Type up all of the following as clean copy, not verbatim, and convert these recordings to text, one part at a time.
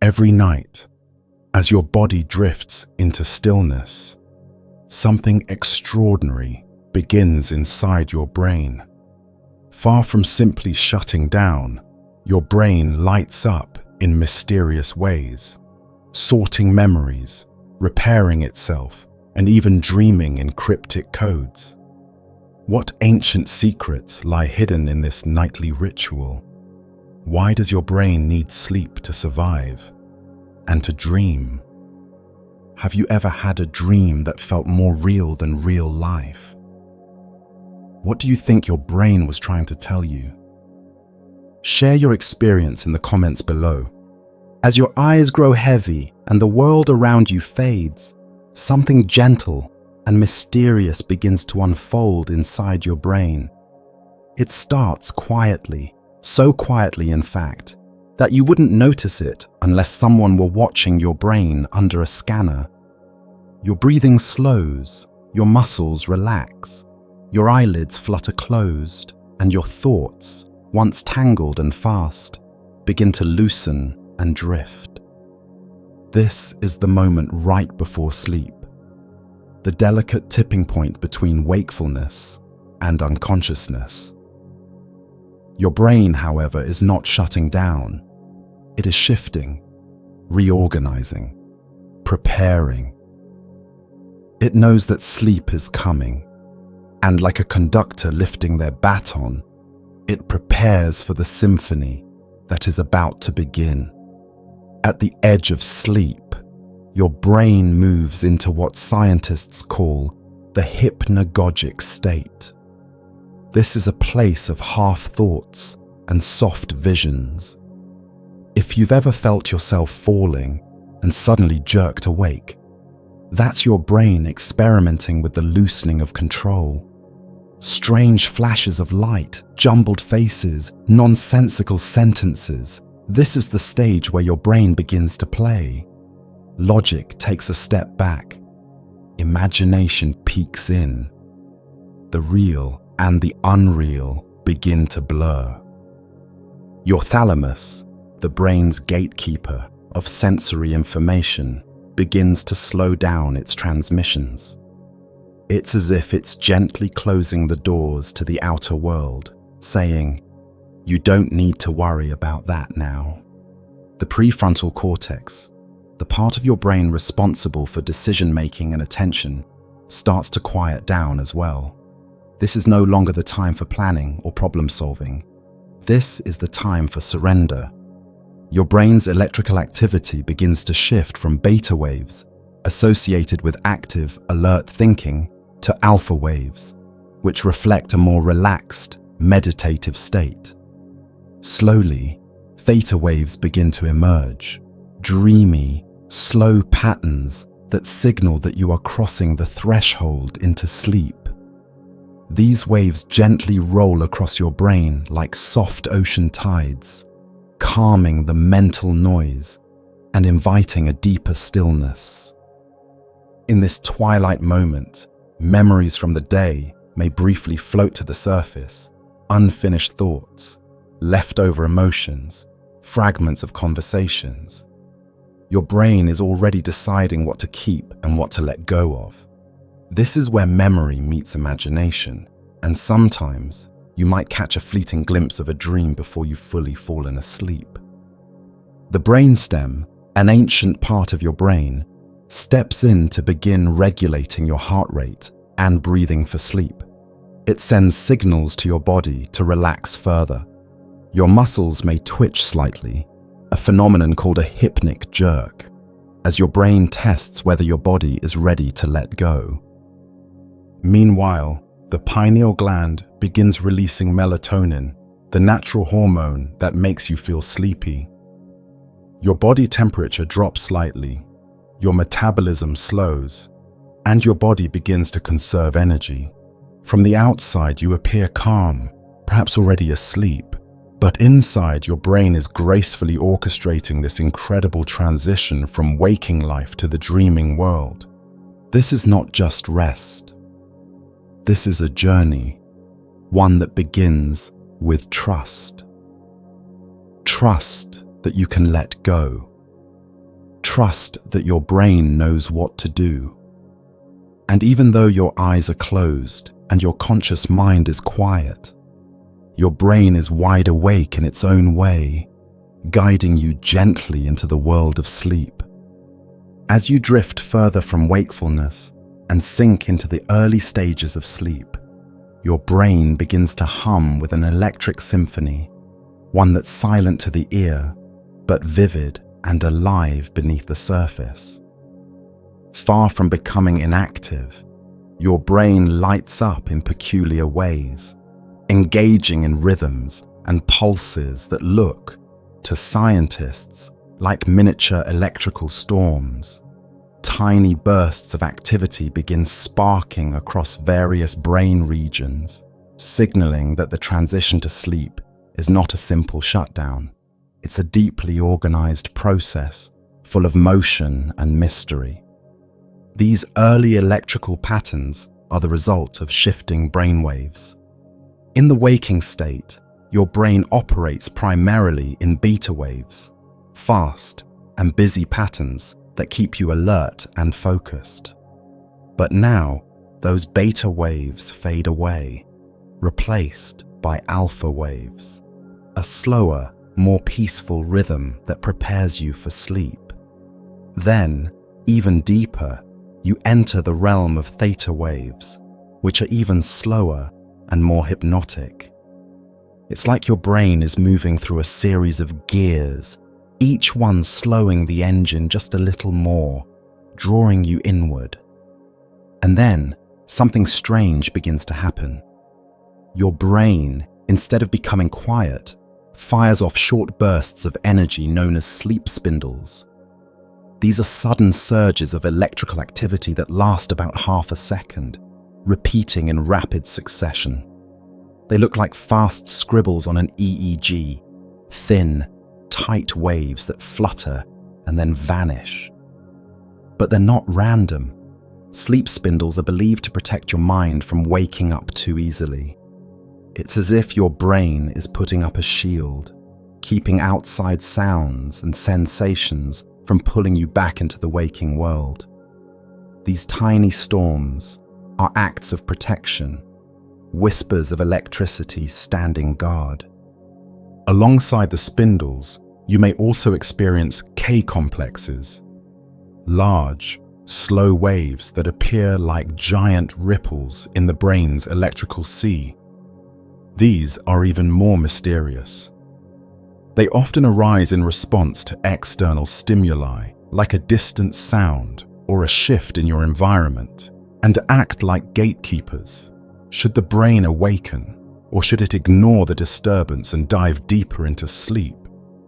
Every night, as your body drifts into stillness, something extraordinary begins inside your brain. Far from simply shutting down, your brain lights up in mysterious ways, sorting memories, repairing itself, and even dreaming in cryptic codes. What ancient secrets lie hidden in this nightly ritual? Why does your brain need sleep to survive and to dream? Have you ever had a dream that felt more real than real life? What do you think your brain was trying to tell you? Share your experience in the comments below. As your eyes grow heavy and the world around you fades, something gentle and mysterious begins to unfold inside your brain. It starts quietly, so quietly in fact, that you wouldn't notice it unless someone were watching your brain under a scanner. Your breathing slows, your muscles relax, your eyelids flutter closed, and your thoughts, once tangled and fast, begin to loosen and drift. This is the moment right before sleep, the delicate tipping point between wakefulness and unconsciousness. Your brain, however, is not shutting down. It is shifting, reorganizing, preparing. It knows that sleep is coming, and like a conductor lifting their baton, it prepares for the symphony that is about to begin. At the edge of sleep, your brain moves into what scientists call the hypnagogic state. This is a place of half thoughts and soft visions. If you've ever felt yourself falling and suddenly jerked awake, that's your brain experimenting with the loosening of control. Strange flashes of light, jumbled faces, nonsensical sentences. This is the stage where your brain begins to play. Logic takes a step back. Imagination peeks in. The real and the unreal begin to blur. Your thalamus, the brain's gatekeeper of sensory information, begins to slow down its transmissions. It's as if it's gently closing the doors to the outer world, saying, "You don't need to worry about that now." The prefrontal cortex, the part of your brain responsible for decision-making and attention, starts to quiet down as well. This is no longer the time for planning or problem-solving. This is the time for surrender. Your brain's electrical activity begins to shift from beta waves, associated with active, alert thinking, to alpha waves, which reflect a more relaxed, meditative state. Slowly, theta waves begin to emerge, dreamy, slow patterns that signal that you are crossing the threshold into sleep. These waves gently roll across your brain like soft ocean tides, calming the mental noise and inviting a deeper stillness. In this twilight moment, memories from the day may briefly float to the surface, unfinished thoughts, leftover emotions, fragments of conversations. Your brain is already deciding what to keep and what to let go of. This is where memory meets imagination, and sometimes you might catch a fleeting glimpse of a dream before you've fully fallen asleep. The brainstem, an ancient part of your brain, steps in to begin regulating your heart rate and breathing for sleep. It sends signals to your body to relax further. Your muscles may twitch slightly, a phenomenon called a hypnic jerk, as your brain tests whether your body is ready to let go. Meanwhile, the pineal gland begins releasing melatonin, the natural hormone that makes you feel sleepy. Your body temperature drops slightly, your metabolism slows, and your body begins to conserve energy. From the outside, you appear calm, perhaps already asleep, but inside your brain is gracefully orchestrating this incredible transition from waking life to the dreaming world. This is not just rest. This is a journey, one that begins with trust. Trust that you can let go. trust that your brain knows what to do. And even though your eyes are closed and your conscious mind is quiet, your brain is wide awake in its own way, guiding you gently into the world of sleep. As you drift further from wakefulness and sink into the early stages of sleep, your brain begins to hum with an electric symphony, one that's silent to the ear, but vivid and alive beneath the surface. Far from becoming inactive, your brain lights up in peculiar ways, engaging in rhythms and pulses that look, to scientists, like miniature electrical storms. Tiny bursts of activity begin sparking across various brain regions, signaling that the transition to sleep is not a simple shutdown. It's a deeply organized process, full of motion and mystery. These early electrical patterns are the result of shifting brainwaves. In the waking state, your brain operates primarily in beta waves, fast and busy patterns that keep you alert and focused. But now, those beta waves fade away, replaced by alpha waves, a slower, more peaceful rhythm that prepares you for sleep. Then, even deeper, you enter the realm of theta waves, which are even slower and more hypnotic. It's like your brain is moving through a series of gears, each one slowing the engine just a little more, drawing you inward. And then, something strange begins to happen. Your brain, instead of becoming quiet, fires off short bursts of energy known as sleep spindles. These are sudden surges of electrical activity that last about half a second, repeating in rapid succession. They look like fast scribbles on an EEG, thin, tight waves that flutter and then vanish. But they're not random. Sleep spindles are believed to protect your mind from waking up too easily. It's as if your brain is putting up a shield, keeping outside sounds and sensations from pulling you back into the waking world. These tiny storms are acts of protection, whispers of electricity standing guard. Alongside the spindles, you may also experience K-complexes, large, slow waves that appear like giant ripples in the brain's electrical sea. These are even more mysterious. They often arise in response to external stimuli, like a distant sound or a shift in your environment, and act like gatekeepers. Should the brain awaken, or should it ignore the disturbance and dive deeper into sleep?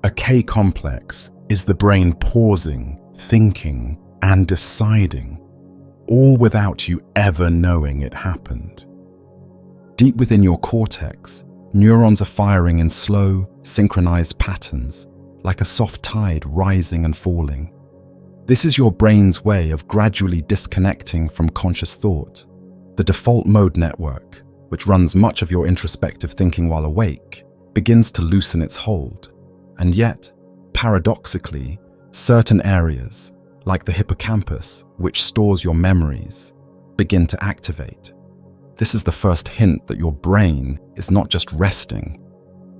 A K-complex is the brain pausing, thinking, and deciding, all without you ever knowing it happened. Deep within your cortex, neurons are firing in slow, synchronized patterns, like a soft tide rising and falling. This is your brain's way of gradually disconnecting from conscious thought. The default mode network, which runs much of your introspective thinking while awake, begins to loosen its hold. And yet, paradoxically, certain areas, like the hippocampus, which stores your memories, begin to activate. This is the first hint that your brain is not just resting,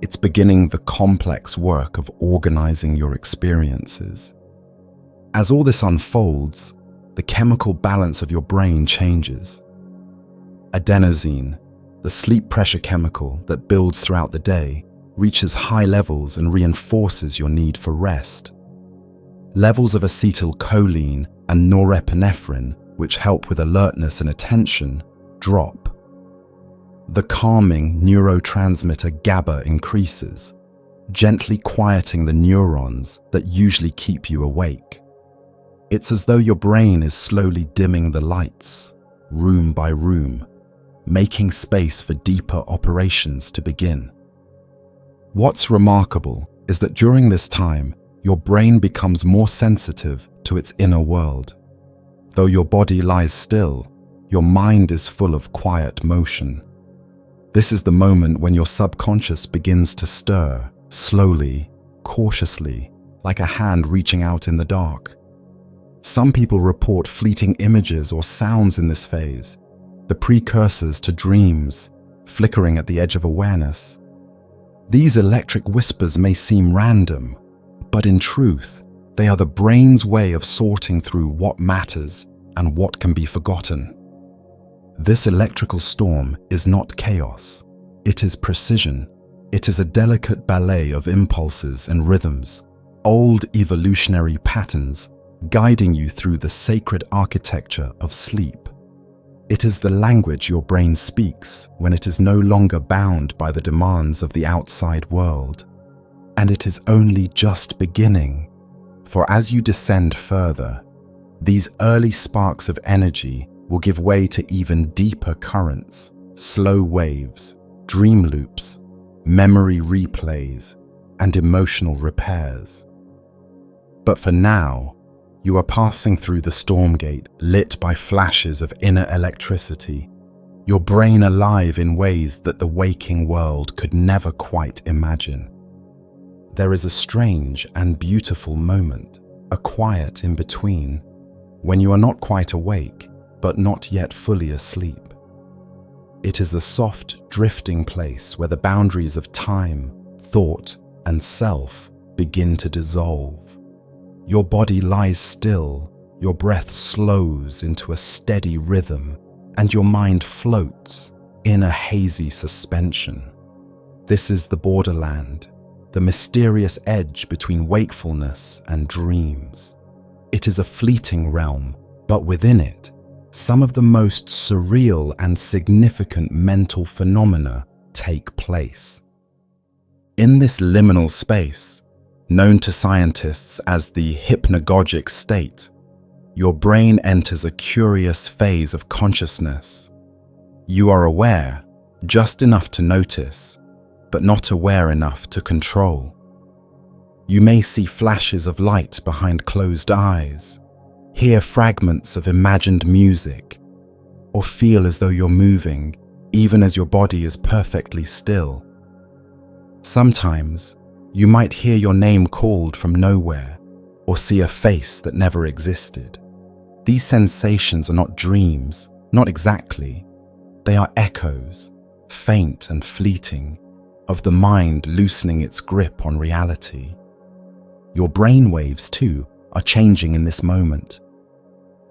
it's beginning the complex work of organizing your experiences. As all this unfolds, the chemical balance of your brain changes. Adenosine, the sleep pressure chemical that builds throughout the day, reaches high levels and reinforces your need for rest. Levels of acetylcholine and norepinephrine, which help with alertness and attention, drop. The calming neurotransmitter GABA increases, gently quieting the neurons that usually keep you awake. It's as though your brain is slowly dimming the lights, room by room, making space for deeper operations to begin. What's remarkable is that during this time, your brain becomes more sensitive to its inner world. Though your body lies still, your mind is full of quiet motion. This is the moment when your subconscious begins to stir, slowly, cautiously, like a hand reaching out in the dark, Some people report fleeting images or sounds in this phase, the precursors to dreams, flickering at the edge of awareness. These electric whispers may seem random, but in truth, they are the brain's way of sorting through what matters and what can be forgotten. This electrical storm is not chaos. It is precision. It is a delicate ballet of impulses and rhythms, old evolutionary patterns guiding you through the sacred architecture of sleep. It is the language your brain speaks when it is no longer bound by the demands of the outside world. And it is only just beginning, for as you descend further, these early sparks of energy will give way to even deeper currents, slow waves, dream loops, memory replays, and emotional repairs. But for now, you are passing through the storm gate lit by flashes of inner electricity, your brain alive in ways that the waking world could never quite imagine. There is a strange and beautiful moment, a quiet in between, when you are not quite awake, but not yet fully asleep. It is a soft, drifting place where the boundaries of time, thought, and self begin to dissolve. Your body lies still, your breath slows into a steady rhythm, and your mind floats in a hazy suspension. This is the borderland, the mysterious edge between wakefulness and dreams. It is a fleeting realm, but within it, some of the most surreal and significant mental phenomena take place. In this liminal space, known to scientists as the hypnagogic state, your brain enters a curious phase of consciousness. You are aware, just enough to notice, but not aware enough to control. You may see flashes of light behind closed eyes, hear fragments of imagined music, or feel as though you're moving, even as your body is perfectly still. Sometimes, you might hear your name called from nowhere, or see a face that never existed. These sensations are not dreams, not exactly. They are echoes, faint and fleeting, of the mind loosening its grip on reality. Your brain waves, too, are changing in this moment.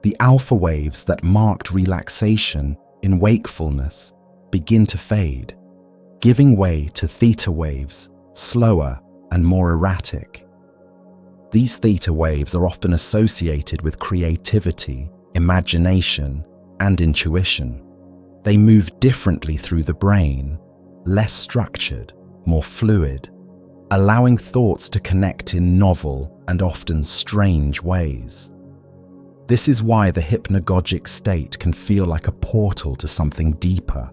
The alpha waves that marked relaxation in wakefulness begin to fade, giving way to theta waves, slower and more erratic. These theta waves are often associated with creativity, imagination, and intuition. They move differently through the brain, less structured, more fluid, allowing thoughts to connect in novel and often strange ways. This is why the hypnagogic state can feel like a portal to something deeper.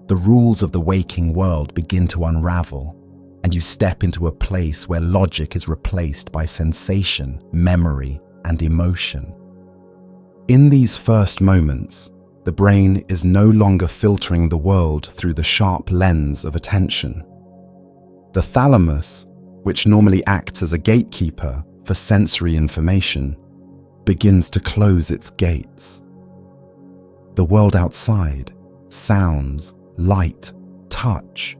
The rules of the waking world begin to unravel, and you step into a place where logic is replaced by sensation, memory, and emotion. In these first moments, the brain is no longer filtering the world through the sharp lens of attention. The thalamus, which normally acts as a gatekeeper for sensory information, begins to close its gates. The world outside, sounds, light, touch,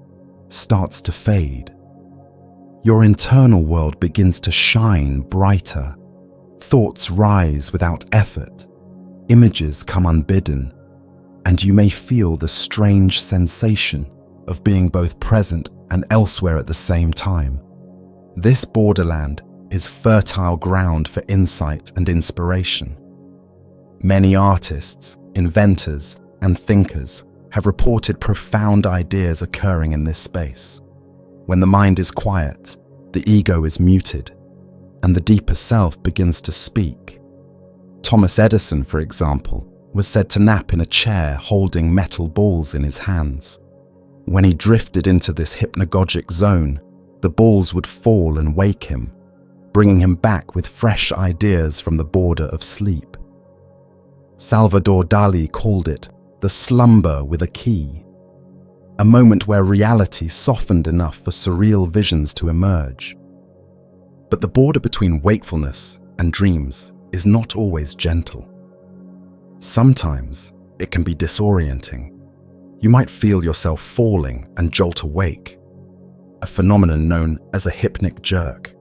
starts to fade. Your internal world begins to shine brighter. Thoughts rise without effort. Images come unbidden, and you may feel the strange sensation of being both present and elsewhere at the same time. This borderland is fertile ground for insight and inspiration. Many artists, inventors, and thinkers have reported profound ideas occurring in this space. When the mind is quiet, the ego is muted, and the deeper self begins to speak. Thomas Edison, for example, was said to nap in a chair holding metal balls in his hands. When he drifted into this hypnagogic zone, the balls would fall and wake him, bringing him back with fresh ideas from the border of sleep. Salvador Dali called it the slumber with a key, a moment where reality softened enough for surreal visions to emerge. But the border between wakefulness and dreams is not always gentle. Sometimes it can be disorienting. You might feel yourself falling and jolt awake, a phenomenon known as a hypnic jerk.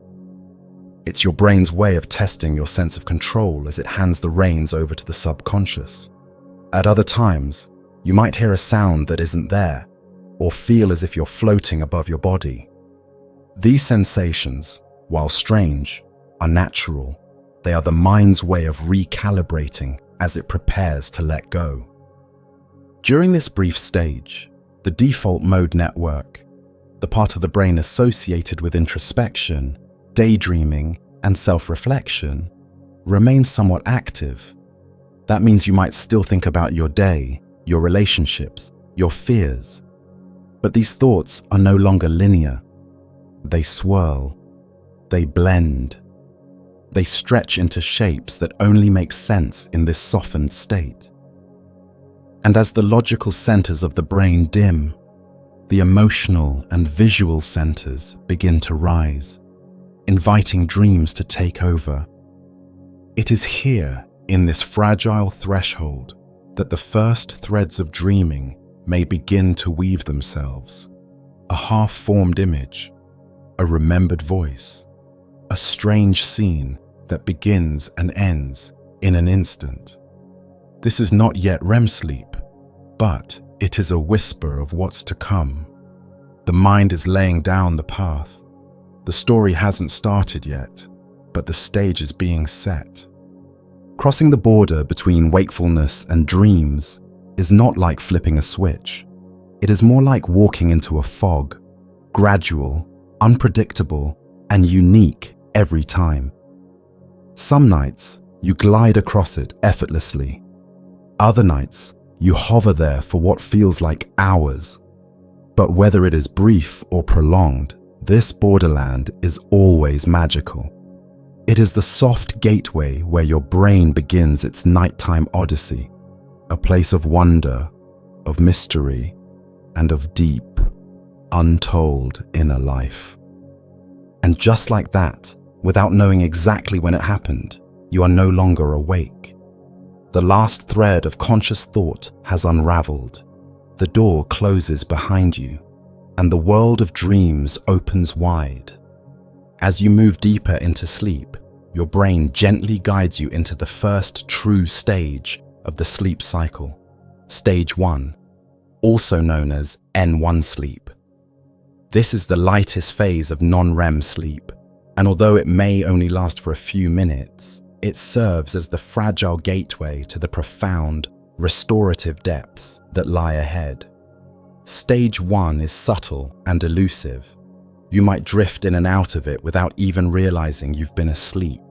It's your brain's way of testing your sense of control as it hands the reins over to the subconscious. At other times, you might hear a sound that isn't there, or feel as if you're floating above your body. These sensations, while strange, are natural. They are the mind's way of recalibrating as it prepares to let go. During this brief stage, the default mode network, the part of the brain associated with introspection, daydreaming, and self-reflection, remains somewhat active. That means you might still think about your day, your relationships, your fears. But these thoughts are no longer linear. They swirl. They blend. They stretch into shapes that only make sense in this softened state. And as the logical centers of the brain dim, the emotional and visual centers begin to rise, inviting dreams to take over. It is here, in this fragile threshold, that the first threads of dreaming may begin to weave themselves. A half-formed image, a remembered voice, a strange scene that begins and ends in an instant. This is not yet REM sleep, but it is a whisper of what's to come. The mind is laying down the path. The story hasn't started yet, but the stage is being set. Crossing the border between wakefulness and dreams is not like flipping a switch. It is more like walking into a fog, gradual, unpredictable, and unique every time. Some nights, you glide across it effortlessly. Other nights, you hover there for what feels like hours. But whether it is brief or prolonged, this borderland is always magical. It is the soft gateway where your brain begins its nighttime odyssey, a place of wonder, of mystery, and of deep, untold inner life. And just like that, without knowing exactly when it happened, you are no longer awake. The last thread of conscious thought has unraveled. The door closes behind you, and the world of dreams opens wide. As you move deeper into sleep, your brain gently guides you into the first true stage of the sleep cycle, stage 1, also known as N1 sleep. This is the lightest phase of non-REM sleep, and although it may only last for a few minutes, it serves as the fragile gateway to the profound, restorative depths that lie ahead. Stage 1 is subtle and elusive. You might drift in and out of it without even realizing you've been asleep.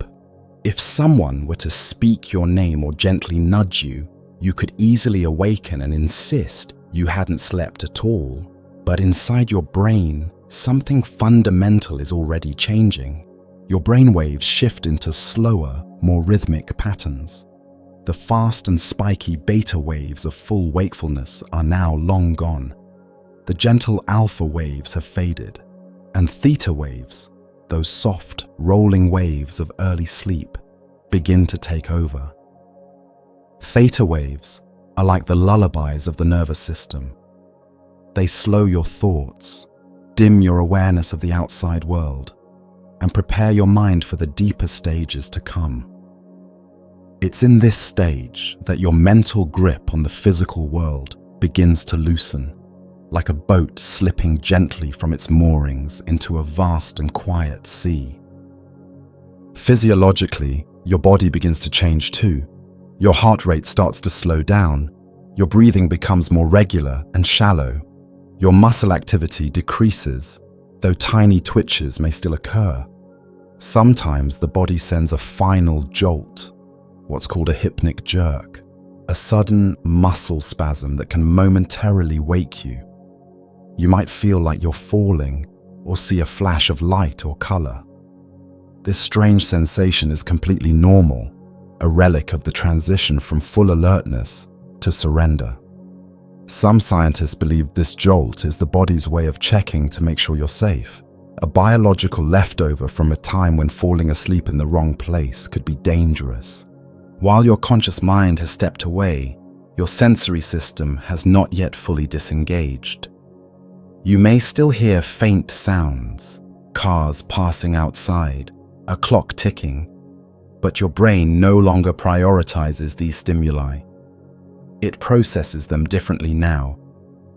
If someone were to speak your name or gently nudge you, you could easily awaken and insist you hadn't slept at all. But inside your brain, something fundamental is already changing. Your brainwaves shift into slower, more rhythmic patterns. The fast and spiky beta waves of full wakefulness are now long gone. The gentle alpha waves have faded, and theta waves, those soft, rolling waves of early sleep, begin to take over. Theta waves are like the lullabies of the nervous system. They slow your thoughts, dim your awareness of the outside world, and prepare your mind for the deeper stages to come. It's in this stage that your mental grip on the physical world begins to loosen, like a boat slipping gently from its moorings into a vast and quiet sea. Physiologically, your body begins to change too. Your heart rate starts to slow down, your breathing becomes more regular and shallow, your muscle activity decreases, though tiny twitches may still occur. Sometimes the body sends a final jolt, what's called a hypnic jerk, a sudden muscle spasm that can momentarily wake you. You might feel like you're falling or see a flash of light or color. This strange sensation is completely normal, a relic of the transition from full alertness to surrender. Some scientists believe this jolt is the body's way of checking to make sure you're safe, a biological leftover from a time when falling asleep in the wrong place could be dangerous. While your conscious mind has stepped away, your sensory system has not yet fully disengaged. You may still hear faint sounds, cars passing outside, a clock ticking, but your brain no longer prioritizes these stimuli. It processes them differently now,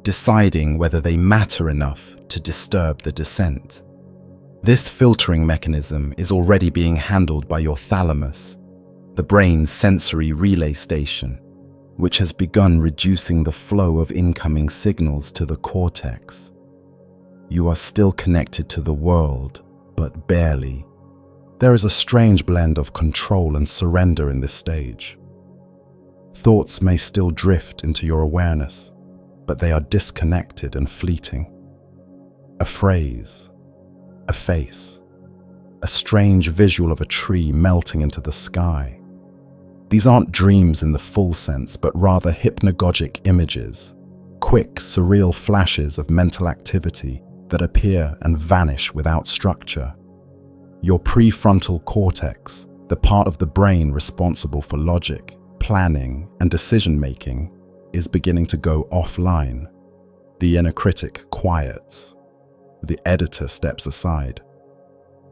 deciding whether they matter enough to disturb the descent. This filtering mechanism is already being handled by your thalamus, the brain's sensory relay station, which has begun reducing the flow of incoming signals to the cortex. You are still connected to the world, but barely. There is a strange blend of control and surrender in this stage. Thoughts may still drift into your awareness, but they are disconnected and fleeting. A phrase, a face, a strange visual of a tree melting into the sky. These aren't dreams in the full sense, but rather hypnagogic images, quick, surreal flashes of mental activity that appear and vanish without structure. Your prefrontal cortex, the part of the brain responsible for logic, planning, and decision-making, is beginning to go offline. The inner critic quiets. The editor steps aside.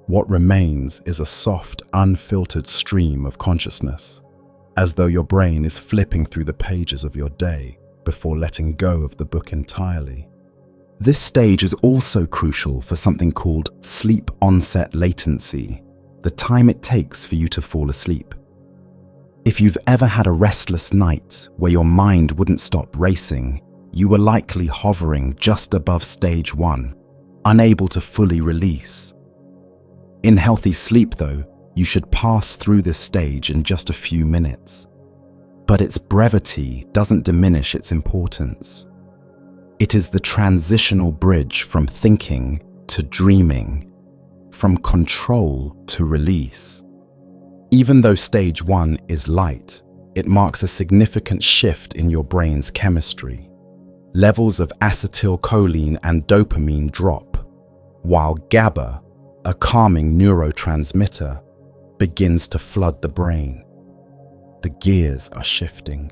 What remains is a soft, unfiltered stream of consciousness, as though your brain is flipping through the pages of your day before letting go of the book entirely. This stage is also crucial for something called sleep onset latency, the time it takes for you to fall asleep. If you've ever had a restless night where your mind wouldn't stop racing, you were likely hovering just above stage 1, unable to fully release. In healthy sleep, though, you should pass through this stage in just a few minutes. But its brevity doesn't diminish its importance. It is the transitional bridge from thinking to dreaming, from control to release. Even though stage 1 is light, it marks a significant shift in your brain's chemistry. Levels of acetylcholine and dopamine drop, while GABA, a calming neurotransmitter, begins to flood the brain. The gears are shifting.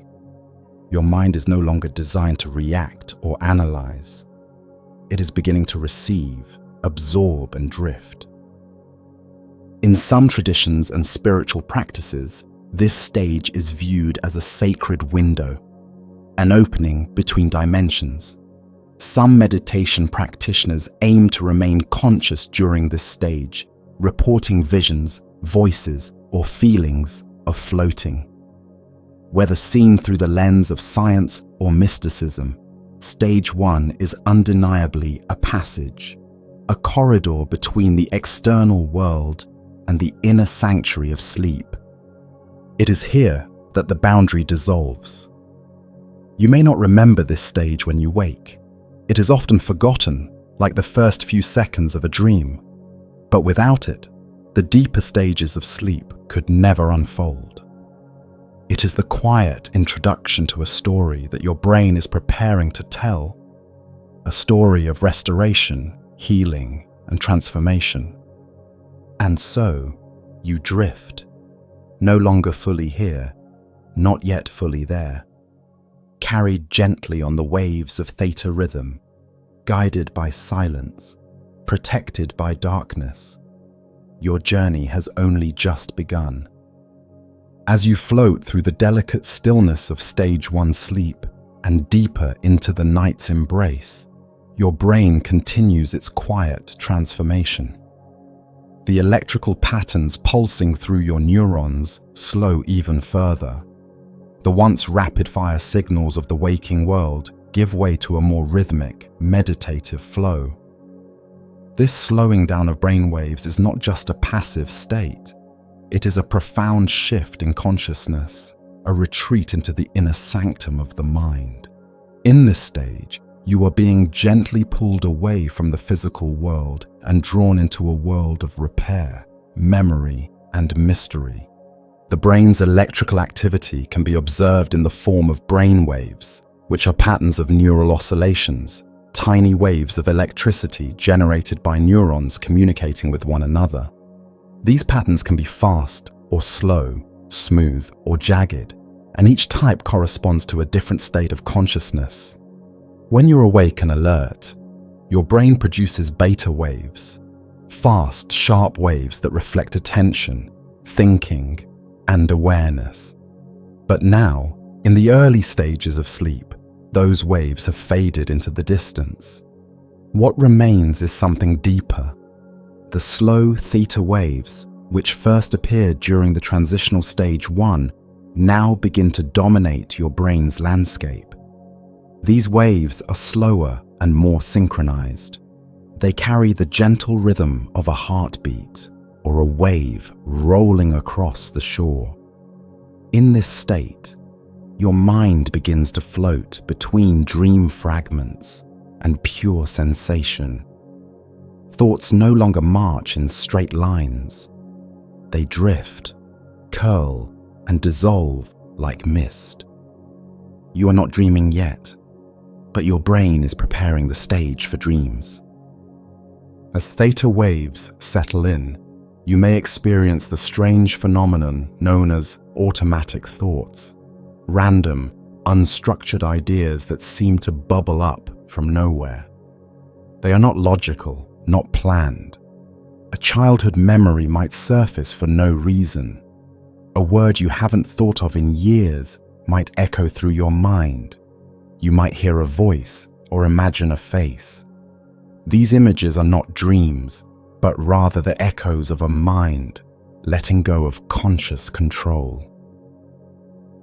Your mind is no longer designed to react or analyze. It is beginning to receive, absorb, and drift. In some traditions and spiritual practices, this stage is viewed as a sacred window, an opening between dimensions. Some meditation practitioners aim to remain conscious during this stage, reporting visions, voices, or feelings of floating. Whether seen through the lens of science or mysticism, stage 1 is undeniably a passage, a corridor between the external world and the inner sanctuary of sleep. It is here that the boundary dissolves. You may not remember this stage when you wake. It is often forgotten, like the first few seconds of a dream. But without it, the deeper stages of sleep could never unfold. It is the quiet introduction to a story that your brain is preparing to tell, a story of restoration, healing, and transformation. And so, you drift, no longer fully here, not yet fully there, carried gently on the waves of theta rhythm, guided by silence, protected by darkness. Your journey has only just begun. As you float through the delicate stillness of stage 1 sleep and deeper into the night's embrace, your brain continues its quiet transformation. The electrical patterns pulsing through your neurons slow even further. The once rapid-fire signals of the waking world give way to a more rhythmic, meditative flow. This slowing down of brainwaves is not just a passive state. It is a profound shift in consciousness, a retreat into the inner sanctum of the mind. In this stage, you are being gently pulled away from the physical world and drawn into a world of repair, memory, and mystery. The brain's electrical activity can be observed in the form of brain waves, which are patterns of neural oscillations, tiny waves of electricity generated by neurons communicating with one another. These patterns can be fast or slow, smooth or jagged, and each type corresponds to a different state of consciousness. When you're awake and alert, your brain produces beta waves, fast, sharp waves that reflect attention, thinking, and awareness. But now, in the early stages of sleep, those waves have faded into the distance. What remains is something deeper. The slow theta waves, which first appeared during the transitional stage 1, now begin to dominate your brain's landscape. These waves are slower and more synchronized. They carry the gentle rhythm of a heartbeat or a wave rolling across the shore. In this state, your mind begins to float between dream fragments and pure sensation. Thoughts no longer march in straight lines. They drift, curl, and dissolve like mist. You are not dreaming yet, but your brain is preparing the stage for dreams. As theta waves settle in, you may experience the strange phenomenon known as automatic thoughts, random, unstructured ideas that seem to bubble up from nowhere. They are not logical, not planned. A childhood memory might surface for no reason. A word you haven't thought of in years might echo through your mind. You might hear a voice or imagine a face. These images are not dreams, but rather the echoes of a mind letting go of conscious control.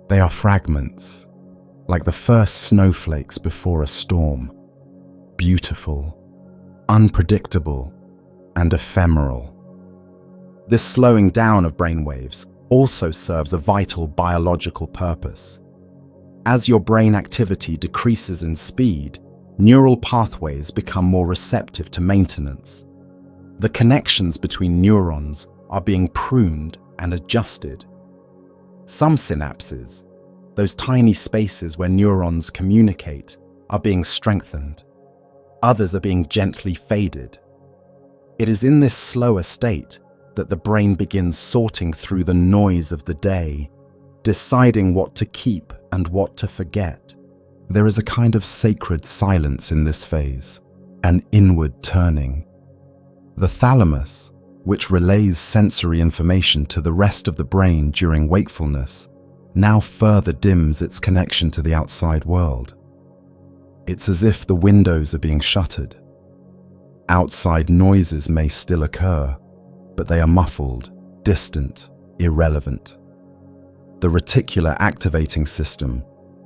They are fragments, like the first snowflakes before a storm, beautiful, unpredictable, and ephemeral. This slowing down of brainwaves also serves a vital biological purpose. As your brain activity decreases in speed, neural pathways become more receptive to maintenance. The connections between neurons are being pruned and adjusted. Some synapses, those tiny spaces where neurons communicate, are being strengthened. Others are being gently faded. It is in this slower state that the brain begins sorting through the noise of the day, deciding what to keep and what to forget. There is a kind of sacred silence in this phase, an inward turning. The thalamus, which relays sensory information to the rest of the brain during wakefulness, now further dims its connection to the outside world. It's as if the windows are being shuttered. Outside noises may still occur, but they are muffled, distant, irrelevant. The reticular activating system,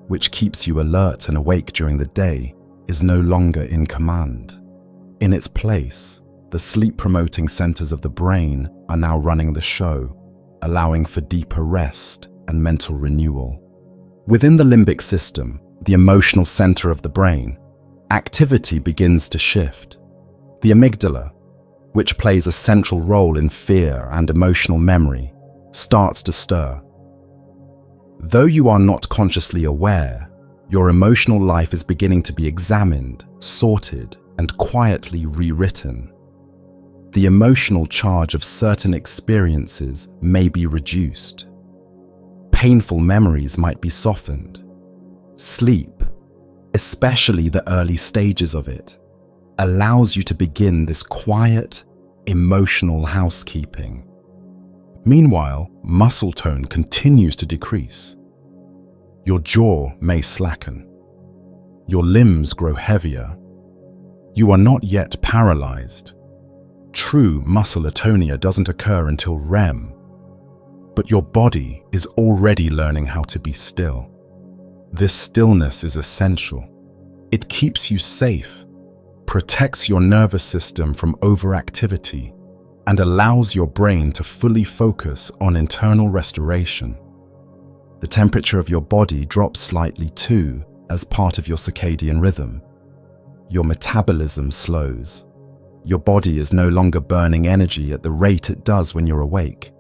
which keeps you alert and awake during the day, is no longer in command. In its place, the sleep-promoting centers of the brain are now running the show, allowing for deeper rest and mental renewal. Within the limbic system, the emotional center of the brain, activity begins to shift. The amygdala, which plays a central role in fear and emotional memory, starts to stir. Though you are not consciously aware, your emotional life is beginning to be examined, sorted, and quietly rewritten. The emotional charge of certain experiences may be reduced. Painful memories might be softened. Sleep, especially the early stages of it, allows you to begin this quiet, emotional housekeeping. Meanwhile, muscle tone continues to decrease. Your jaw may slacken. Your limbs grow heavier. You are not yet paralyzed. True muscle atonia doesn't occur until REM, but your body is already learning how to be still. This stillness is essential. It keeps you safe, protects your nervous system from overactivity, and allows your brain to fully focus on internal restoration. The temperature of your body drops slightly too as part of your circadian rhythm. Your metabolism slows. Your body is no longer burning energy at the rate it does when you're awake.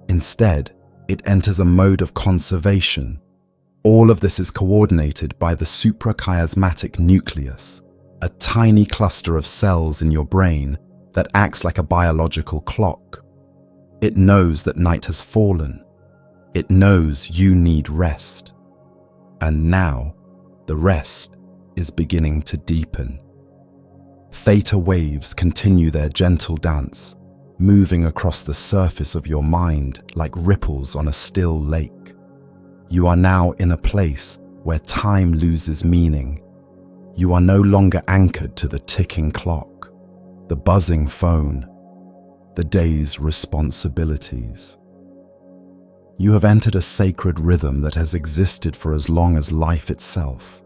Instead, it enters a mode of conservation. All of this is coordinated by the suprachiasmatic nucleus, a tiny cluster of cells in your brain that acts like a biological clock. It knows that night has fallen. It knows you need rest. And now, the rest is beginning to deepen. Theta waves continue their gentle dance, moving across the surface of your mind like ripples on a still lake. You are now in a place where time loses meaning. You are no longer anchored to the ticking clock, the buzzing phone, the day's responsibilities. You have entered a sacred rhythm that has existed for as long as life itself.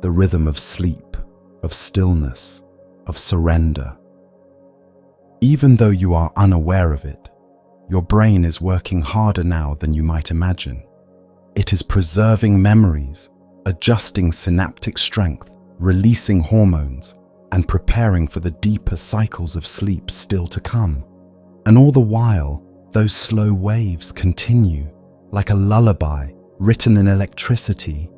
The rhythm of sleep, of stillness, of surrender. Even though you are unaware of it, your brain is working harder now than you might imagine. It is preserving memories, adjusting synaptic strength, releasing hormones, and preparing for the deeper cycles of sleep still to come. And all the while, those slow waves continue, like a lullaby written in electricity,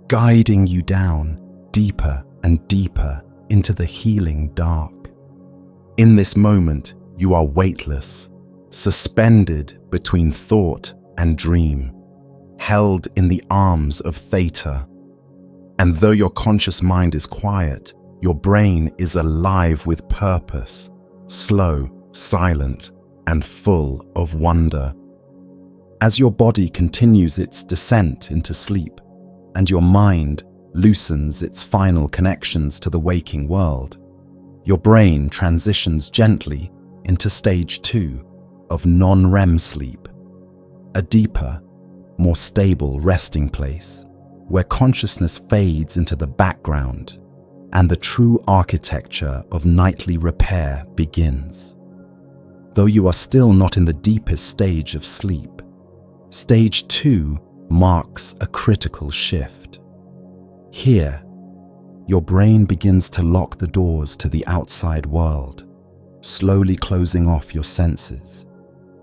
guiding you down deeper and deeper into the healing dark. In this moment, you are weightless, suspended between thought and dream, held in the arms of Theta. And though your conscious mind is quiet, your brain is alive with purpose, slow, silent, and full of wonder. As your body continues its descent into sleep, and your mind loosens its final connections to the waking world, your brain transitions gently into stage 2 of non-REM sleep, a deeper, more stable resting place where consciousness fades into the background and the true architecture of nightly repair begins. Though you are still not in the deepest stage of sleep, stage 2 marks a critical shift. Here, your brain begins to lock the doors to the outside world, slowly closing off your senses,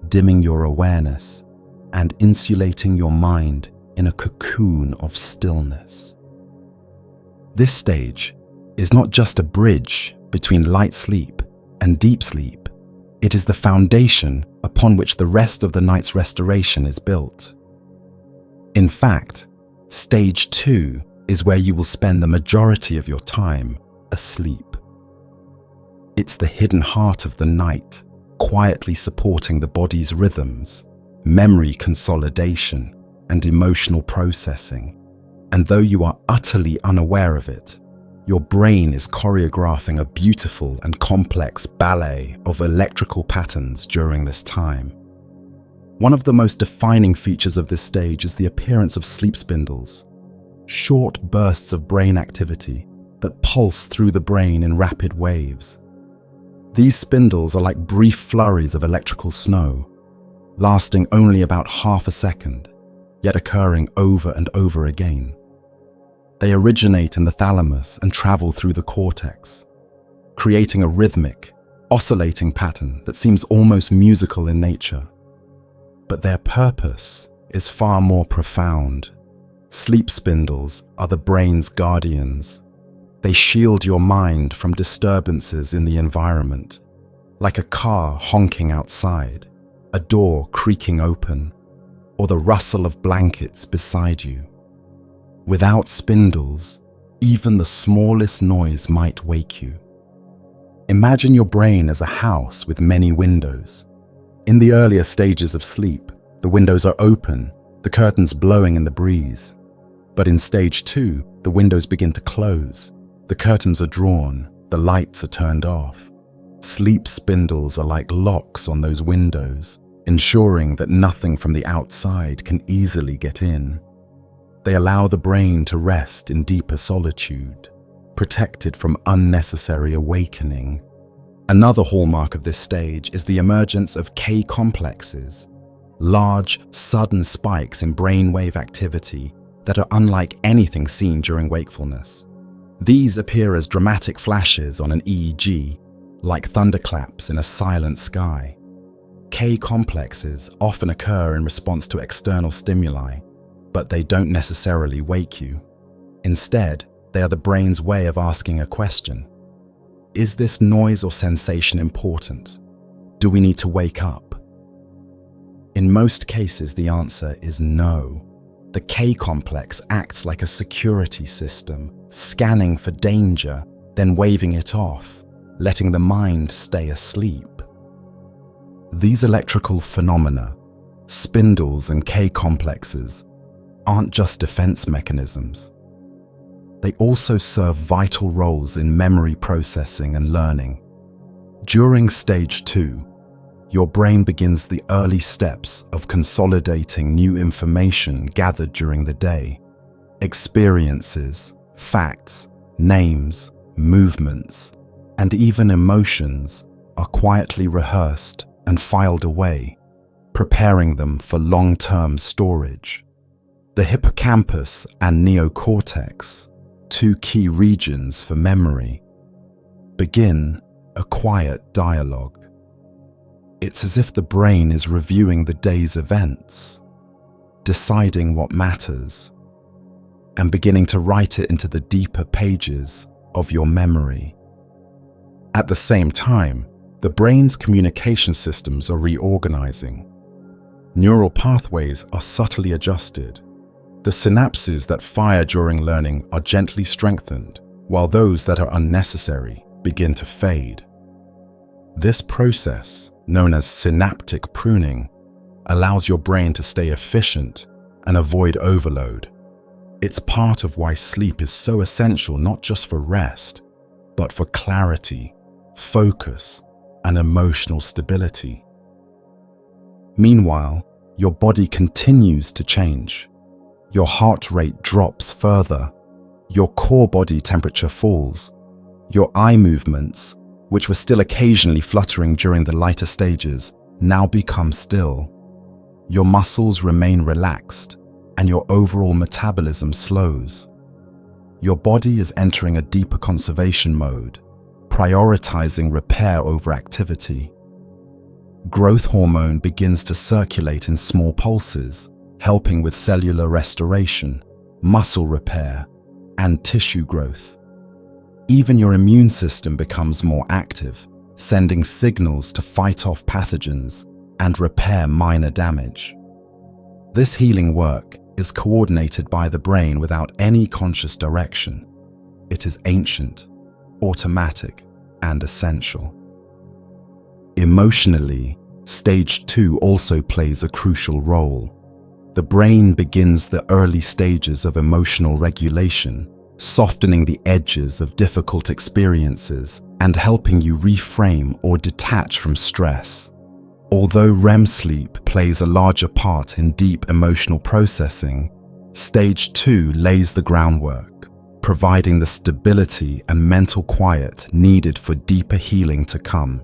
dimming your awareness, and insulating your mind in a cocoon of stillness. This stage is not just a bridge between light sleep and deep sleep. It is the foundation upon which the rest of the night's restoration is built. In fact, stage 2 is where you will spend the majority of your time asleep. It's the hidden heart of the night, quietly supporting the body's rhythms, memory consolidation, and emotional processing. And though you are utterly unaware of it, your brain is choreographing a beautiful and complex ballet of electrical patterns during this time. One of the most defining features of this stage is the appearance of sleep spindles, short bursts of brain activity that pulse through the brain in rapid waves. These spindles are like brief flurries of electrical snow, lasting only about half a second, yet occurring over and over again. They originate in the thalamus and travel through the cortex, creating a rhythmic, oscillating pattern that seems almost musical in nature. But their purpose is far more profound. Sleep spindles are the brain's guardians. They shield your mind from disturbances in the environment, like a car honking outside, a door creaking open, or the rustle of blankets beside you. Without spindles, even the smallest noise might wake you. Imagine your brain as a house with many windows. In the earlier stages of sleep, the windows are open, the curtains blowing in the breeze. But in stage 2, the windows begin to close, the curtains are drawn, the lights are turned off. Sleep spindles are like locks on those windows, ensuring that nothing from the outside can easily get in. They allow the brain to rest in deeper solitude, protected from unnecessary awakening. Another hallmark of this stage is the emergence of K complexes, large, sudden spikes in brainwave activity that are unlike anything seen during wakefulness. These appear as dramatic flashes on an EEG, like thunderclaps in a silent sky. K complexes often occur in response to external stimuli, but they don't necessarily wake you. Instead, They are the brain's way of asking a question. Is this noise or sensation important? Do we need to wake up? In most cases, the answer is no. The K complex acts like a security system, scanning for danger, then waving it off, letting the mind stay asleep. These electrical phenomena, spindles and K complexes, aren't just defense mechanisms. They also serve vital roles in memory processing and learning. During stage 2, your brain begins the early steps of consolidating new information gathered during the day. Experiences, facts, names, movements, and even emotions are quietly rehearsed and filed away, preparing them for long-term storage. The hippocampus and neocortex, two key regions for memory, begin a quiet dialogue. It's as if the brain is reviewing the day's events, deciding what matters, and beginning to write it into the deeper pages of your memory. At the same time, the brain's communication systems are reorganizing. Neural pathways are subtly adjusted. The synapses that fire during learning are gently strengthened, while those that are unnecessary begin to fade. This process, known as synaptic pruning, allows your brain to stay efficient and avoid overload. It's part of why sleep is so essential, not just for rest, but for clarity, focus, and emotional stability. Meanwhile, your body continues to change. Your heart rate drops further. Your core body temperature falls. Your eye movements, which were still occasionally fluttering during the lighter stages, now become still. Your muscles remain relaxed, and your overall metabolism slows. Your body is entering a deeper conservation mode, prioritizing repair over activity. Growth hormone begins to circulate in small pulses, helping with cellular restoration, muscle repair, and tissue growth. Even your immune system becomes more active, sending signals to fight off pathogens and repair minor damage. This healing work is coordinated by the brain without any conscious direction. It is ancient, automatic, and essential. Emotionally, stage 2 also plays a crucial role. The brain begins the early stages of emotional regulation, softening the edges of difficult experiences and helping you reframe or detach from stress. Although REM sleep plays a larger part in deep emotional processing, stage 2 lays the groundwork, providing the stability and mental quiet needed for deeper healing to come.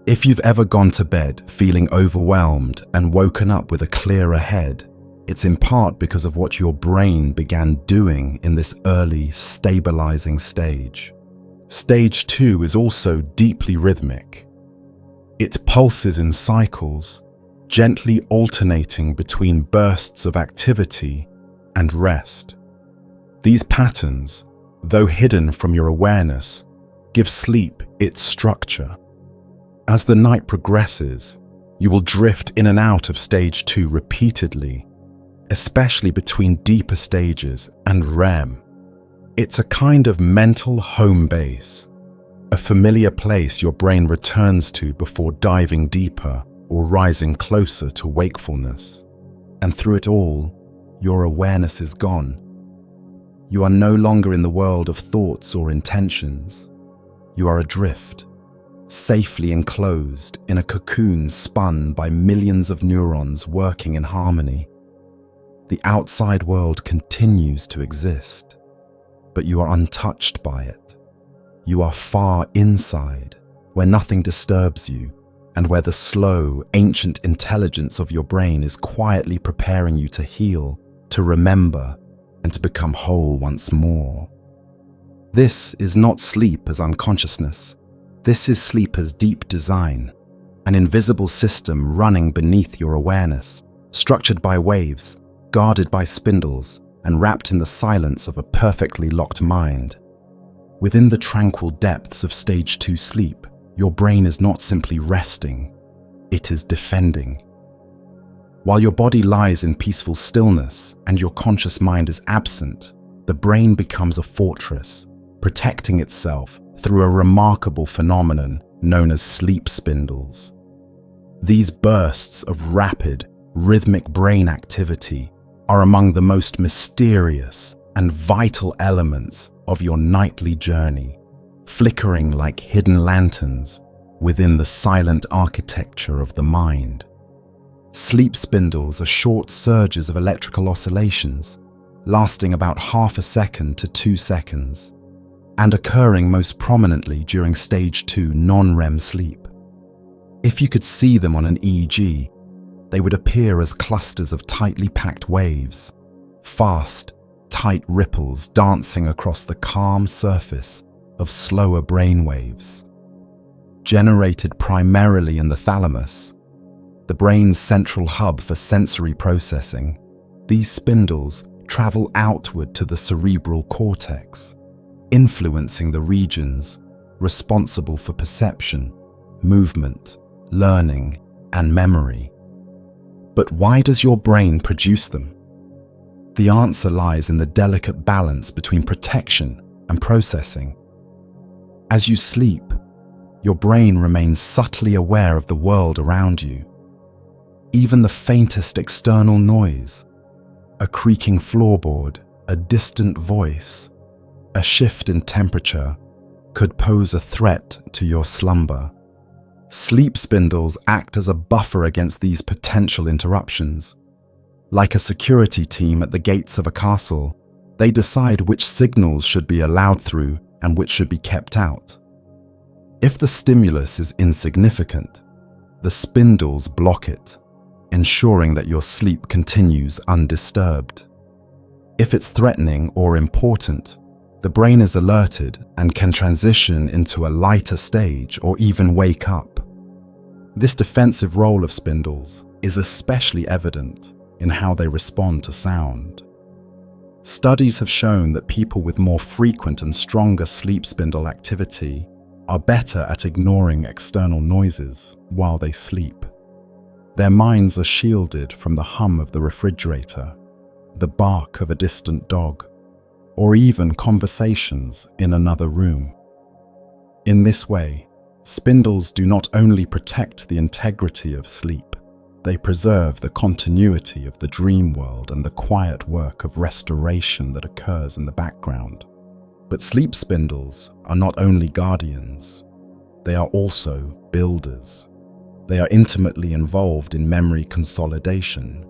If you've ever gone to bed feeling overwhelmed and woken up with a clearer head, it's in part because of what your brain began doing in this early, stabilizing stage. Stage 2 is also deeply rhythmic. It pulses in cycles, gently alternating between bursts of activity and rest. These patterns, though hidden from your awareness, give sleep its structure. As the night progresses, you will drift in and out of stage 2 repeatedly, especially between deeper stages and REM. It's a kind of mental home base, a familiar place your brain returns to before diving deeper or rising closer to wakefulness. And through it all, your awareness is gone. You are no longer in the world of thoughts or intentions. You are adrift, safely enclosed in a cocoon spun by millions of neurons working in harmony. The outside world continues to exist, but you are untouched by it. You are far inside, where nothing disturbs you, and where the slow, ancient intelligence of your brain is quietly preparing you to heal, to remember, and to become whole once more. This is not sleep as unconsciousness. This is sleep as deep design, an invisible system running beneath your awareness, structured by waves, guarded by spindles, and wrapped in the silence of a perfectly locked mind. Within the tranquil depths of stage 2 sleep, your brain is not simply resting, it is defending. While your body lies in peaceful stillness and your conscious mind is absent, the brain becomes a fortress, protecting itself through a remarkable phenomenon known as sleep spindles. These bursts of rapid, rhythmic brain activity are among the most mysterious and vital elements of your nightly journey, flickering like hidden lanterns within the silent architecture of the mind. Sleep spindles are short surges of electrical oscillations, lasting about half a second to 2 seconds, and occurring most prominently during stage 2 non-REM sleep. If you could see them on an EEG, they would appear as clusters of tightly packed waves, fast, tight ripples dancing across the calm surface of slower brain waves. Generated primarily in the thalamus, the brain's central hub for sensory processing, these spindles travel outward to the cerebral cortex, influencing the regions responsible for perception, movement, learning, and memory. But why does your brain produce them? The answer lies in the delicate balance between protection and processing. As you sleep, your brain remains subtly aware of the world around you. Even the faintest external noise, a creaking floorboard, a distant voice, a shift in temperature, could pose a threat to your slumber. Sleep spindles act as a buffer against these potential interruptions. Like a security team at the gates of a castle, they decide which signals should be allowed through and which should be kept out. If the stimulus is insignificant, the spindles block it, ensuring that your sleep continues undisturbed. If it's threatening or important, the brain is alerted and can transition into a lighter stage or even wake up. This defensive role of spindles is especially evident in how they respond to sound. Studies have shown that people with more frequent and stronger sleep spindle activity are better at ignoring external noises while they sleep. Their minds are shielded from the hum of the refrigerator, the bark of a distant dog, or even conversations in another room. In this way, spindles do not only protect the integrity of sleep, they preserve the continuity of the dream world and the quiet work of restoration that occurs in the background. But sleep spindles are not only guardians, they are also builders. They are intimately involved in memory consolidation,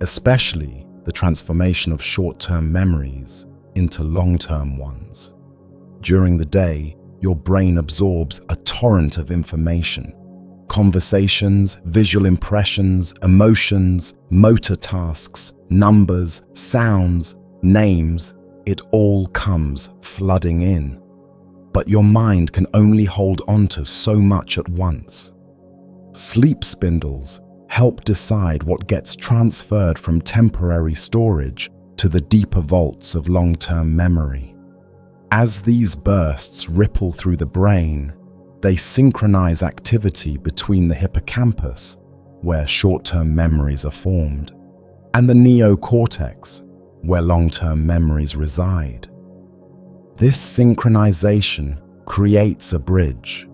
especially the transformation of short-term memories into long-term ones. During the day, your brain absorbs a torrent of information. Conversations, visual impressions, emotions, motor tasks, numbers, sounds, names, it all comes flooding in. But your mind can only hold on to so much at once. Sleep spindles help decide what gets transferred from temporary storage to the deeper vaults of long-term memory. As these bursts ripple through the brain, they synchronize activity between the hippocampus, where short-term memories are formed, and the neocortex, where long-term memories reside. This synchronization creates a bridge,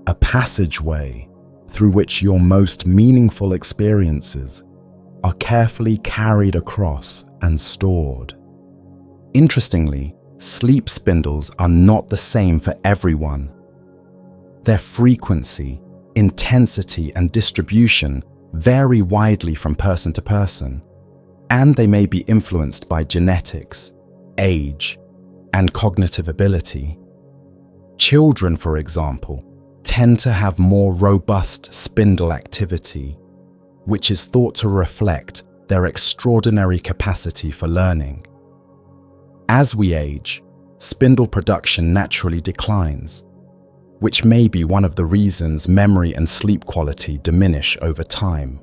a passageway through which your most meaningful experiences are carefully carried across and stored. Interestingly, sleep spindles are not the same for everyone. Their frequency, intensity, and distribution vary widely from person to person, and they may be influenced by genetics, age, and cognitive ability. Children, for example, tend to have more robust spindle activity, which is thought to reflect their extraordinary capacity for learning. As we age, spindle production naturally declines, which may be one of the reasons memory and sleep quality diminish over time.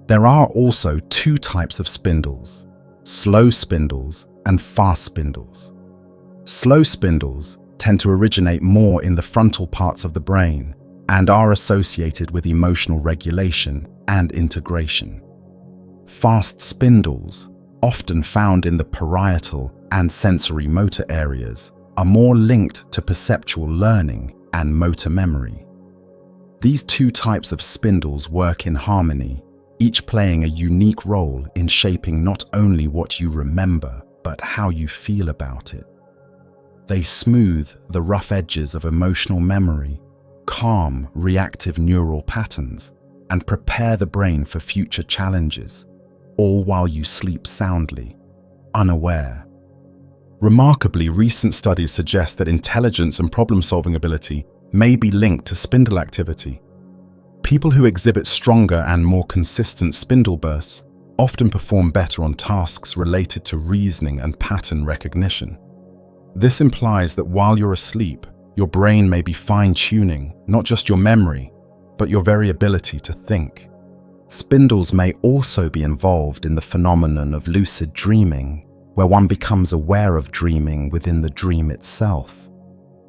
There are also two types of spindles, slow spindles, and fast spindles. Slow spindles tend to originate more in the frontal parts of the brain and are associated with emotional regulation and integration. Fast spindles, often found in the parietal and sensory motor areas, are more linked to perceptual learning and motor memory. These two types of spindles work in harmony, each playing a unique role in shaping not only what you remember, but how you feel about it. They smooth the rough edges of emotional memory, calm reactive neural patterns, and prepare the brain for future challenges, all while you sleep soundly, unaware. Remarkably, recent studies suggest that intelligence and problem-solving ability may be linked to spindle activity. People who exhibit stronger and more consistent spindle bursts often perform better on tasks related to reasoning and pattern recognition. This implies that while you're asleep, your brain may be fine-tuning not just your memory, but your very ability to think. Spindles may also be involved in the phenomenon of lucid dreaming, where one becomes aware of dreaming within the dream itself.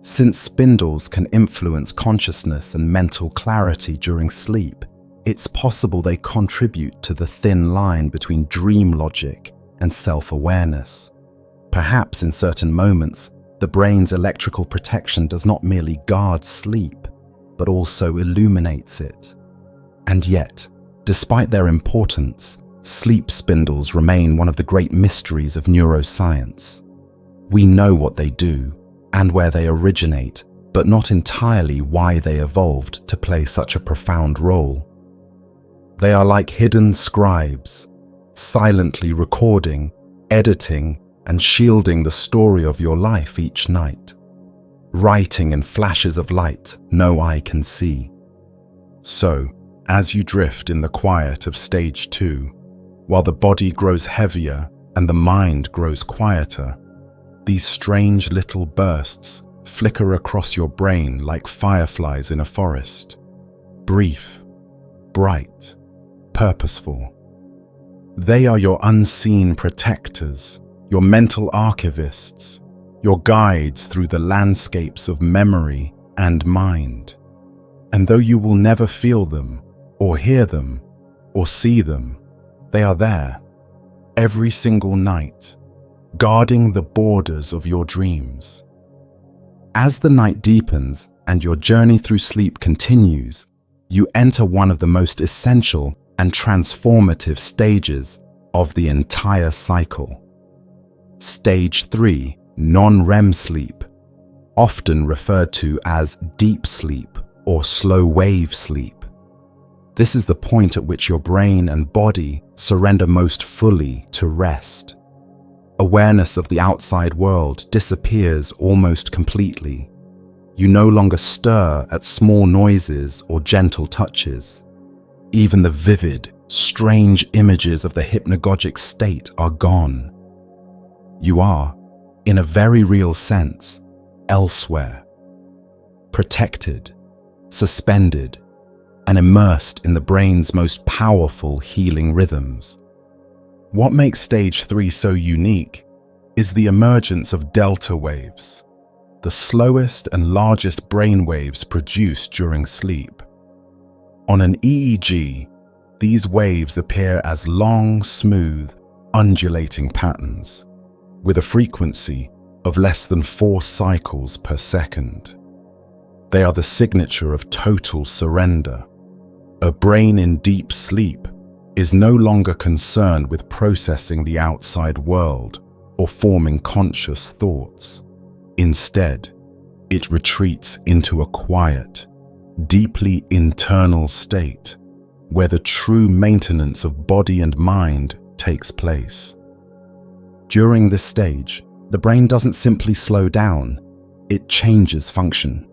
Since spindles can influence consciousness and mental clarity during sleep, it's possible they contribute to the thin line between dream logic and self-awareness. Perhaps in certain moments, the brain's electrical protection does not merely guard sleep, but also illuminates it. And yet, despite their importance, sleep spindles remain one of the great mysteries of neuroscience. We know what they do and where they originate, but not entirely why they evolved to play such a profound role. They are like hidden scribes, silently recording, editing, and shielding the story of your life each night, writing in flashes of light no eye can see. So, as you drift in the quiet of stage 2, while the body grows heavier and the mind grows quieter, these strange little bursts flicker across your brain like fireflies in a forest. Brief, bright, purposeful. They are your unseen protectors, your mental archivists, your guides through the landscapes of memory and mind. And though you will never feel them, or hear them, or see them, they are there, every single night, guarding the borders of your dreams. As the night deepens and your journey through sleep continues, you enter one of the most essential and transformative stages of the entire cycle. Stage 3, non-REM sleep, often referred to as deep sleep or slow wave sleep. This is the point at which your brain and body surrender most fully to rest. Awareness of the outside world disappears almost completely. You no longer stir at small noises or gentle touches. Even the vivid, strange images of the hypnagogic state are gone. You are, in a very real sense, elsewhere. Protected, suspended, and immersed in the brain's most powerful healing rhythms. What makes stage 3 so unique is the emergence of delta waves, the slowest and largest brain waves produced during sleep. On an EEG, these waves appear as long, smooth, undulating patterns, with a frequency of less than 4 cycles per second. They are the signature of total surrender. A brain in deep sleep is no longer concerned with processing the outside world or forming conscious thoughts. Instead, it retreats into a quiet, deeply internal state where the true maintenance of body and mind takes place. During this stage, the brain doesn't simply slow down, it changes function.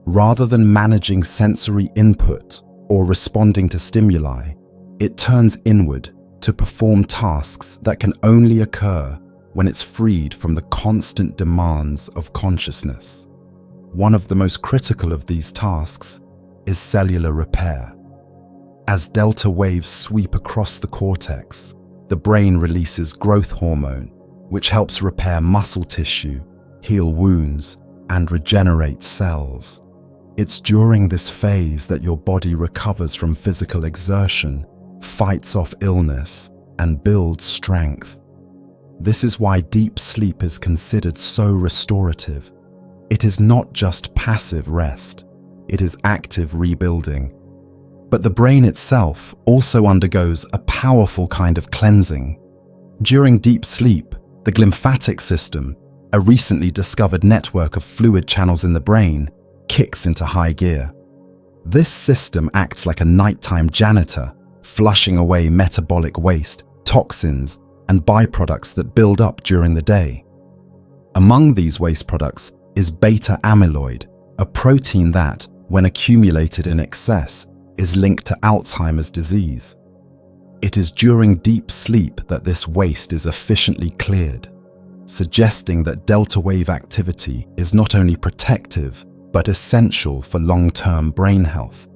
Rather than managing sensory input or responding to stimuli, it turns inward to perform tasks that can only occur when it's freed from the constant demands of consciousness. One of the most critical of these tasks is cellular repair. As delta waves sweep across the cortex, the brain releases growth hormone, which helps repair muscle tissue, heal wounds, and regenerate cells. It's during this phase that your body recovers from physical exertion, fights off illness, and builds strength. This is why deep sleep is considered so restorative. It is not just passive rest, it is active rebuilding. But the brain itself also undergoes a powerful kind of cleansing. During deep sleep, the glymphatic system, a recently discovered network of fluid channels in the brain, kicks into high gear. This system acts like a nighttime janitor, flushing away metabolic waste, toxins, and byproducts that build up during the day. Among these waste products is beta amyloid, a protein that, when accumulated in excess, is linked to Alzheimer's disease. It is during deep sleep that this waste is efficiently cleared, suggesting that delta wave activity is not only protective, but essential for long-term brain health.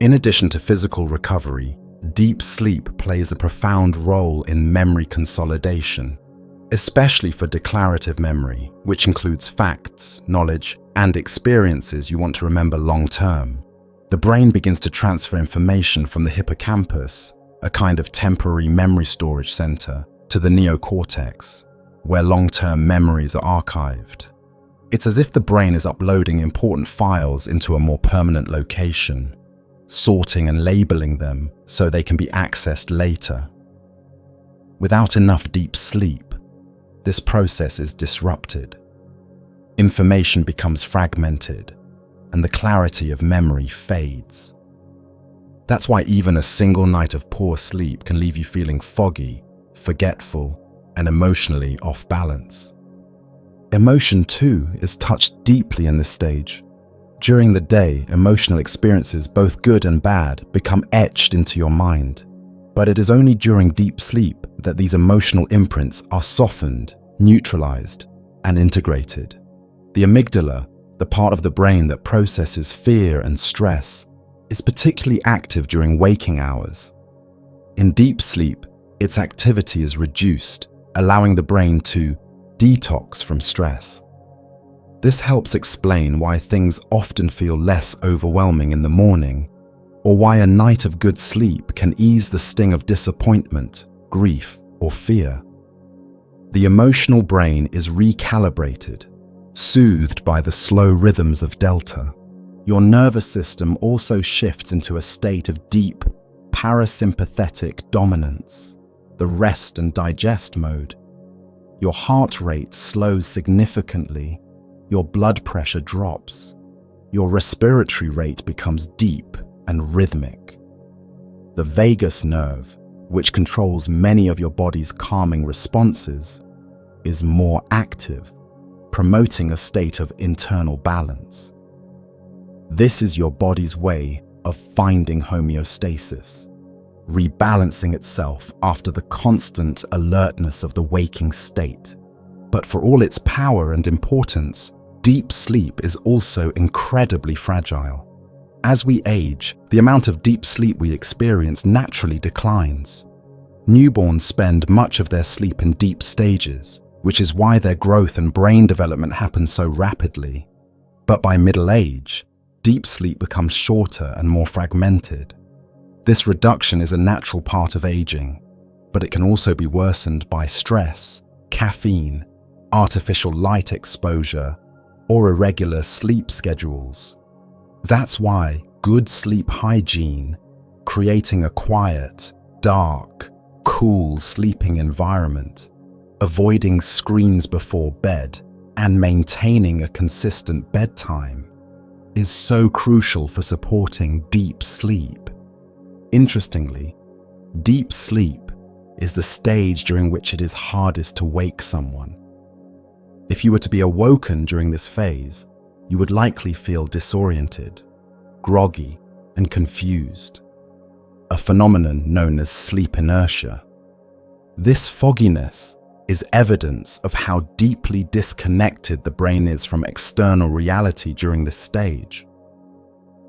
In addition to physical recovery, deep sleep plays a profound role in memory consolidation, especially for declarative memory, which includes facts, knowledge, and experiences you want to remember long-term. The brain begins to transfer information from the hippocampus, a kind of temporary memory storage center, to the neocortex, where long-term memories are archived. It's as if the brain is uploading important files into a more permanent location, sorting and labeling them so they can be accessed later. Without enough deep sleep, this process is disrupted. Information becomes fragmented, and the clarity of memory fades. That's why even a single night of poor sleep can leave you feeling foggy, forgetful, and emotionally off balance. Emotion, too, is touched deeply in this stage. During the day, emotional experiences, both good and bad, become etched into your mind. But it is only during deep sleep that these emotional imprints are softened, neutralized, and integrated. The amygdala, the part of the brain that processes fear and stress, is particularly active during waking hours. In deep sleep, its activity is reduced, allowing the brain to detox from stress. This helps explain why things often feel less overwhelming in the morning, or why a night of good sleep can ease the sting of disappointment, grief, or fear. The emotional brain is recalibrated, soothed by the slow rhythms of delta. Your nervous system also shifts into a state of deep, parasympathetic dominance, the rest and digest mode. Your heart rate slows significantly, your blood pressure drops, your respiratory rate becomes deep and rhythmic. The vagus nerve, which controls many of your body's calming responses, is more active, promoting a state of internal balance. This is your body's way of finding homeostasis, rebalancing itself after the constant alertness of the waking state. But for all its power and importance, deep sleep is also incredibly fragile. As we age, the amount of deep sleep we experience naturally declines. Newborns spend much of their sleep in deep stages, which is why their growth and brain development happen so rapidly. But by middle age, deep sleep becomes shorter and more fragmented. This reduction is a natural part of aging, but it can also be worsened by stress, caffeine, artificial light exposure, or irregular sleep schedules. That's why good sleep hygiene, creating a quiet, dark, cool sleeping environment, avoiding screens before bed, and maintaining a consistent bedtime is so crucial for supporting deep sleep. Interestingly, deep sleep is the stage during which it is hardest to wake someone. If you were to be awoken during this phase, you would likely feel disoriented, groggy, and confused, a phenomenon known as sleep inertia. This fogginess is evidence of how deeply disconnected the brain is from external reality during this stage.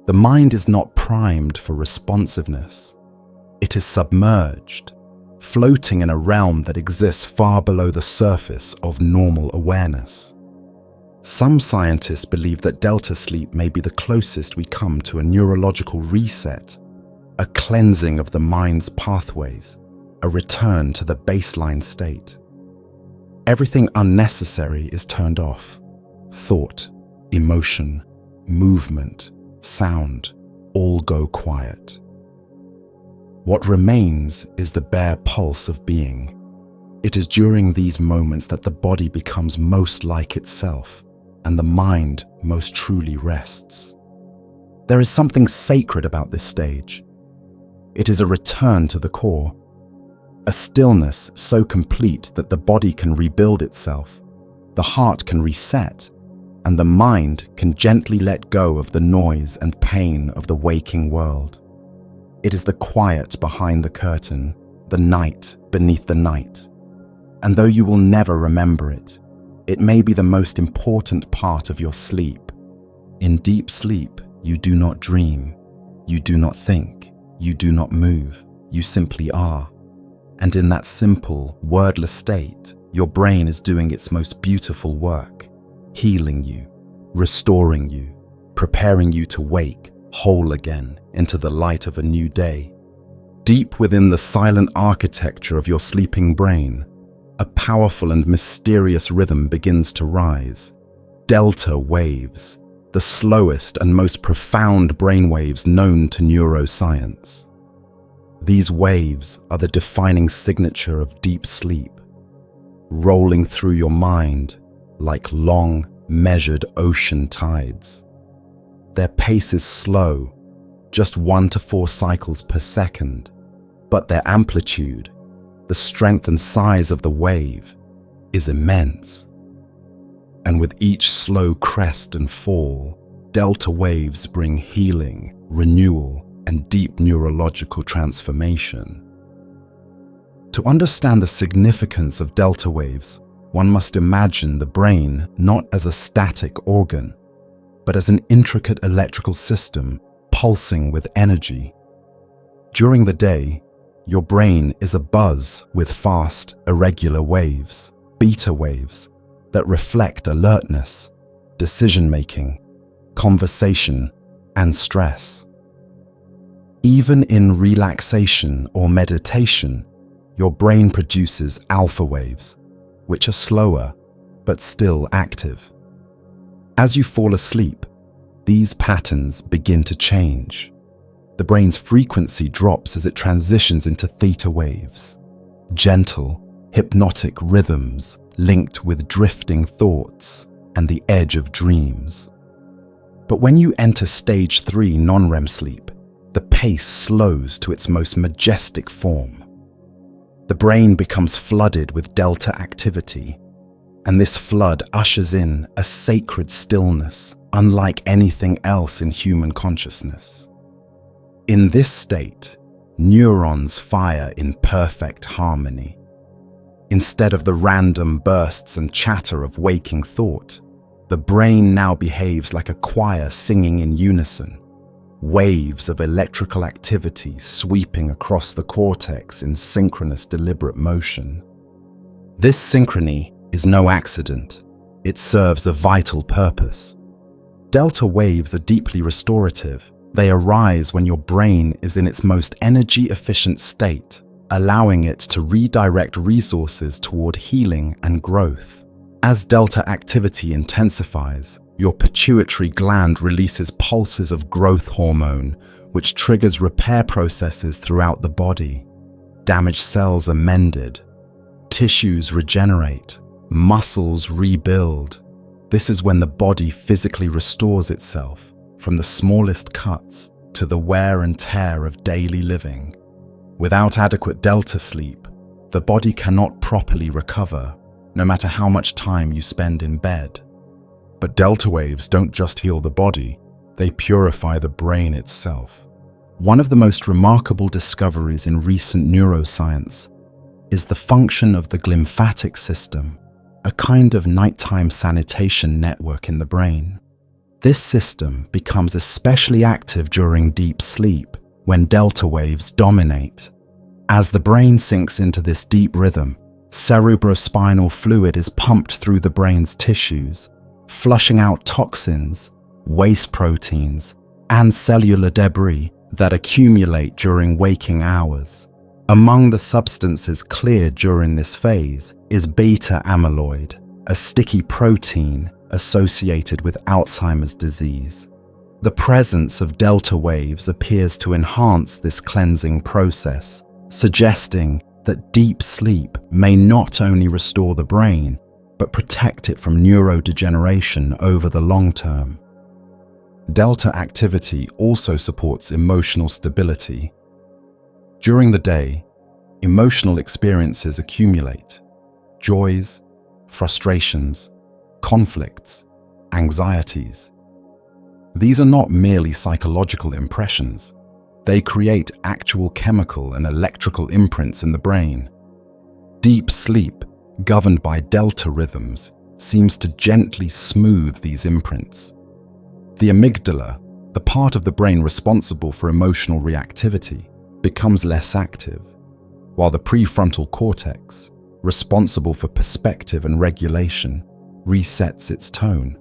The mind is not primed for responsiveness. It is submerged, floating in a realm that exists far below the surface of normal awareness. Some scientists believe that delta sleep may be the closest we come to a neurological reset, a cleansing of the mind's pathways, a return to the baseline state. Everything unnecessary is turned off. Thought, emotion, movement, sound, all go quiet. What remains is the bare pulse of being. It is during these moments that the body becomes most like itself, and the mind most truly rests. There is something sacred about this stage. It is a return to the core, a stillness so complete that the body can rebuild itself, the heart can reset, and the mind can gently let go of the noise and pain of the waking world. It is the quiet behind the curtain, the night beneath the night. And though you will never remember it, it may be the most important part of your sleep. In deep sleep, you do not dream, you do not think, you do not move, you simply are. And in that simple, wordless state, your brain is doing its most beautiful work, healing you, restoring you, preparing you to wake whole again into the light of a new day. Deep within the silent architecture of your sleeping brain, a powerful and mysterious rhythm begins to rise. Delta waves, the slowest and most profound brainwaves known to neuroscience. These waves are the defining signature of deep sleep, rolling through your mind like long, measured ocean tides. Their pace is slow, just 1 to 4 cycles per second, but their amplitude, the strength and size of the wave, is immense. And with each slow crest and fall, delta waves bring healing, renewal, and deep neurological transformation. To understand the significance of delta waves, one must imagine the brain not as a static organ, but as an intricate electrical system pulsing with energy. During the day, your brain is abuzz with fast, irregular waves, beta waves, that reflect alertness, decision-making, conversation, and stress. Even in relaxation or meditation, your brain produces alpha waves, which are slower but still active. As you fall asleep, these patterns begin to change. The brain's frequency drops as it transitions into theta waves, gentle, hypnotic rhythms linked with drifting thoughts and the edge of dreams. But when you enter stage 3 non-REM sleep, the pace slows to its most majestic form. The brain becomes flooded with delta activity, and this flood ushers in a sacred stillness unlike anything else in human consciousness. In this state, neurons fire in perfect harmony. Instead of the random bursts and chatter of waking thought, the brain now behaves like a choir singing in unison, waves of electrical activity sweeping across the cortex in synchronous deliberate motion. This synchrony is no accident. It serves a vital purpose. Delta waves are deeply restorative. They arise when your brain is in its most energy-efficient state, allowing it to redirect resources toward healing and growth. As delta activity intensifies, your pituitary gland releases pulses of growth hormone, which triggers repair processes throughout the body. Damaged cells are mended, tissues regenerate, muscles rebuild. This is when the body physically restores itself, from the smallest cuts to the wear and tear of daily living. Without adequate delta sleep, the body cannot properly recover, no matter how much time you spend in bed. But delta waves don't just heal the body, they purify the brain itself. One of the most remarkable discoveries in recent neuroscience is the function of the glymphatic system, a kind of nighttime sanitation network in the brain. This system becomes especially active during deep sleep when delta waves dominate. As the brain sinks into this deep rhythm, cerebrospinal fluid is pumped through the brain's tissues, flushing out toxins, waste proteins, and cellular debris that accumulate during waking hours. Among the substances cleared during this phase is beta amyloid, a sticky protein associated with Alzheimer's disease. The presence of delta waves appears to enhance this cleansing process, suggesting that deep sleep may not only restore the brain, but protect it from neurodegeneration over the long term. Delta activity also supports emotional stability. During the day, emotional experiences accumulate: joys, frustrations, conflicts, anxieties. These are not merely psychological impressions. They create actual chemical and electrical imprints in the brain. Deep sleep, governed by delta rhythms, seems to gently smooth these imprints. The amygdala, the part of the brain responsible for emotional reactivity, becomes less active, while the prefrontal cortex, responsible for perspective and regulation, resets its tone.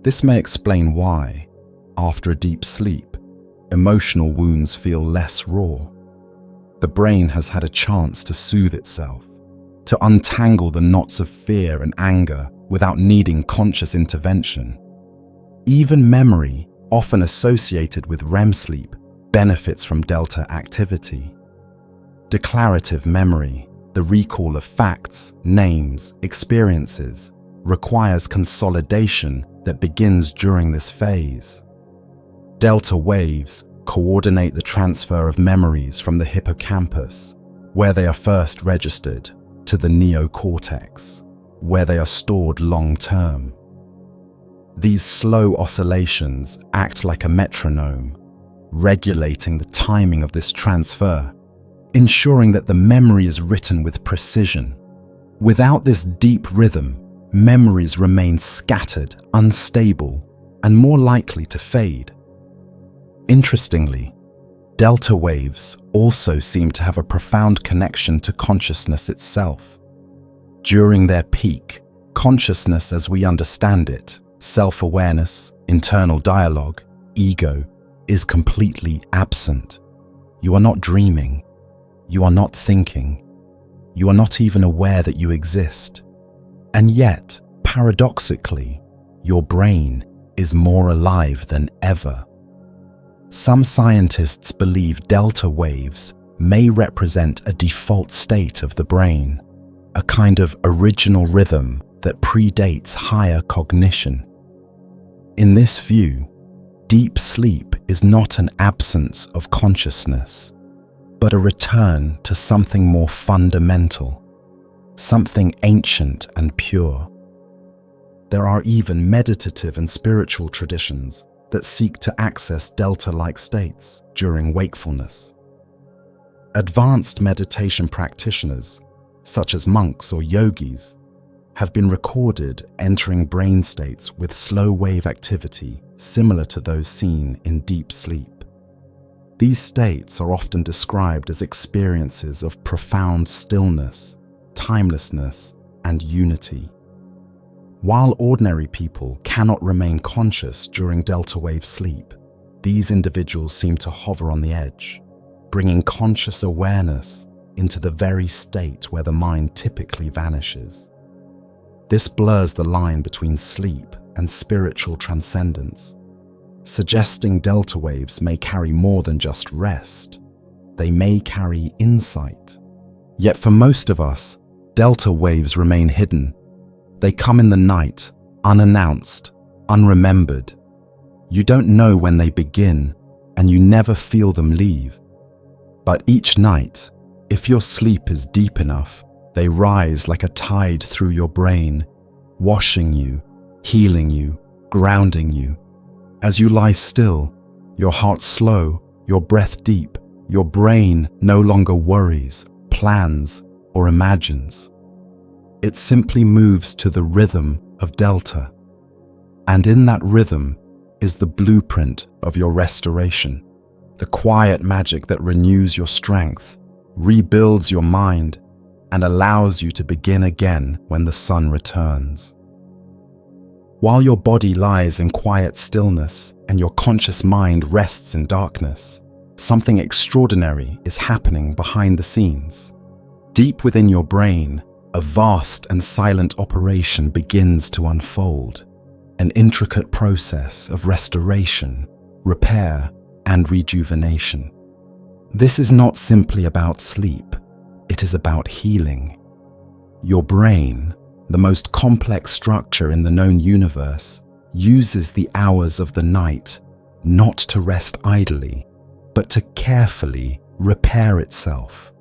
This may explain why, after a deep sleep, emotional wounds feel less raw. The brain has had a chance to soothe itself, to untangle the knots of fear and anger without needing conscious intervention. Even memory, often associated with REM sleep, benefits from delta activity. Declarative memory, the recall of facts, names, experiences, requires consolidation that begins during this phase. Delta waves coordinate the transfer of memories from the hippocampus, where they are first registered, to the neocortex, where they are stored long-term. These slow oscillations act like a metronome, regulating the timing of this transfer, ensuring that the memory is written with precision. Without this deep rhythm, memories remain scattered, unstable, and more likely to fade. Interestingly, delta waves also seem to have a profound connection to consciousness itself. During their peak, consciousness as we understand it, self-awareness, internal dialogue, ego, is completely absent. You are not dreaming. You are not thinking. You are not even aware that you exist. And yet, paradoxically, your brain is more alive than ever. Some scientists believe delta waves may represent a default state of the brain, a kind of original rhythm that predates higher cognition. In this view, deep sleep is not an absence of consciousness, but a return to something more fundamental, something ancient and pure. There are even meditative and spiritual traditions that seek to access delta-like states during wakefulness. Advanced meditation practitioners, such as monks or yogis, have been recorded entering brain states with slow wave activity similar to those seen in deep sleep. These states are often described as experiences of profound stillness, timelessness, and unity. While ordinary people cannot remain conscious during delta wave sleep, these individuals seem to hover on the edge, bringing conscious awareness into the very state where the mind typically vanishes. This blurs the line between sleep and spiritual transcendence, suggesting delta waves may carry more than just rest. They may carry insight. Yet for most of us, delta waves remain hidden. They come in the night, unannounced, unremembered. You don't know when they begin, and you never feel them leave. But each night, if your sleep is deep enough, they rise like a tide through your brain, washing you, healing you, grounding you. As you lie still, your heart slow, your breath deep, your brain no longer worries, plans, or imagines. It simply moves to the rhythm of delta. And in that rhythm is the blueprint of your restoration, the quiet magic that renews your strength, rebuilds your mind, and allows you to begin again when the sun returns. While your body lies in quiet stillness and your conscious mind rests in darkness, something extraordinary is happening behind the scenes. Deep within your brain, a vast and silent operation begins to unfold, an intricate process of restoration, repair, and rejuvenation. This is not simply about sleep, it is about healing. Your brain, the most complex structure in the known universe, uses the hours of the night not to rest idly, but to carefully repair itself.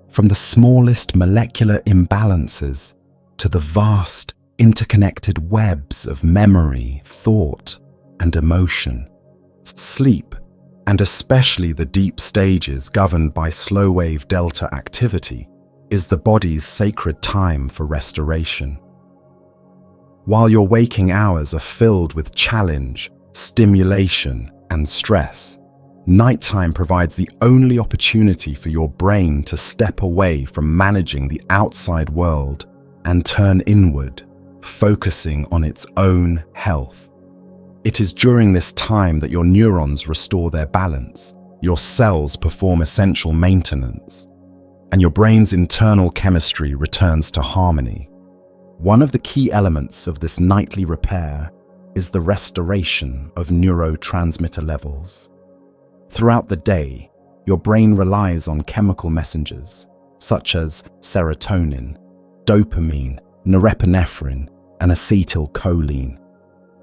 From the smallest molecular imbalances to the vast, interconnected webs of memory, thought, and emotion. Sleep, and especially the deep stages governed by slow-wave delta activity, is the body's sacred time for restoration. While your waking hours are filled with challenge, stimulation, and stress, nighttime provides the only opportunity for your brain to step away from managing the outside world and turn inward, focusing on its own health. It is during this time that your neurons restore their balance, your cells perform essential maintenance, and your brain's internal chemistry returns to harmony. One of the key elements of this nightly repair is the restoration of neurotransmitter levels. Throughout the day, your brain relies on chemical messengers such as serotonin, dopamine, norepinephrine, and acetylcholine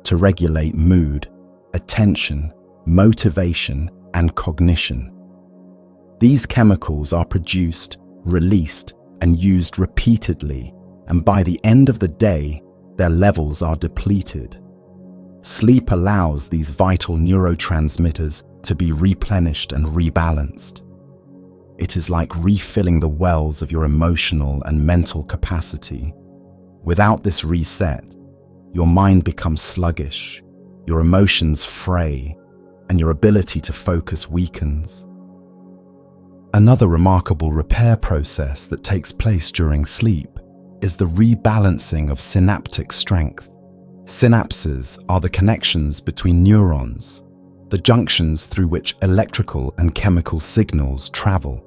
to regulate mood, attention, motivation, and cognition. These chemicals are produced, released, and used repeatedly, and by the end of the day, their levels are depleted. Sleep allows these vital neurotransmitters to be replenished and rebalanced. It is like refilling the wells of your emotional and mental capacity. Without this reset, your mind becomes sluggish, your emotions fray, and your ability to focus weakens. Another remarkable repair process that takes place during sleep is the rebalancing of synaptic strength. Synapses are the connections between neurons, the junctions through which electrical and chemical signals travel.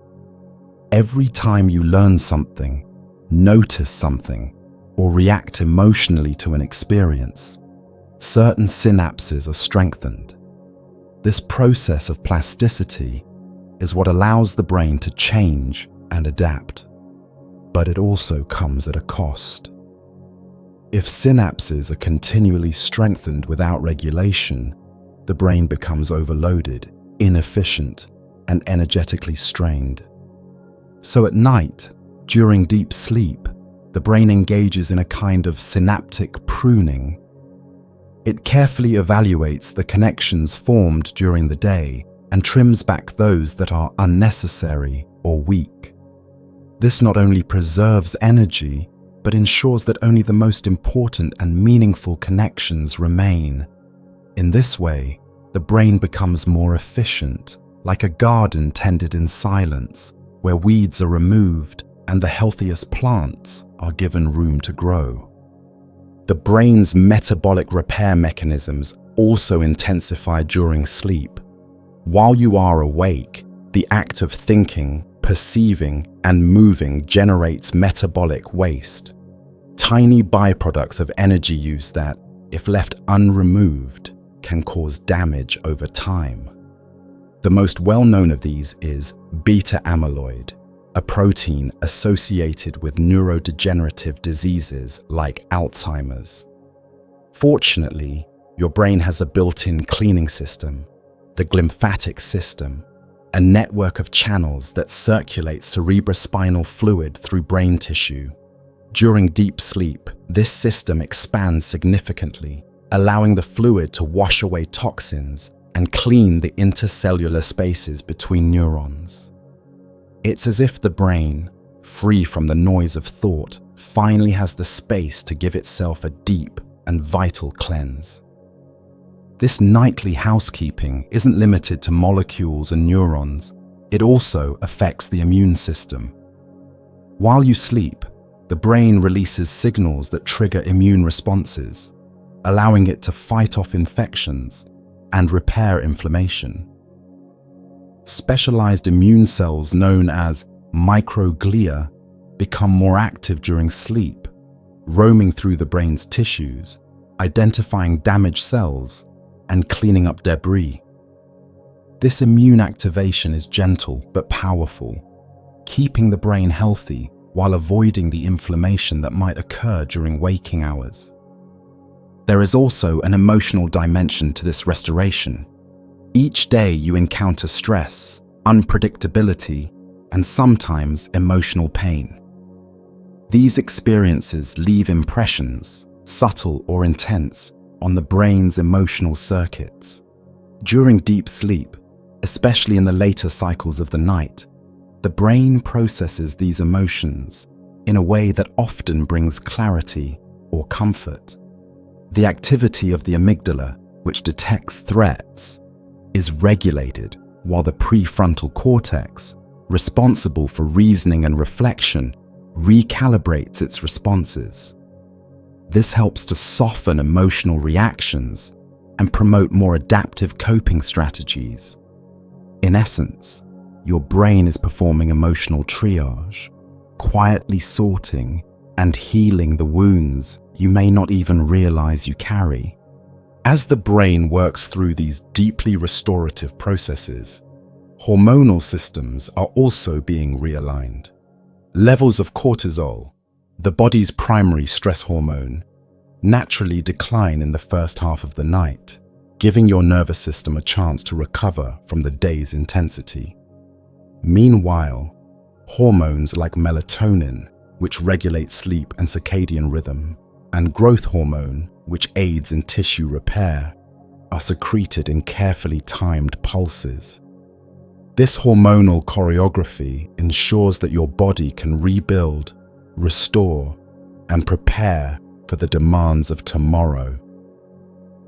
Every time you learn something, notice something, or react emotionally to an experience, certain synapses are strengthened. This process of plasticity is what allows the brain to change and adapt, but it also comes at a cost. If synapses are continually strengthened without regulation, the brain becomes overloaded, inefficient, and energetically strained. So at night, during deep sleep, the brain engages in a kind of synaptic pruning. It carefully evaluates the connections formed during the day and trims back those that are unnecessary or weak. This not only preserves energy, but ensures that only the most important and meaningful connections remain. In this way, the brain becomes more efficient, like a garden tended in silence, where weeds are removed and the healthiest plants are given room to grow. The brain's metabolic repair mechanisms also intensify during sleep. While you are awake, the act of thinking, perceiving, and moving generates metabolic waste, tiny byproducts of energy use that, if left unremoved, can cause damage over time. The most well-known of these is beta amyloid, a protein associated with neurodegenerative diseases like Alzheimer's. Fortunately, your brain has a built-in cleaning system, the glymphatic system, a network of channels that circulate cerebrospinal fluid through brain tissue. During deep sleep, this system expands significantly, allowing the fluid to wash away toxins and clean the intercellular spaces between neurons. It's as if the brain, free from the noise of thought, finally has the space to give itself a deep and vital cleanse. This nightly housekeeping isn't limited to molecules and neurons. It also affects the immune system. While you sleep, the brain releases signals that trigger immune responses, allowing it to fight off infections and repair inflammation. Specialized immune cells known as microglia become more active during sleep, roaming through the brain's tissues, identifying damaged cells and cleaning up debris. This immune activation is gentle but powerful, keeping the brain healthy while avoiding the inflammation that might occur during waking hours. There is also an emotional dimension to this restoration. Each day you encounter stress, unpredictability, and sometimes emotional pain. These experiences leave impressions, subtle or intense, on the brain's emotional circuits. During deep sleep, especially in the later cycles of the night, the brain processes these emotions in a way that often brings clarity or comfort. The activity of the amygdala, which detects threats, is regulated, while the prefrontal cortex, responsible for reasoning and reflection, recalibrates its responses. This helps to soften emotional reactions and promote more adaptive coping strategies. In essence, your brain is performing emotional triage, quietly sorting and healing the wounds you may not even realize you carry. As the brain works through these deeply restorative processes, hormonal systems are also being realigned. Levels of cortisol, the body's primary stress hormone, naturally decline in the first half of the night, giving your nervous system a chance to recover from the day's intensity. Meanwhile, hormones like melatonin, which regulates sleep and circadian rhythm, and growth hormone, which aids in tissue repair, are secreted in carefully timed pulses. This hormonal choreography ensures that your body can rebuild, restore, and prepare for the demands of tomorrow.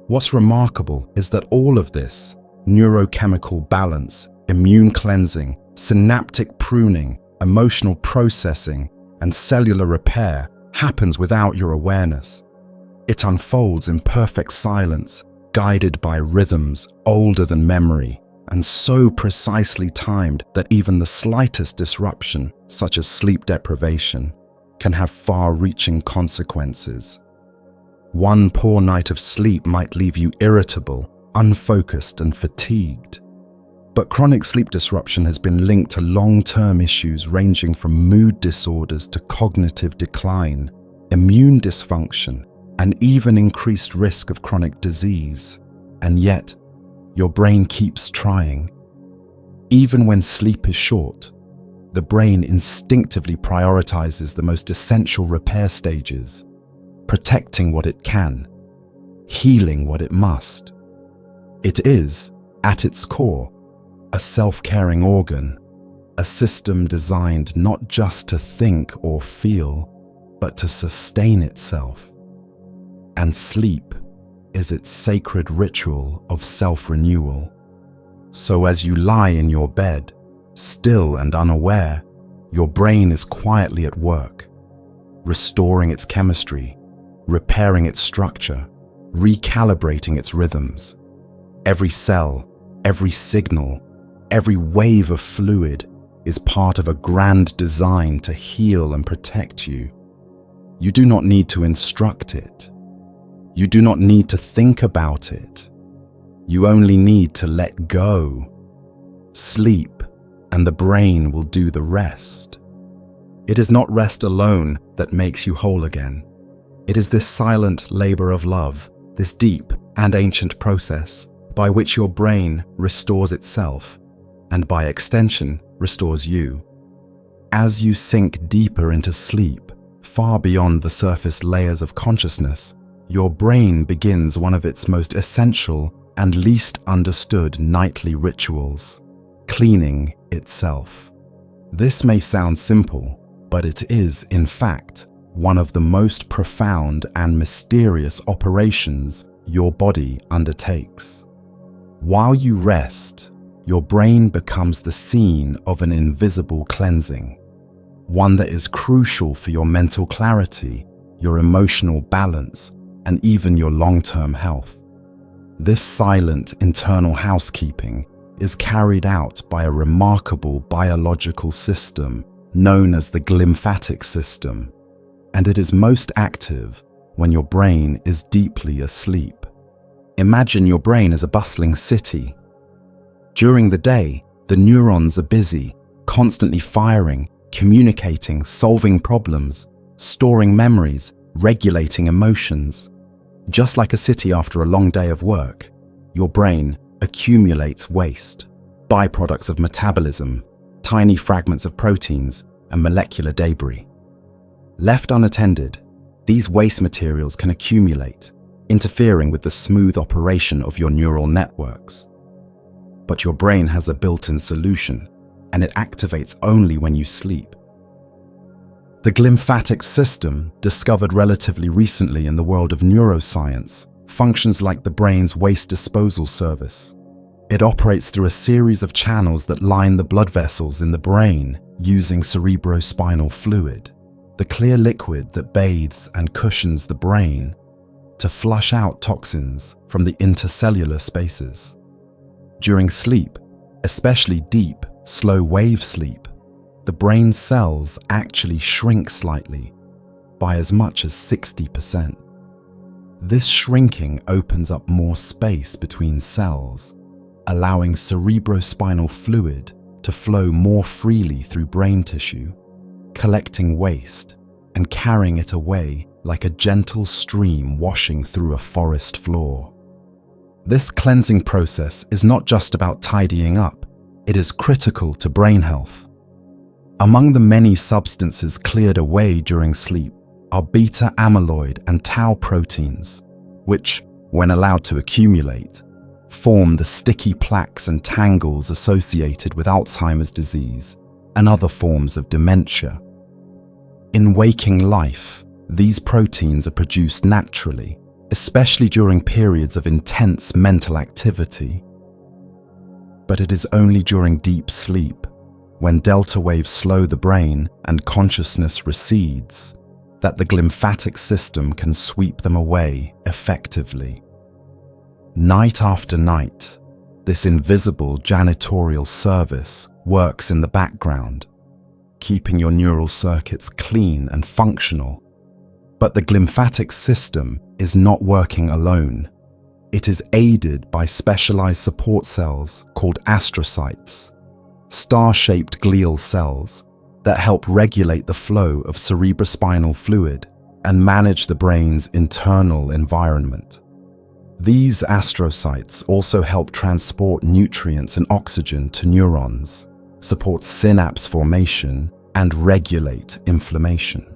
What's remarkable is that all of this neurochemical balance, immune cleansing, synaptic pruning, emotional processing, and cellular repair happens without your awareness. It unfolds in perfect silence, guided by rhythms older than memory, and so precisely timed that even the slightest disruption, such as sleep deprivation, can have far-reaching consequences. One poor night of sleep might leave you irritable, unfocused, and fatigued. But chronic sleep disruption has been linked to long-term issues ranging from mood disorders to cognitive decline, immune dysfunction, and even increased risk of chronic disease. And yet, your brain keeps trying. Even when sleep is short, the brain instinctively prioritizes the most essential repair stages, protecting what it can, healing what it must. It is, at its core, a self-caring organ, a system designed not just to think or feel, but to sustain itself. And sleep is its sacred ritual of self-renewal. So as you lie in your bed, still and unaware, your brain is quietly at work, restoring its chemistry, repairing its structure, recalibrating its rhythms. Every cell, every signal, every wave of fluid is part of a grand design to heal and protect you. You do not need to instruct it. You do not need to think about it. You only need to let go. Sleep, and the brain will do the rest. It is not rest alone that makes you whole again. It is this silent labor of love, this deep and ancient process by which your brain restores itself, and by extension restores you. As you sink deeper into sleep, far beyond the surface layers of consciousness, your brain begins one of its most essential and least understood nightly rituals, cleaning itself. This may sound simple, but it is, in fact, one of the most profound and mysterious operations your body undertakes. While you rest, your brain becomes the scene of an invisible cleansing, one that is crucial for your mental clarity, your emotional balance, and even your long-term health. This silent internal housekeeping is carried out by a remarkable biological system known as the glymphatic system, and it is most active when your brain is deeply asleep. Imagine your brain as a bustling city. During the day, the neurons are busy, constantly firing, communicating, solving problems, storing memories, regulating emotions. Just like a city after a long day of work, your brain accumulates waste, byproducts of metabolism, tiny fragments of proteins, and molecular debris. Left unattended, these waste materials can accumulate, interfering with the smooth operation of your neural networks. But your brain has a built-in solution, and it activates only when you sleep. The glymphatic system, discovered relatively recently in the world of neuroscience, functions like the brain's waste disposal service. It operates through a series of channels that line the blood vessels in the brain using cerebrospinal fluid, the clear liquid that bathes and cushions the brain, to flush out toxins from the intercellular spaces. During sleep, especially deep, slow-wave sleep, the brain cells actually shrink slightly, by as much as 60%. This shrinking opens up more space between cells, allowing cerebrospinal fluid to flow more freely through brain tissue, collecting waste and carrying it away like a gentle stream washing through a forest floor. This cleansing process is not just about tidying up, it is critical to brain health. Among the many substances cleared away during sleep are beta amyloid and tau proteins, which, when allowed to accumulate, form the sticky plaques and tangles associated with Alzheimer's disease and other forms of dementia. In waking life, these proteins are produced naturally, especially during periods of intense mental activity. But it is only during deep sleep, when delta waves slow the brain and consciousness recedes, that the glymphatic system can sweep them away effectively. Night after night, this invisible janitorial service works in the background, keeping your neural circuits clean and functional. But the glymphatic system is not working alone. It is aided by specialized support cells called astrocytes, star-shaped glial cells that help regulate the flow of cerebrospinal fluid and manage the brain's internal environment. These astrocytes also help transport nutrients and oxygen to neurons, support synapse formation, and regulate inflammation.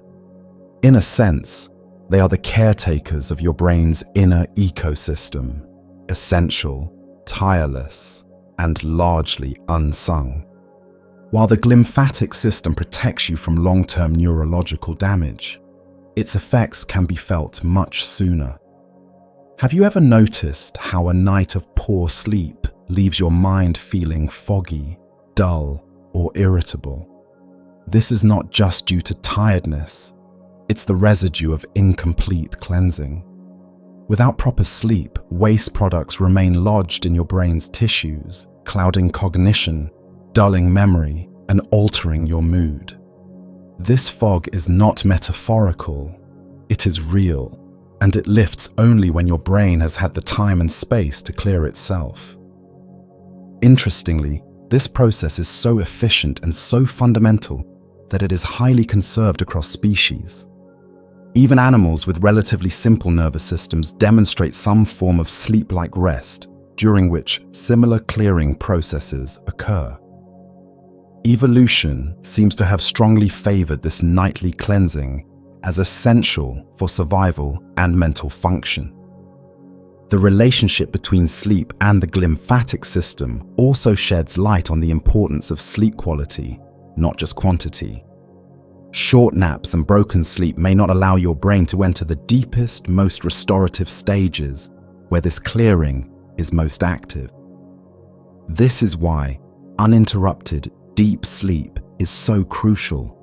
In a sense, they are the caretakers of your brain's inner ecosystem, essential, tireless, and largely unsung. While the glymphatic system protects you from long-term neurological damage, its effects can be felt much sooner. Have you ever noticed how a night of poor sleep leaves your mind feeling foggy, dull, or irritable? This is not just due to tiredness, it's the residue of incomplete cleansing. Without proper sleep, waste products remain lodged in your brain's tissues, clouding cognition, dulling memory, and altering your mood. This fog is not metaphorical, it is real, and it lifts only when your brain has had the time and space to clear itself. Interestingly, this process is so efficient and so fundamental that it is highly conserved across species. Even animals with relatively simple nervous systems demonstrate some form of sleep-like rest, during which similar clearing processes occur. Evolution seems to have strongly favored this nightly cleansing as essential for survival and mental function. The relationship between sleep and the glymphatic system also sheds light on the importance of sleep quality, not just quantity. Short naps and broken sleep may not allow your brain to enter the deepest, most restorative stages where this clearing is most active. This is why uninterrupted, deep sleep is so crucial,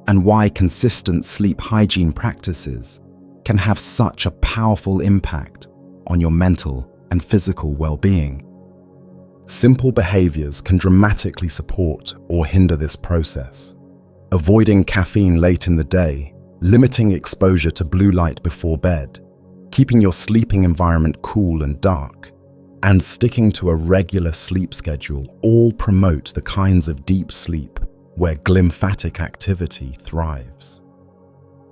and why consistent sleep hygiene practices can have such a powerful impact on your mental and physical well-being. Simple behaviors can dramatically support or hinder this process. Avoiding caffeine late in the day, limiting exposure to blue light before bed, keeping your sleeping environment cool and dark, and sticking to a regular sleep schedule all promote the kinds of deep sleep where glymphatic activity thrives.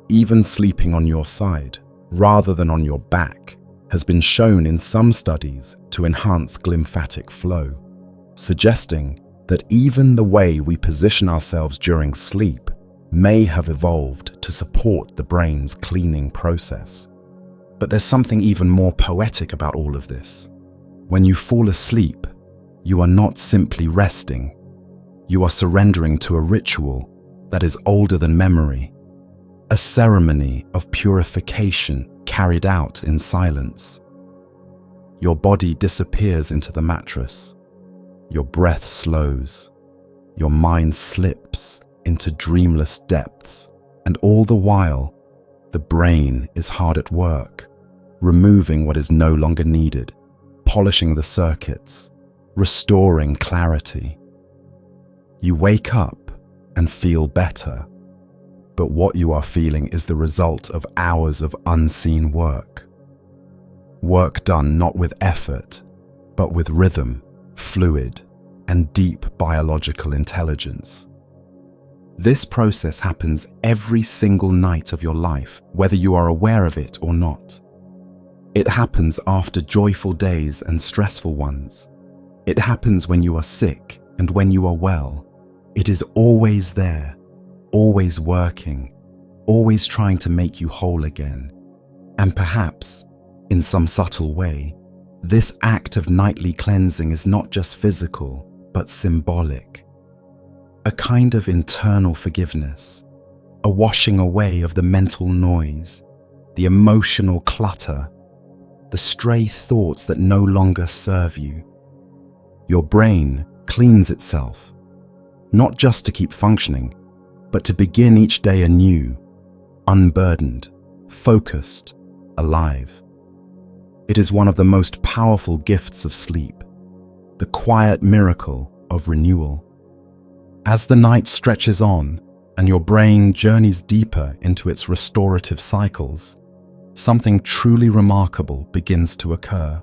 Even sleeping on your side, rather than on your back, has been shown in some studies to enhance glymphatic flow, suggesting that even the way we position ourselves during sleep may have evolved to support the brain's cleaning process. But there's something even more poetic about all of this. When you fall asleep, you are not simply resting. You are surrendering to a ritual that is older than memory, a ceremony of purification carried out in silence. Your body disappears into the mattress. Your breath slows. Your mind slips into dreamless depths, and all the while, the brain is hard at work, removing what is no longer needed, polishing the circuits, restoring clarity. You wake up and feel better, but what you are feeling is the result of hours of unseen work. Work done not with effort, but with rhythm, fluid, and deep biological intelligence. This process happens every single night of your life, whether you are aware of it or not. It happens after joyful days and stressful ones. It happens when you are sick and when you are well. It is always there, always working, always trying to make you whole again. And perhaps, in some subtle way, this act of nightly cleansing is not just physical, but symbolic. A kind of internal forgiveness, a washing away of the mental noise, the emotional clutter, the stray thoughts that no longer serve you. Your brain cleans itself, not just to keep functioning, but to begin each day anew, unburdened, focused, alive. It is one of the most powerful gifts of sleep, the quiet miracle of renewal. As the night stretches on and your brain journeys deeper into its restorative cycles, something truly remarkable begins to occur.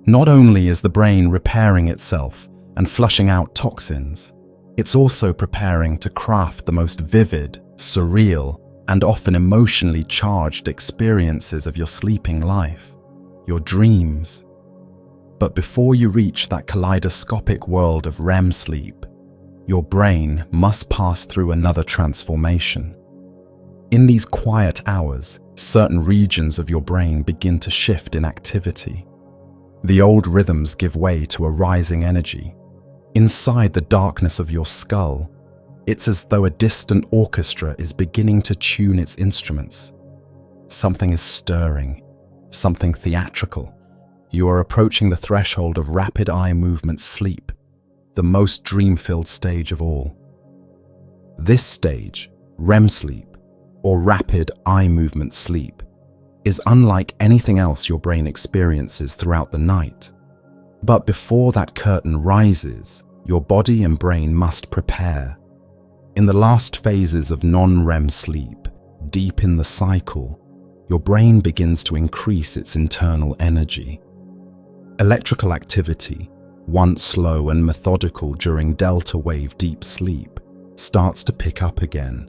Not only is the brain repairing itself and flushing out toxins, it's also preparing to craft the most vivid, surreal, and often emotionally charged experiences of your sleeping life, your dreams. But before you reach that kaleidoscopic world of REM sleep, your brain must pass through another transformation. In these quiet hours, certain regions of your brain begin to shift in activity. The old rhythms give way to a rising energy. Inside the darkness of your skull, it's as though a distant orchestra is beginning to tune its instruments. Something is stirring, something theatrical. You are approaching the threshold of rapid eye movement sleep, the most dream-filled stage of all. This stage, REM sleep, or rapid eye movement sleep, is unlike anything else your brain experiences throughout the night. But before that curtain rises, your body and brain must prepare. In the last phases of non-REM sleep, deep in the cycle, your brain begins to increase its internal energy. Electrical activity, once slow and methodical during delta wave deep sleep, starts to pick up again.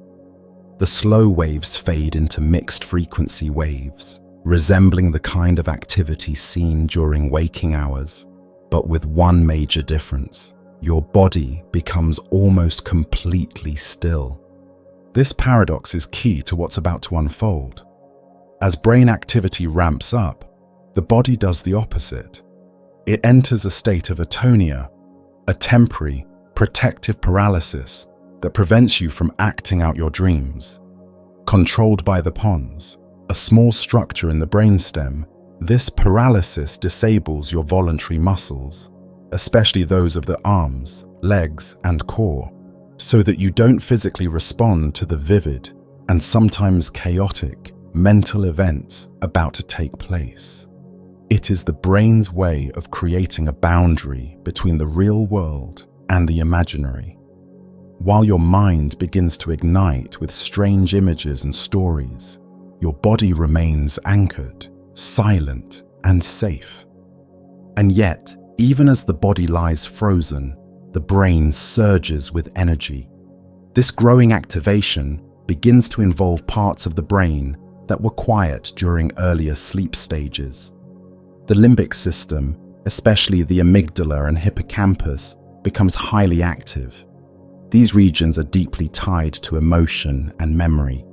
The slow waves fade into mixed frequency waves, resembling the kind of activity seen during waking hours, but with one major difference. Your body becomes almost completely still. This paradox is key to what's about to unfold. As brain activity ramps up, the body does the opposite. It enters a state of atonia, a temporary, protective paralysis that prevents you from acting out your dreams. Controlled by the pons, a small structure in the brainstem, this paralysis disables your voluntary muscles, especially those of the arms, legs, and core, so that you don't physically respond to the vivid and sometimes chaotic mental events about to take place. It is the brain's way of creating a boundary between the real world and the imaginary. While your mind begins to ignite with strange images and stories, your body remains anchored, silent, and safe. And yet, even as the body lies frozen, the brain surges with energy. This growing activation begins to involve parts of the brain that were quiet during earlier sleep stages. The limbic system, especially the amygdala and hippocampus, becomes highly active. These regions are deeply tied to emotion and memory,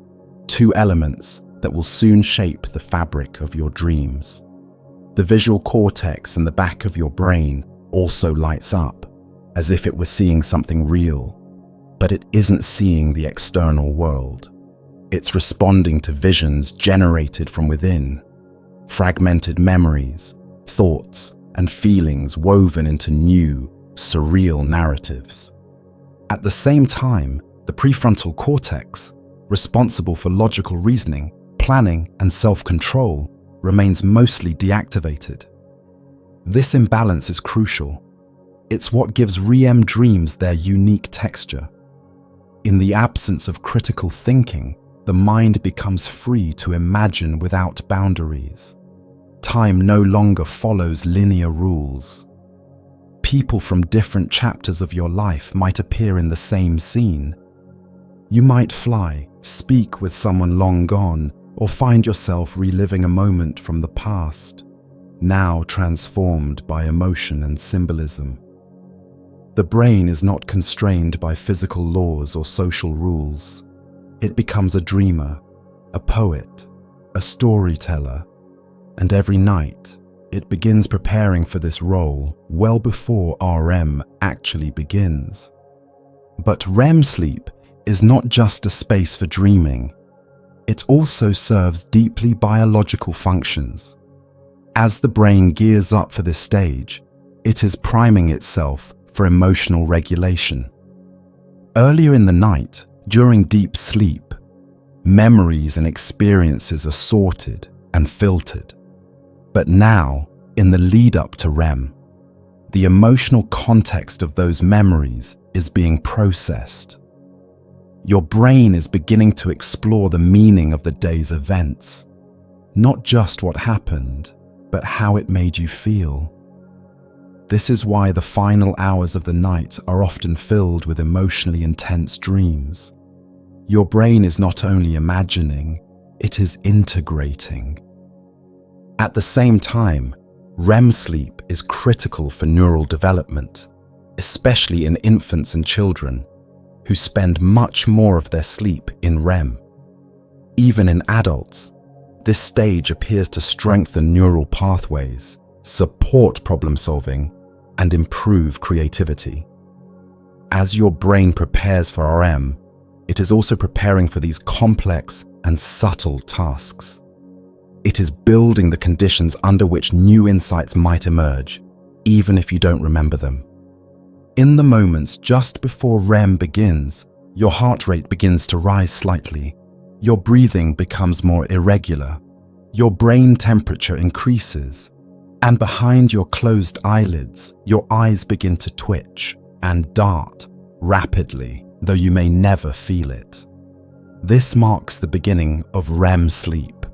two elements that will soon shape the fabric of your dreams. The visual cortex in the back of your brain also lights up, as if it were seeing something real, but it isn't seeing the external world. It's responding to visions generated from within, fragmented memories, thoughts, and feelings woven into new, surreal narratives. At the same time, the prefrontal cortex, responsible for logical reasoning, planning, and self-control, remains mostly deactivated. This imbalance is crucial. It's what gives REM dreams their unique texture. In the absence of critical thinking, the mind becomes free to imagine without boundaries. Time no longer follows linear rules. People from different chapters of your life might appear in the same scene. You might fly, speak with someone long gone, or find yourself reliving a moment from the past, now transformed by emotion and symbolism. The brain is not constrained by physical laws or social rules. It becomes a dreamer, a poet, a storyteller, and every night it begins preparing for this role well before REM actually begins. But REM sleep is not just a space for dreaming. It also serves deeply biological functions. As the brain gears up for this stage, it is priming itself for emotional regulation. Earlier in the night, during deep sleep, memories and experiences are sorted and filtered. But now, in the lead up to REM, the emotional context of those memories is being processed. Your brain is beginning to explore the meaning of the day's events, not just what happened, but how it made you feel. This is why the final hours of the night are often filled with emotionally intense dreams. Your brain is not only imagining, it is integrating. At the same time, REM sleep is critical for neural development, especially in infants and children, who spend much more of their sleep in REM. Even in adults, this stage appears to strengthen neural pathways, support problem solving, and improve creativity. As your brain prepares for REM, it is also preparing for these complex and subtle tasks. It is building the conditions under which new insights might emerge, even if you don't remember them. In the moments just before REM begins, your heart rate begins to rise slightly, your breathing becomes more irregular, your brain temperature increases, and behind your closed eyelids, your eyes begin to twitch and dart rapidly, though you may never feel it. This marks the beginning of REM sleep,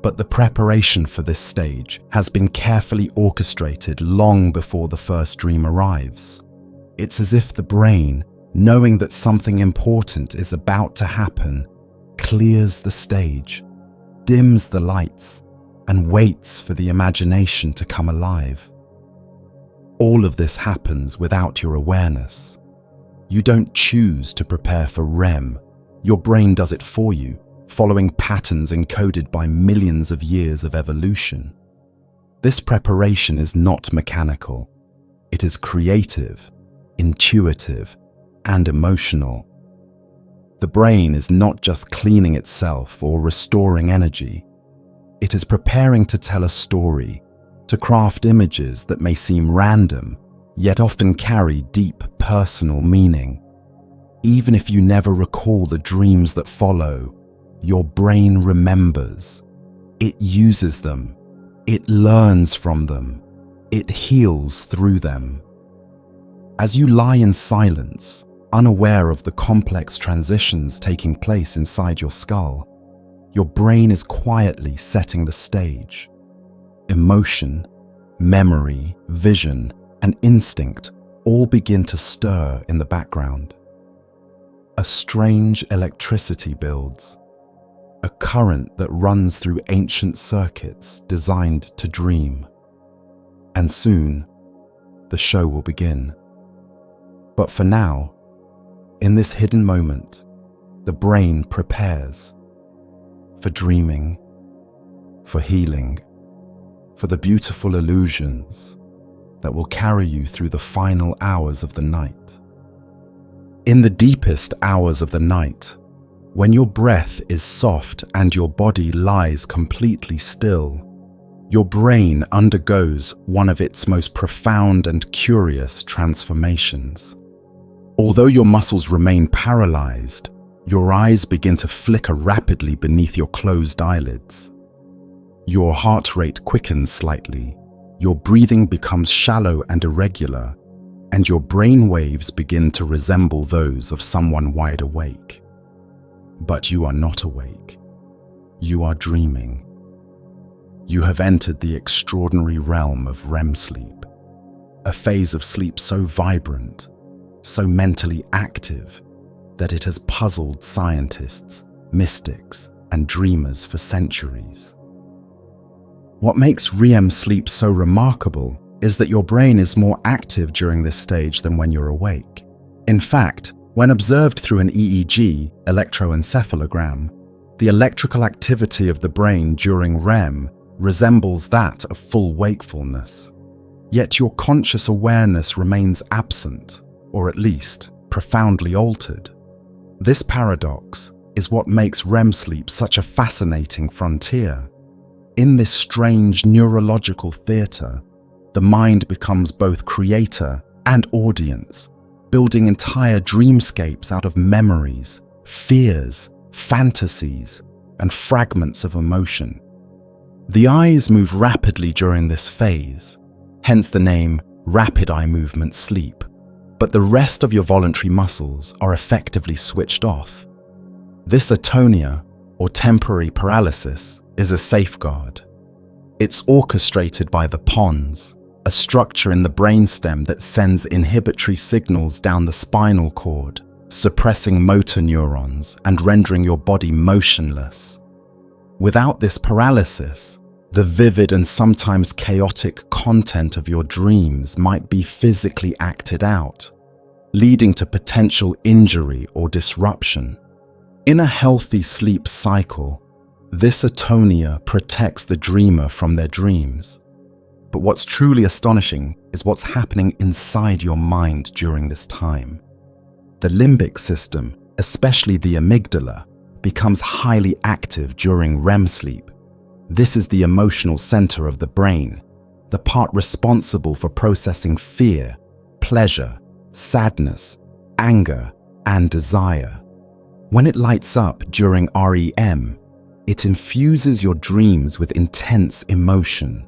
but the preparation for this stage has been carefully orchestrated long before the first dream arrives. It's as if the brain, knowing that something important is about to happen, clears the stage, dims the lights, and waits for the imagination to come alive. All of this happens without your awareness. You don't choose to prepare for REM. Your brain does it for you, following patterns encoded by millions of years of evolution. This preparation is not mechanical. It is creative, intuitive, and emotional. The brain is not just cleaning itself or restoring energy. It is preparing to tell a story, to craft images that may seem random, yet often carry deep personal meaning. Even if you never recall the dreams that follow, your brain remembers. It uses them. It learns from them. It heals through them. As you lie in silence, unaware of the complex transitions taking place inside your skull, your brain is quietly setting the stage. Emotion, memory, vision, and instinct all begin to stir in the background. A strange electricity builds, a current that runs through ancient circuits designed to dream. And soon, the show will begin. But for now, in this hidden moment, the brain prepares for dreaming, for healing, for the beautiful illusions that will carry you through the final hours of the night. In the deepest hours of the night, when your breath is soft and your body lies completely still, your brain undergoes one of its most profound and curious transformations. Although your muscles remain paralyzed, your eyes begin to flicker rapidly beneath your closed eyelids. Your heart rate quickens slightly, your breathing becomes shallow and irregular, and your brain waves begin to resemble those of someone wide awake. But you are not awake. You are dreaming. You have entered the extraordinary realm of REM sleep, a phase of sleep so vibrant, so mentally active, that it has puzzled scientists, mystics, and dreamers for centuries. What makes REM sleep so remarkable is that your brain is more active during this stage than when you're awake. In fact, when observed through an EEG, electroencephalogram, the electrical activity of the brain during REM resembles that of full wakefulness. Yet your conscious awareness remains absent, or at least profoundly altered. This paradox is what makes REM sleep such a fascinating frontier. In this strange neurological theater, the mind becomes both creator and audience, building entire dreamscapes out of memories, fears, fantasies, and fragments of emotion. The eyes move rapidly during this phase, hence the name rapid eye movement sleep, but the rest of your voluntary muscles are effectively switched off. This atonia, or temporary paralysis, is a safeguard. It's orchestrated by the pons, a structure in the brainstem that sends inhibitory signals down the spinal cord, suppressing motor neurons and rendering your body motionless. Without this paralysis, the vivid and sometimes chaotic content of your dreams might be physically acted out, leading to potential injury or disruption. In a healthy sleep cycle, this atonia protects the dreamer from their dreams. But what's truly astonishing is what's happening inside your mind during this time. The limbic system, especially the amygdala, becomes highly active during REM sleep. This is the emotional center of the brain, the part responsible for processing fear, pleasure, sadness, anger, and desire. When it lights up during REM, it infuses your dreams with intense emotion.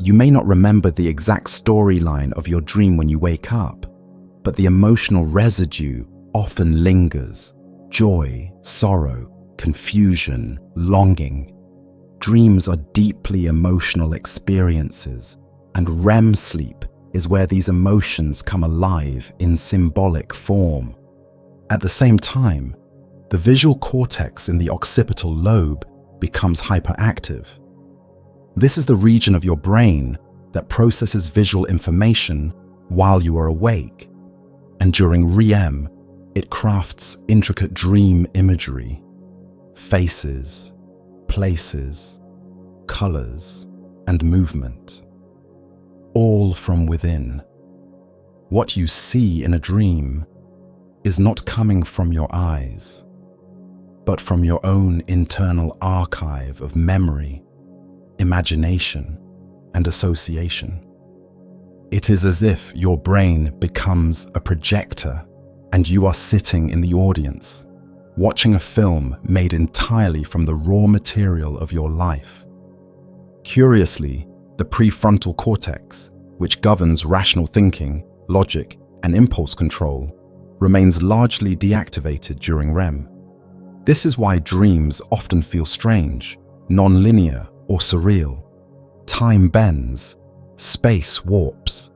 You may not remember the exact storyline of your dream when you wake up, but the emotional residue often lingers. Joy, sorrow, confusion, longing. Dreams are deeply emotional experiences, and REM sleep is where these emotions come alive in symbolic form. At the same time, the visual cortex in the occipital lobe becomes hyperactive. This is the region of your brain that processes visual information while you are awake, and during REM, it crafts intricate dream imagery, faces, places, colors, and movement, all from within. What you see in a dream is not coming from your eyes, but from your own internal archive of memory, imagination, and association. It is as if your brain becomes a projector and you are sitting in the audience, watching a film made entirely from the raw material of your life. Curiously, the prefrontal cortex, which governs rational thinking, logic, and impulse control, remains largely deactivated during REM. This is why dreams often feel strange, non-linear, or surreal. Time bends, space warps.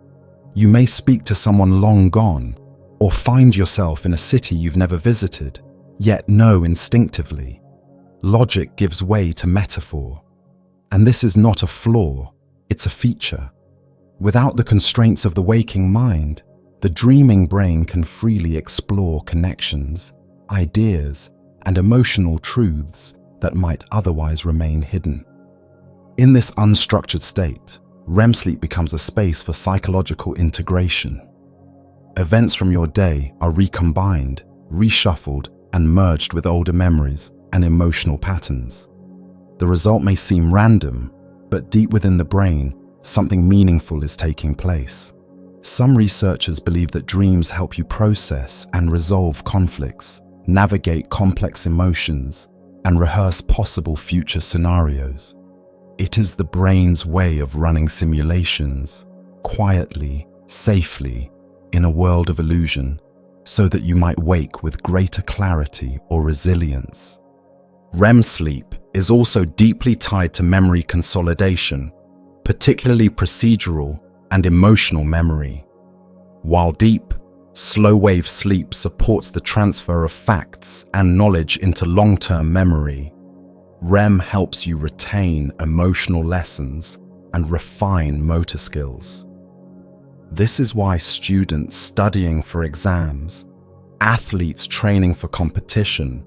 You may speak to someone long gone, or find yourself in a city you've never visited, yet know instinctively. Logic gives way to metaphor. And this is not a flaw, it's a feature. Without the constraints of the waking mind, the dreaming brain can freely explore connections, ideas, and emotional truths that might otherwise remain hidden. In this unstructured state, REM sleep becomes a space for psychological integration. Events from your day are recombined, reshuffled, and merged with older memories and emotional patterns. The result may seem random, but deep within the brain, something meaningful is taking place. Some researchers believe that dreams help you process and resolve conflicts, navigate complex emotions, and rehearse possible future scenarios. It is the brain's way of running simulations, quietly, safely, in a world of illusion, so that you might wake with greater clarity or resilience. REM sleep is also deeply tied to memory consolidation, particularly procedural and emotional memory. While deep, slow-wave sleep supports the transfer of facts and knowledge into long-term memory, REM helps you retain emotional lessons and refine motor skills. This is why students studying for exams, athletes training for competition,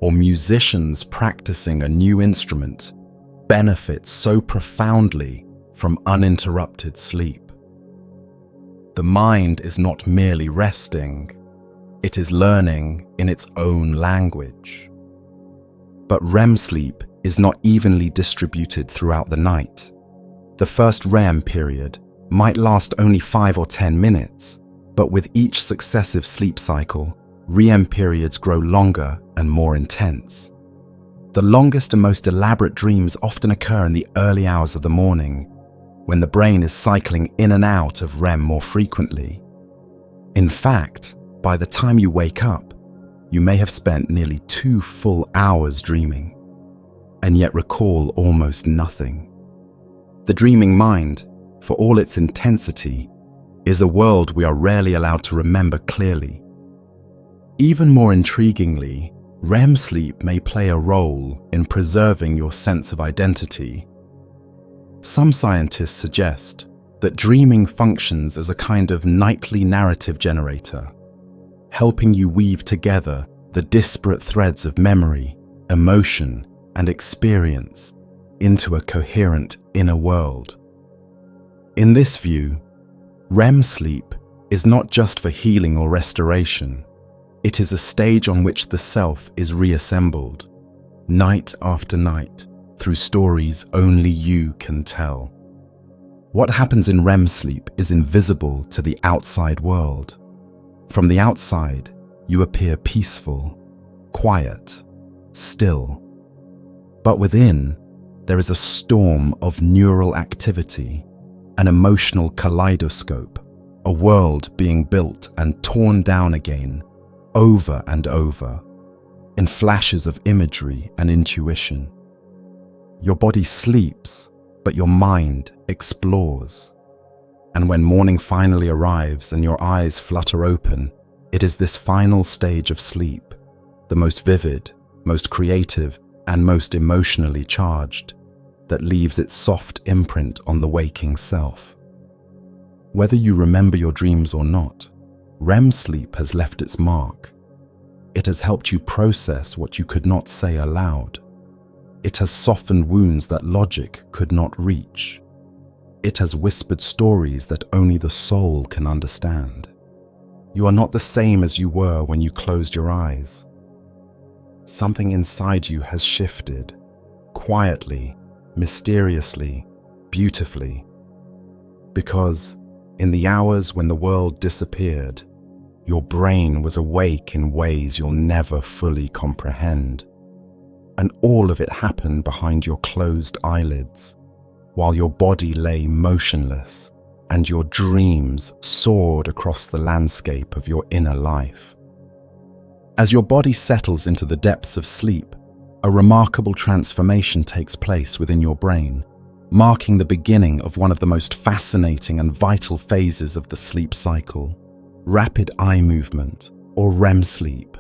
or musicians practicing a new instrument benefit so profoundly from uninterrupted sleep. The mind is not merely resting, it is learning in its own language. But REM sleep is not evenly distributed throughout the night. The first REM period might last only 5 or 10 minutes, but with each successive sleep cycle, REM periods grow longer and more intense. The longest and most elaborate dreams often occur in the early hours of the morning, when the brain is cycling in and out of REM more frequently. In fact, by the time you wake up, you may have spent nearly 2 full hours dreaming, and yet recall almost nothing. The dreaming mind, for all its intensity, is a world we are rarely allowed to remember clearly. Even more intriguingly, REM sleep may play a role in preserving your sense of identity. Some scientists suggest that dreaming functions as a kind of nightly narrative generator, helping you weave together the disparate threads of memory, emotion, and experience into a coherent inner world. In this view, REM sleep is not just for healing or restoration. It is a stage on which the self is reassembled, night after night, through stories only you can tell. What happens in REM sleep is invisible to the outside world. From the outside, you appear peaceful, quiet, still. But within, there is a storm of neural activity, an emotional kaleidoscope, a world being built and torn down again, over and over, in flashes of imagery and intuition. Your body sleeps, but your mind explores. And when morning finally arrives and your eyes flutter open, it is this final stage of sleep, the most vivid, most creative, and most emotionally charged, that leaves its soft imprint on the waking self. Whether you remember your dreams or not, REM sleep has left its mark. It has helped you process what you could not say aloud. It has softened wounds that logic could not reach. It has whispered stories that only the soul can understand. You are not the same as you were when you closed your eyes. Something inside you has shifted, quietly, mysteriously, beautifully. Because In the hours when the world disappeared, your brain was awake in ways you'll never fully comprehend. And all of it happened behind your closed eyelids, while your body lay motionless and your dreams soared across the landscape of your inner life. As your body settles into the depths of sleep, a remarkable transformation takes place within your brain, marking the beginning of one of the most fascinating and vital phases of the sleep cycle, rapid eye movement, or REM sleep.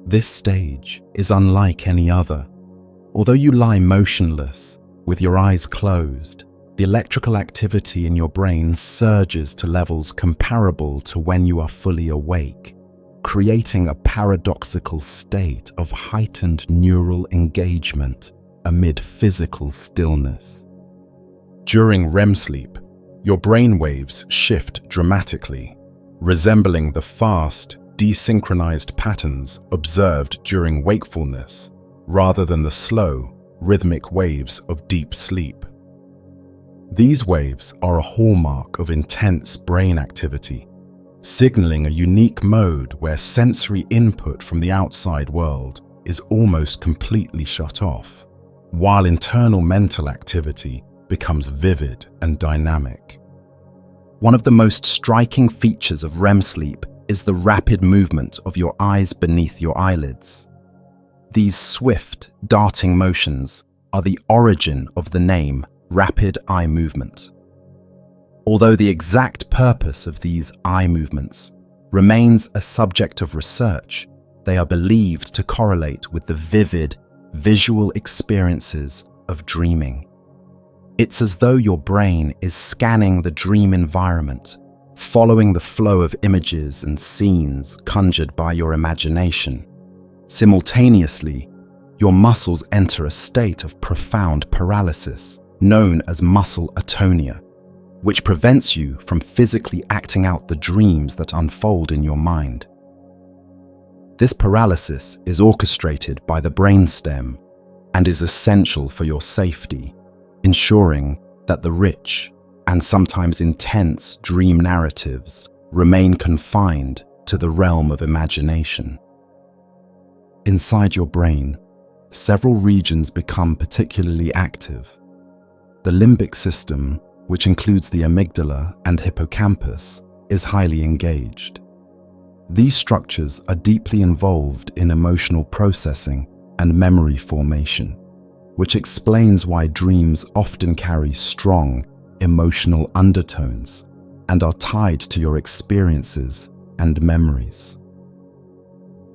This stage is unlike any other. Although you lie motionless, with your eyes closed, the electrical activity in your brain surges to levels comparable to when you are fully awake, creating a paradoxical state of heightened neural engagement amid physical stillness. During REM sleep, your brain waves shift dramatically, resembling the fast, desynchronized patterns observed during wakefulness, rather than the slow, rhythmic waves of deep sleep. These waves are a hallmark of intense brain activity, signaling a unique mode where sensory input from the outside world is almost completely shut off, while internal mental activity becomes vivid and dynamic. One of the most striking features of REM sleep is the rapid movement of your eyes beneath your eyelids. These swift, darting motions are the origin of the name rapid eye movement. Although the exact purpose of these eye movements remains a subject of research, they are believed to correlate with the vivid, visual experiences of dreaming. It's as though your brain is scanning the dream environment, following the flow of images and scenes conjured by your imagination. Simultaneously, your muscles enter a state of profound paralysis, known as muscle atonia, which prevents you from physically acting out the dreams that unfold in your mind. This paralysis is orchestrated by the brainstem and is essential for your safety, ensuring that the rich and sometimes intense dream narratives remain confined to the realm of imagination. Inside your brain, several regions become particularly active. The limbic system, which includes the amygdala and hippocampus, is highly engaged. These structures are deeply involved in emotional processing and memory formation, which explains why dreams often carry strong emotional undertones and are tied to your experiences and memories.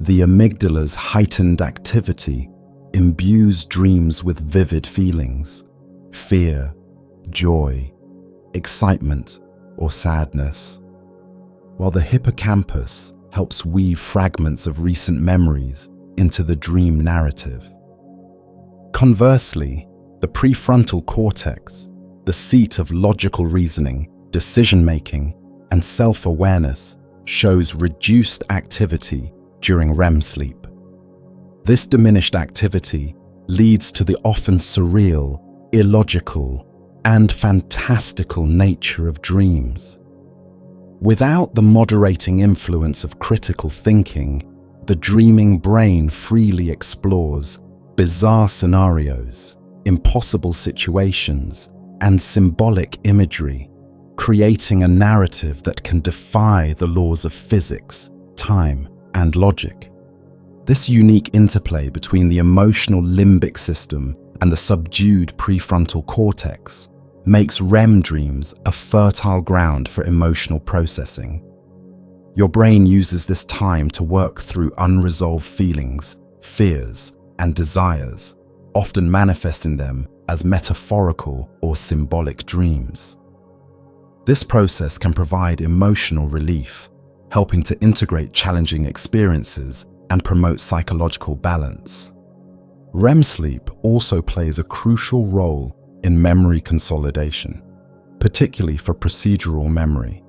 The amygdala's heightened activity imbues dreams with vivid feelings: fear, joy, excitement, or sadness, while the hippocampus helps weave fragments of recent memories into the dream narrative. Conversely, the prefrontal cortex, the seat of logical reasoning, decision-making, and self-awareness, shows reduced activity during REM sleep. This diminished activity leads to the often surreal, illogical, and fantastical nature of dreams. Without the moderating influence of critical thinking, the dreaming brain freely explores bizarre scenarios, impossible situations, and symbolic imagery, creating a narrative that can defy the laws of physics, time, and logic. This unique interplay between the emotional limbic system and the subdued prefrontal cortex makes REM dreams a fertile ground for emotional processing. Your brain uses this time to work through unresolved feelings, fears, and desires, often manifesting them as metaphorical or symbolic dreams. This process can provide emotional relief, helping to integrate challenging experiences and promote psychological balance. REM sleep also plays a crucial role in memory consolidation, particularly for procedural memory,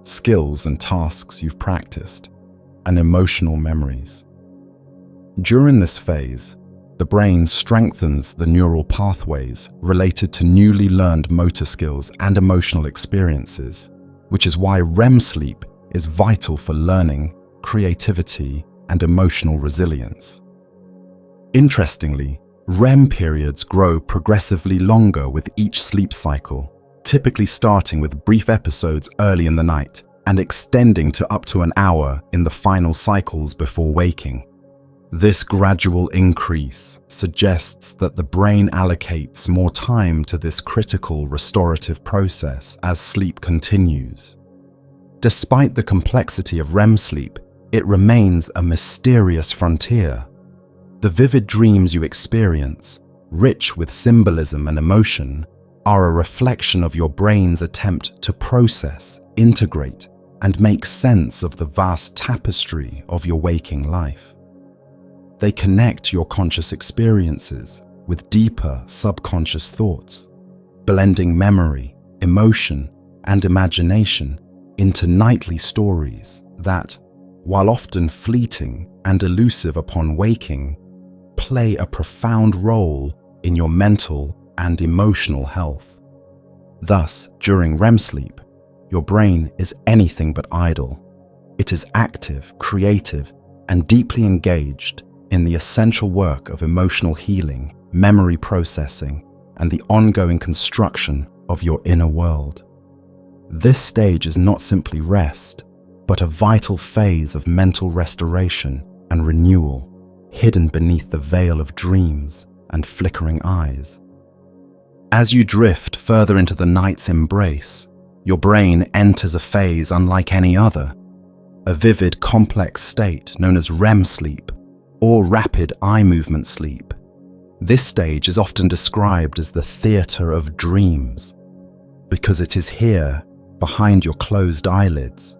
skills and tasks you've practiced, and emotional memories. During this phase, the brain strengthens the neural pathways related to newly learned motor skills and emotional experiences, which is why REM sleep is vital for learning, creativity, and emotional resilience. Interestingly, REM periods grow progressively longer with each sleep cycle, typically starting with brief episodes early in the night and extending to up to an hour in the final cycles before waking. This gradual increase suggests that the brain allocates more time to this critical restorative process as sleep continues. Despite the complexity of REM sleep, it remains a mysterious frontier. The vivid dreams you experience, rich with symbolism and emotion, are a reflection of your brain's attempt to process, integrate, and make sense of the vast tapestry of your waking life. They connect your conscious experiences with deeper subconscious thoughts, blending memory, emotion, and imagination into nightly stories that, while often fleeting and elusive upon waking, play a profound role in your mental and emotional health. Thus, during REM sleep, your brain is anything but idle. It is active, creative, and deeply engaged in the essential work of emotional healing, memory processing, and the ongoing construction of your inner world. This stage is not simply rest, but a vital phase of mental restoration and renewal, hidden beneath the veil of dreams and flickering eyes. As you drift further into the night's embrace, your brain enters a phase unlike any other, a vivid, complex state known as REM sleep, or rapid eye movement sleep. This stage is often described as the theater of dreams, because it is here, behind your closed eyelids,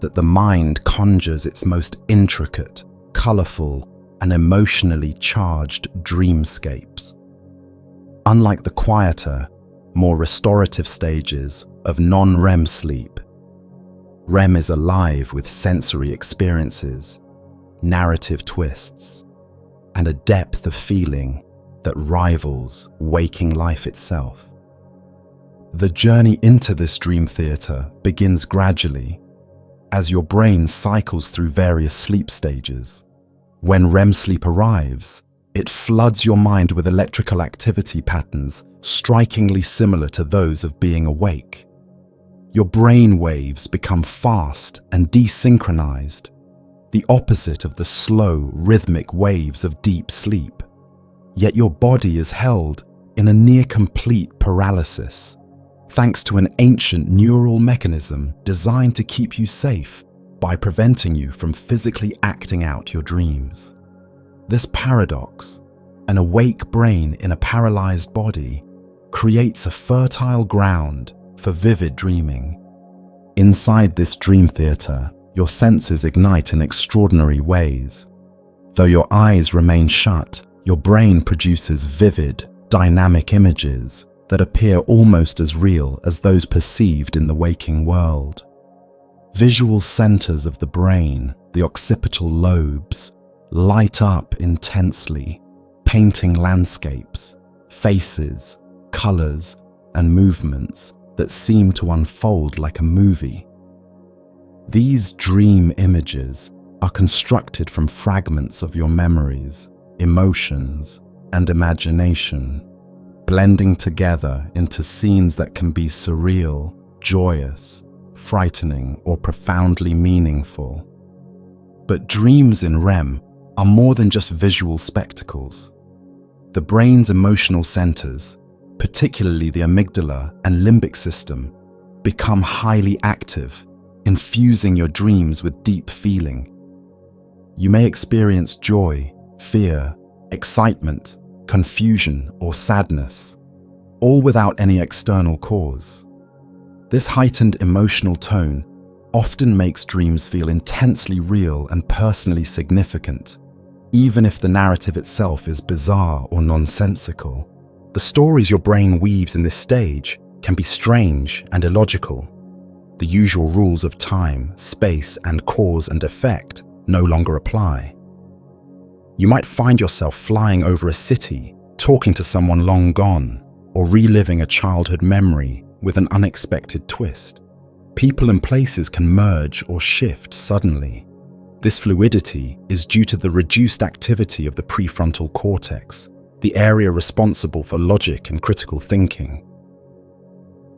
that the mind conjures its most intricate, colorful, and emotionally charged dreamscapes. Unlike the quieter, more restorative stages of non-REM sleep, REM is alive with sensory experiences, narrative twists, and a depth of feeling that rivals waking life itself. The journey into this dream theater begins gradually as your brain cycles through various sleep stages. When REM sleep arrives, it floods your mind with electrical activity patterns strikingly similar to those of being awake. Your brain waves become fast and desynchronized, the opposite of the slow, rhythmic waves of deep sleep. Yet your body is held in a near-complete paralysis, thanks to an ancient neural mechanism designed to keep you safe by preventing you from physically acting out your dreams. This paradox, an awake brain in a paralyzed body, creates a fertile ground for vivid dreaming. Inside this dream theater, your senses ignite in extraordinary ways. Though your eyes remain shut, your brain produces vivid, dynamic images that appear almost as real as those perceived in the waking world. Visual centers of the brain, the occipital lobes, light up intensely, painting landscapes, faces, colors, and movements that seem to unfold like a movie. These dream images are constructed from fragments of your memories, emotions, and imagination, blending together into scenes that can be surreal, joyous, frightening, or profoundly meaningful. But dreams in REM are more than just visual spectacles. The brain's emotional centers, particularly the amygdala and limbic system, become highly active, infusing your dreams with deep feeling. You may experience joy, fear, excitement, confusion, or sadness, all without any external cause. This heightened emotional tone often makes dreams feel intensely real and personally significant, even if the narrative itself is bizarre or nonsensical. The stories your brain weaves in this stage can be strange and illogical. The usual rules of time, space, and cause and effect no longer apply. You might find yourself flying over a city, talking to someone long gone, or reliving a childhood memory with an unexpected twist. People and places can merge or shift suddenly. This fluidity is due to the reduced activity of the prefrontal cortex, the area responsible for logic and critical thinking.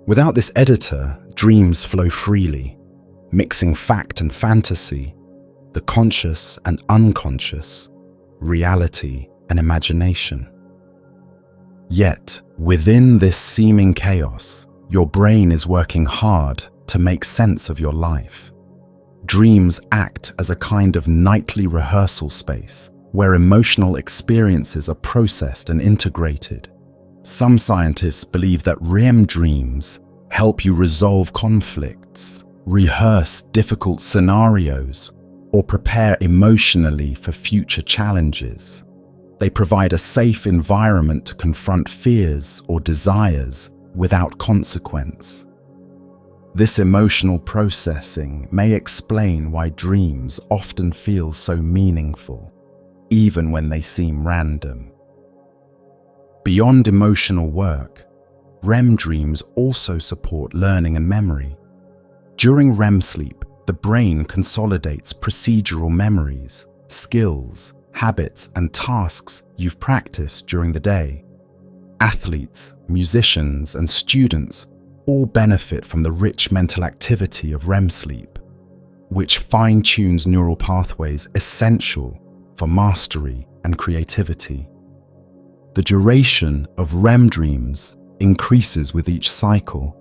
Without this editor, dreams flow freely, mixing fact and fantasy, the conscious and unconscious, reality and imagination. Yet, within this seeming chaos, your brain is working hard to make sense of your life. Dreams act as a kind of nightly rehearsal space where emotional experiences are processed and integrated. Some scientists believe that REM dreams help you resolve conflicts, rehearse difficult scenarios, or prepare emotionally for future challenges. They provide a safe environment to confront fears or desires without consequence. This emotional processing may explain why dreams often feel so meaningful, even when they seem random. Beyond emotional work, REM dreams also support learning and memory. During REM sleep, the brain consolidates procedural memories, skills, habits, and tasks you've practiced during the day. Athletes, musicians, and students all benefit from the rich mental activity of REM sleep, which fine-tunes neural pathways essential for mastery and creativity. The duration of REM dreams increases with each cycle,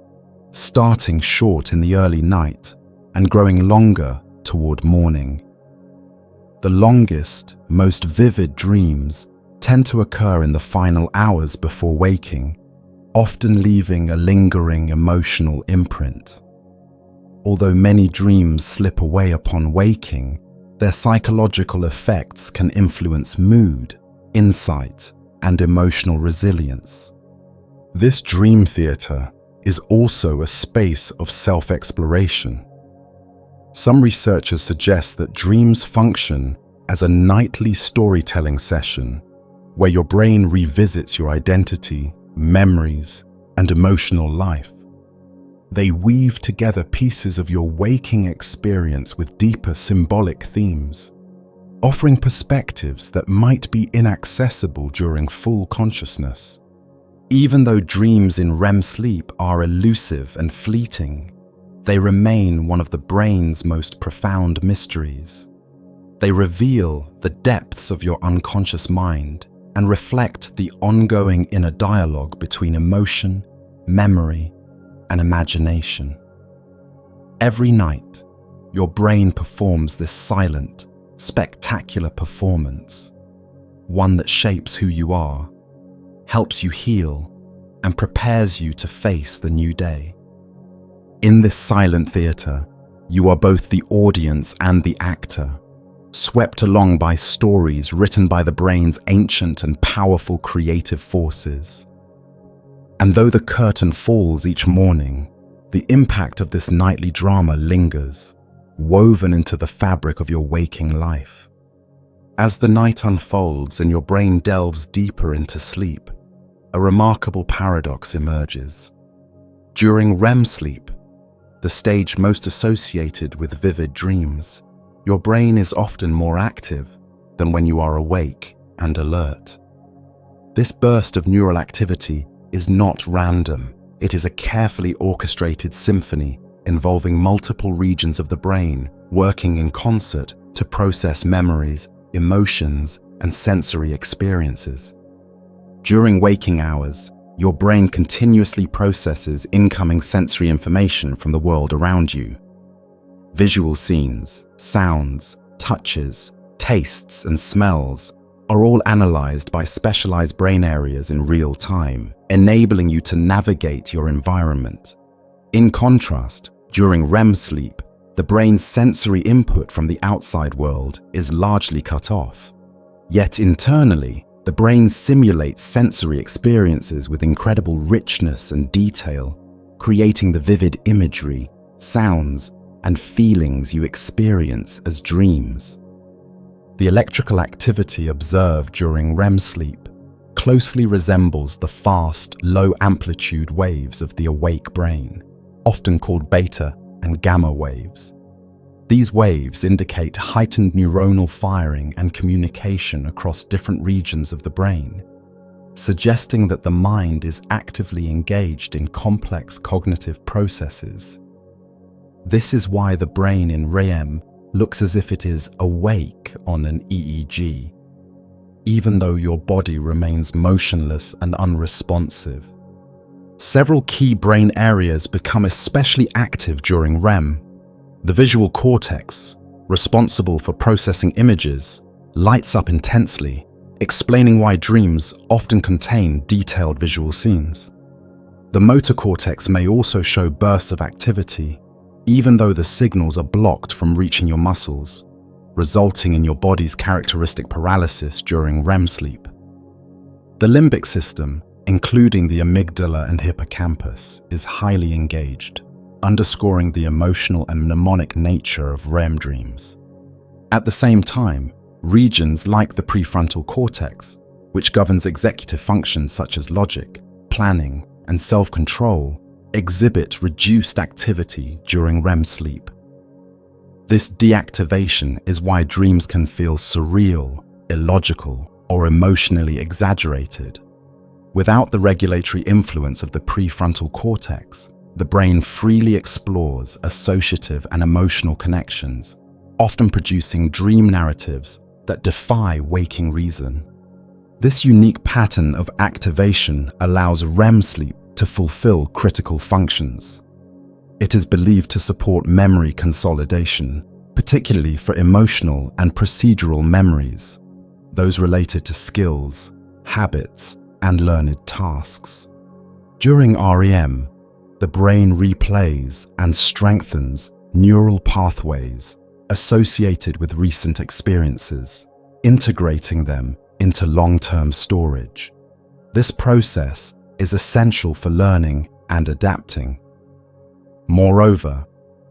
starting short in the early night and growing longer toward morning. The longest, most vivid dreams tend to occur in the final hours before waking, often leaving a lingering emotional imprint. Although many dreams slip away upon waking, their psychological effects can influence mood, insight, and emotional resilience. This dream theater is also a space of self-exploration. Some researchers suggest that dreams function as a nightly storytelling session where your brain revisits your identity, memories, and emotional life. They weave together pieces of your waking experience with deeper symbolic themes, offering perspectives that might be inaccessible during full consciousness. Even though dreams in REM sleep are elusive and fleeting, they remain one of the brain's most profound mysteries. They reveal the depths of your unconscious mind and reflect the ongoing inner dialogue between emotion, memory, and imagination. Every night, your brain performs this silent, spectacular performance, one that shapes who you are, helps you heal, and prepares you to face the new day. In this silent theater, you are both the audience and the actor, swept along by stories written by the brain's ancient and powerful creative forces. And though the curtain falls each morning, the impact of this nightly drama lingers, woven into the fabric of your waking life. As the night unfolds and your brain delves deeper into sleep, a remarkable paradox emerges. During REM sleep, the stage most associated with vivid dreams, your brain is often more active than when you are awake and alert. This burst of neural activity is not random. It is a carefully orchestrated symphony involving multiple regions of the brain working in concert to process memories, emotions, and sensory experiences. During waking hours, your brain continuously processes incoming sensory information from the world around you. Visual scenes, sounds, touches, tastes, and smells are all analyzed by specialized brain areas in real time, enabling you to navigate your environment. In contrast, during REM sleep, the brain's sensory input from the outside world is largely cut off. Yet internally, the brain simulates sensory experiences with incredible richness and detail, creating the vivid imagery, sounds, and feelings you experience as dreams. The electrical activity observed during REM sleep closely resembles the fast, low-amplitude waves of the awake brain, often called beta and gamma waves. These waves indicate heightened neuronal firing and communication across different regions of the brain, suggesting that the mind is actively engaged in complex cognitive processes. This is why the brain in REM looks as if it is awake on an EEG, even though your body remains motionless and unresponsive. Several key brain areas become especially active during REM. The visual cortex, responsible for processing images, lights up intensely, explaining why dreams often contain detailed visual scenes. The motor cortex may also show bursts of activity, even though the signals are blocked from reaching your muscles, resulting in your body's characteristic paralysis during REM sleep. The limbic system, including the amygdala and hippocampus, is highly engaged, underscoring the emotional and mnemonic nature of REM dreams. At the same time, regions like the prefrontal cortex, which governs executive functions such as logic, planning, and self-control, exhibit reduced activity during REM sleep. This deactivation is why dreams can feel surreal, illogical, or emotionally exaggerated. Without the regulatory influence of the prefrontal cortex, the brain freely explores associative and emotional connections, often producing dream narratives that defy waking reason. This unique pattern of activation allows REM sleep to fulfill critical functions. It is believed to support memory consolidation, particularly for emotional and procedural memories, those related to skills, habits, and learned tasks. During REM, the brain replays and strengthens neural pathways associated with recent experiences, integrating them into long-term storage. This process is essential for learning and adapting. Moreover,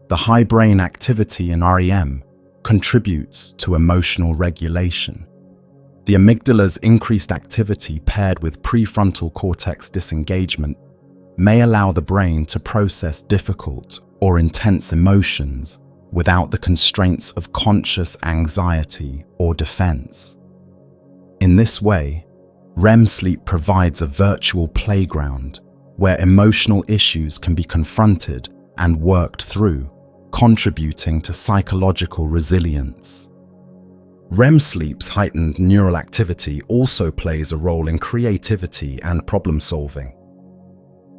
the high brain activity in REM contributes to emotional regulation. The amygdala's increased activity paired with prefrontal cortex disengagement may allow the brain to process difficult or intense emotions without the constraints of conscious anxiety or defense. In this way, REM sleep provides a virtual playground where emotional issues can be confronted and worked through, contributing to psychological resilience. REM sleep's heightened neural activity also plays a role in creativity and problem-solving.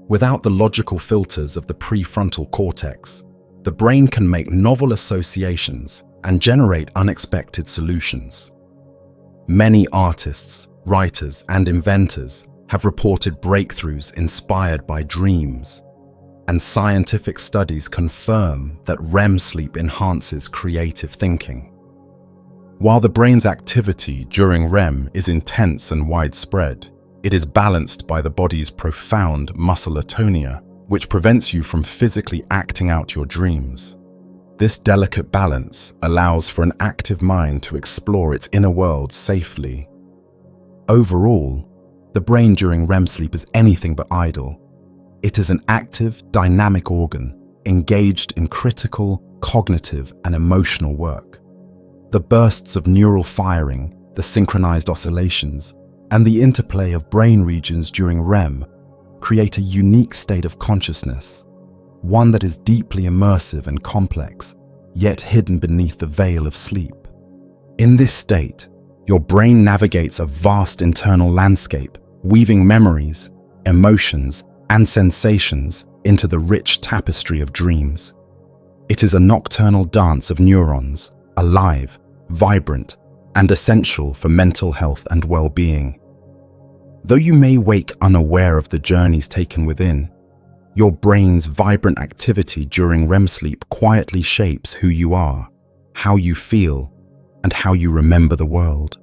Without the logical filters of the prefrontal cortex, the brain can make novel associations and generate unexpected solutions. Many artists, writers, and inventors have reported breakthroughs inspired by dreams, and scientific studies confirm that REM sleep enhances creative thinking. While the brain's activity during REM is intense and widespread, it is balanced by the body's profound muscle atonia, which prevents you from physically acting out your dreams. This delicate balance allows for an active mind to explore its inner world safely. Overall, the brain during REM sleep is anything but idle. It is an active, dynamic organ, engaged in critical, cognitive, and emotional work. The bursts of neural firing, the synchronized oscillations, and the interplay of brain regions during REM create a unique state of consciousness, one that is deeply immersive and complex, yet hidden beneath the veil of sleep. In this state, your brain navigates a vast internal landscape, weaving memories, emotions, and sensations into the rich tapestry of dreams. It is a nocturnal dance of neurons, alive, vibrant, and essential for mental health and well-being. Though you may wake unaware of the journeys taken within, your brain's vibrant activity during REM sleep quietly shapes who you are, how you feel, and how you remember the world.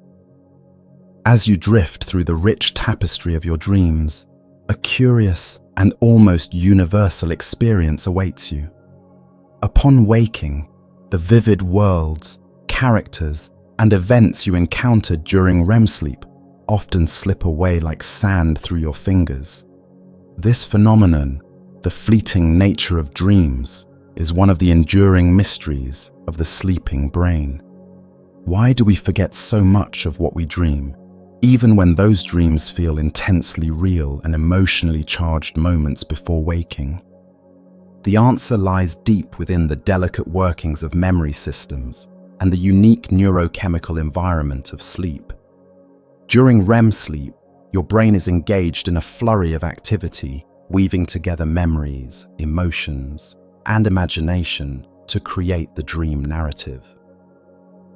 As you drift through the rich tapestry of your dreams, a curious and almost universal experience awaits you. Upon waking, the vivid worlds, characters, and events you encountered during REM sleep often slip away like sand through your fingers. This phenomenon, the fleeting nature of dreams, is one of the enduring mysteries of the sleeping brain. Why do we forget so much of what we dream, even when those dreams feel intensely real and emotionally charged moments before waking? The answer lies deep within the delicate workings of memory systems and the unique neurochemical environment of sleep. During REM sleep, your brain is engaged in a flurry of activity, weaving together memories, emotions, and imagination to create the dream narrative.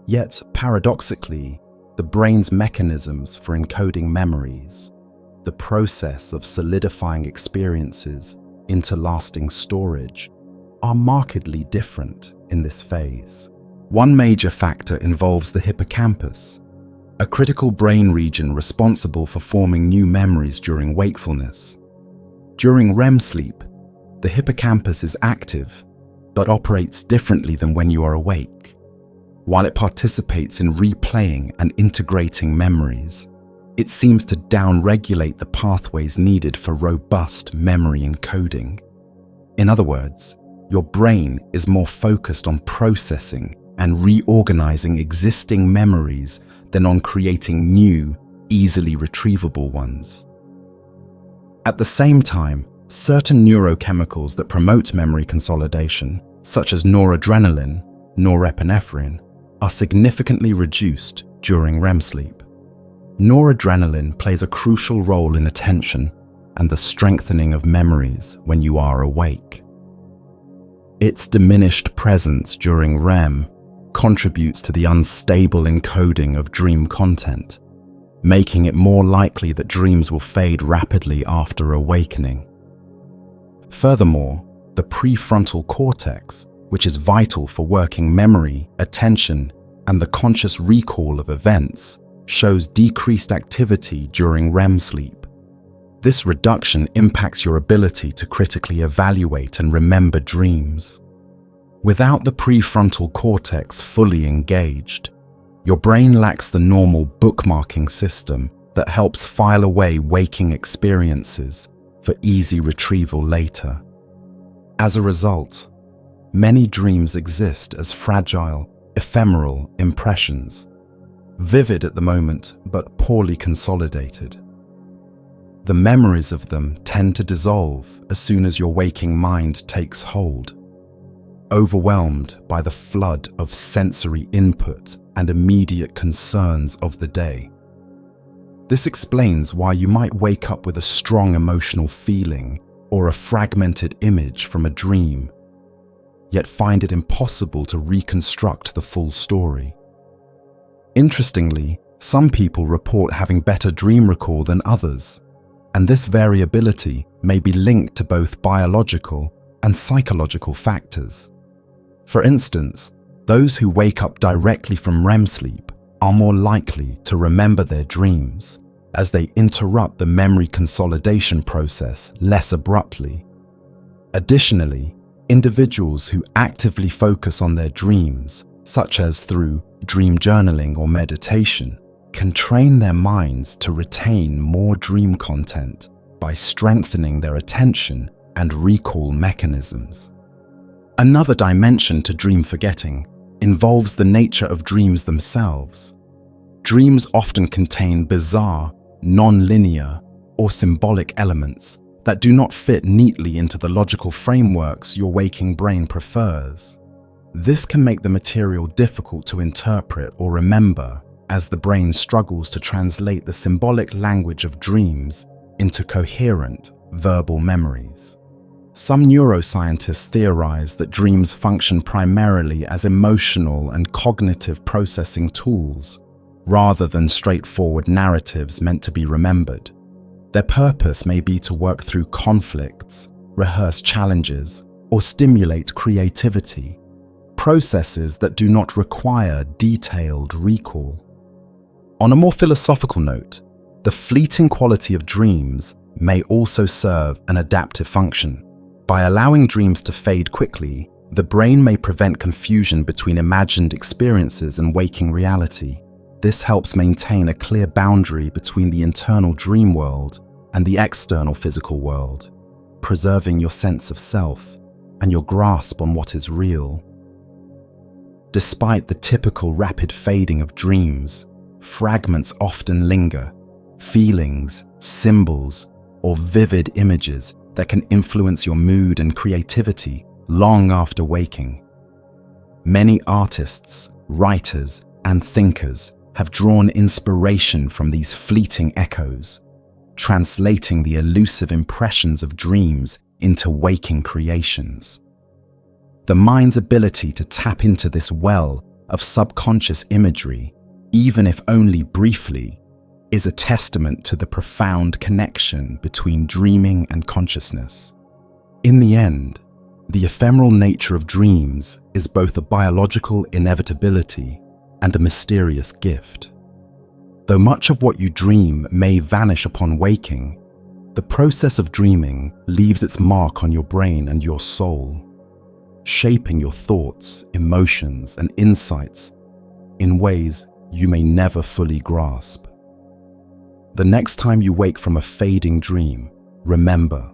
Yet, paradoxically, the brain's mechanisms for encoding memories, the process of solidifying experiences into lasting storage, are markedly different in this phase. One major factor involves the hippocampus, a critical brain region responsible for forming new memories during wakefulness. During REM sleep, the hippocampus is active, but operates differently than when you are awake. While it participates in replaying and integrating memories, it seems to downregulate the pathways needed for robust memory encoding. In other words, your brain is more focused on processing and reorganizing existing memories than on creating new, easily retrievable ones. At the same time, certain neurochemicals that promote memory consolidation, such as noradrenaline, norepinephrine, are significantly reduced during REM sleep. Noradrenaline plays a crucial role in attention and the strengthening of memories when you are awake. Its diminished presence during REM contributes to the unstable encoding of dream content, making it more likely that dreams will fade rapidly after awakening. Furthermore, the prefrontal cortex, which is vital for working memory, attention, and the conscious recall of events, shows decreased activity during REM sleep. This reduction impacts your ability to critically evaluate and remember dreams. Without the prefrontal cortex fully engaged, your brain lacks the normal bookmarking system that helps file away waking experiences for easy retrieval later. As a result, many dreams exist as fragile, ephemeral impressions, vivid at the moment but poorly consolidated. The memories of them tend to dissolve as soon as your waking mind takes hold, overwhelmed by the flood of sensory input and immediate concerns of the day. This explains why you might wake up with a strong emotional feeling or a fragmented image from a dream, yet find it impossible to reconstruct the full story. Interestingly, some people report having better dream recall than others, and this variability may be linked to both biological and psychological factors. For instance, those who wake up directly from REM sleep are more likely to remember their dreams, as they interrupt the memory consolidation process less abruptly. Additionally, individuals who actively focus on their dreams, such as through dream journaling or meditation, can train their minds to retain more dream content by strengthening their attention and recall mechanisms. Another dimension to dream forgetting involves the nature of dreams themselves. Dreams often contain bizarre, non-linear, or symbolic elements that do not fit neatly into the logical frameworks your waking brain prefers. This can make the material difficult to interpret or remember as the brain struggles to translate the symbolic language of dreams into coherent, verbal memories. Some neuroscientists theorize that dreams function primarily as emotional and cognitive processing tools, rather than straightforward narratives meant to be remembered. Their purpose may be to work through conflicts, rehearse challenges, or stimulate creativity, processes that do not require detailed recall. On a more philosophical note, the fleeting quality of dreams may also serve an adaptive function. By allowing dreams to fade quickly, The brain may prevent confusion between imagined experiences and waking reality. This helps maintain a clear boundary between the internal dream world and the external physical world, preserving your sense of self and your grasp on what is real. Despite the typical rapid fading of dreams, fragments often linger, feelings, symbols, or vivid images that can influence your mood and creativity long after waking. Many artists, writers, and thinkers have drawn inspiration from these fleeting echoes, translating the elusive impressions of dreams into waking creations. The mind's ability to tap into this well of subconscious imagery, even if only briefly, is a testament to the profound connection between dreaming and consciousness. In the end, the ephemeral nature of dreams is both a biological inevitability and a mysterious gift. Though much of what you dream may vanish upon waking, the process of dreaming leaves its mark on your brain and your soul, shaping your thoughts, emotions, and insights in ways you may never fully grasp. The next time you wake from a fading dream, remember,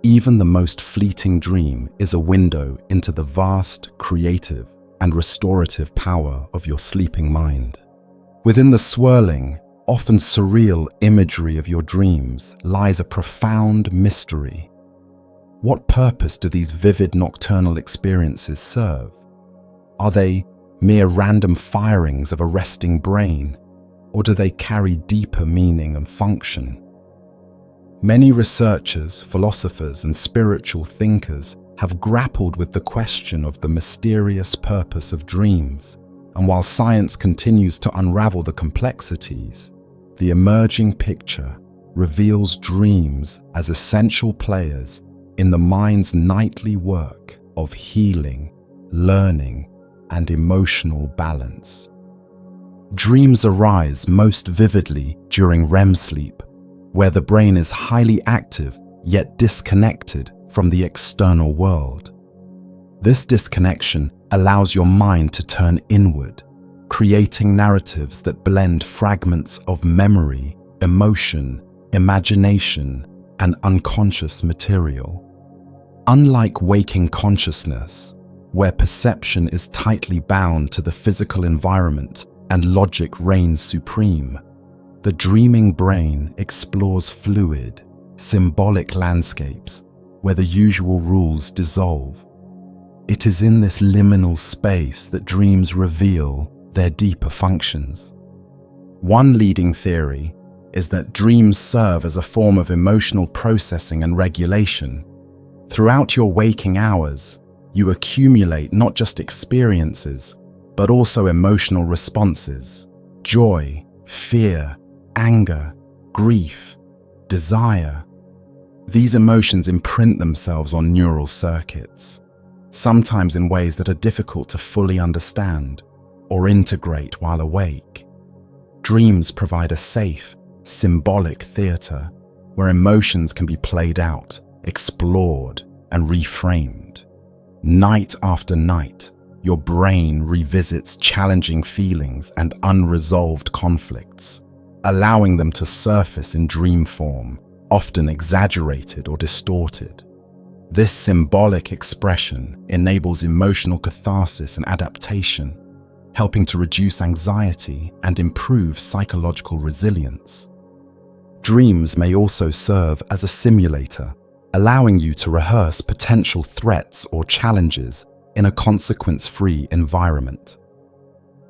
even the most fleeting dream is a window into the vast, creative, and restorative power of your sleeping mind. Within the swirling, often surreal imagery of your dreams lies a profound mystery. What purpose do these vivid nocturnal experiences serve? Are they mere random firings of a resting brain, or do they carry deeper meaning and function? Many researchers, philosophers, and spiritual thinkers have grappled with the question of the mysterious purpose of dreams, and while science continues to unravel the complexities, the emerging picture reveals dreams as essential players in the mind's nightly work of healing, learning, and emotional balance. Dreams arise most vividly during REM sleep, where the brain is highly active yet disconnected from the external world. This disconnection allows your mind to turn inward, creating narratives that blend fragments of memory, emotion, imagination, and unconscious material. Unlike waking consciousness, where perception is tightly bound to the physical environment and logic reigns supreme, the dreaming brain explores fluid, symbolic landscapes where the usual rules dissolve. It is in this liminal space that dreams reveal their deeper functions. One leading theory is that dreams serve as a form of emotional processing and regulation. Throughout your waking hours, you accumulate not just experiences, but also emotional responses: joy, fear, anger, grief, desire. These emotions imprint themselves on neural circuits, sometimes in ways that are difficult to fully understand or integrate while awake. Dreams provide a safe, symbolic theater where emotions can be played out, explored, and reframed. Night after night, your brain revisits challenging feelings and unresolved conflicts, allowing them to surface in dream form, often exaggerated or distorted. This symbolic expression enables emotional catharsis and adaptation, helping to reduce anxiety and improve psychological resilience. Dreams may also serve as a simulator, allowing you to rehearse potential threats or challenges in a consequence-free environment.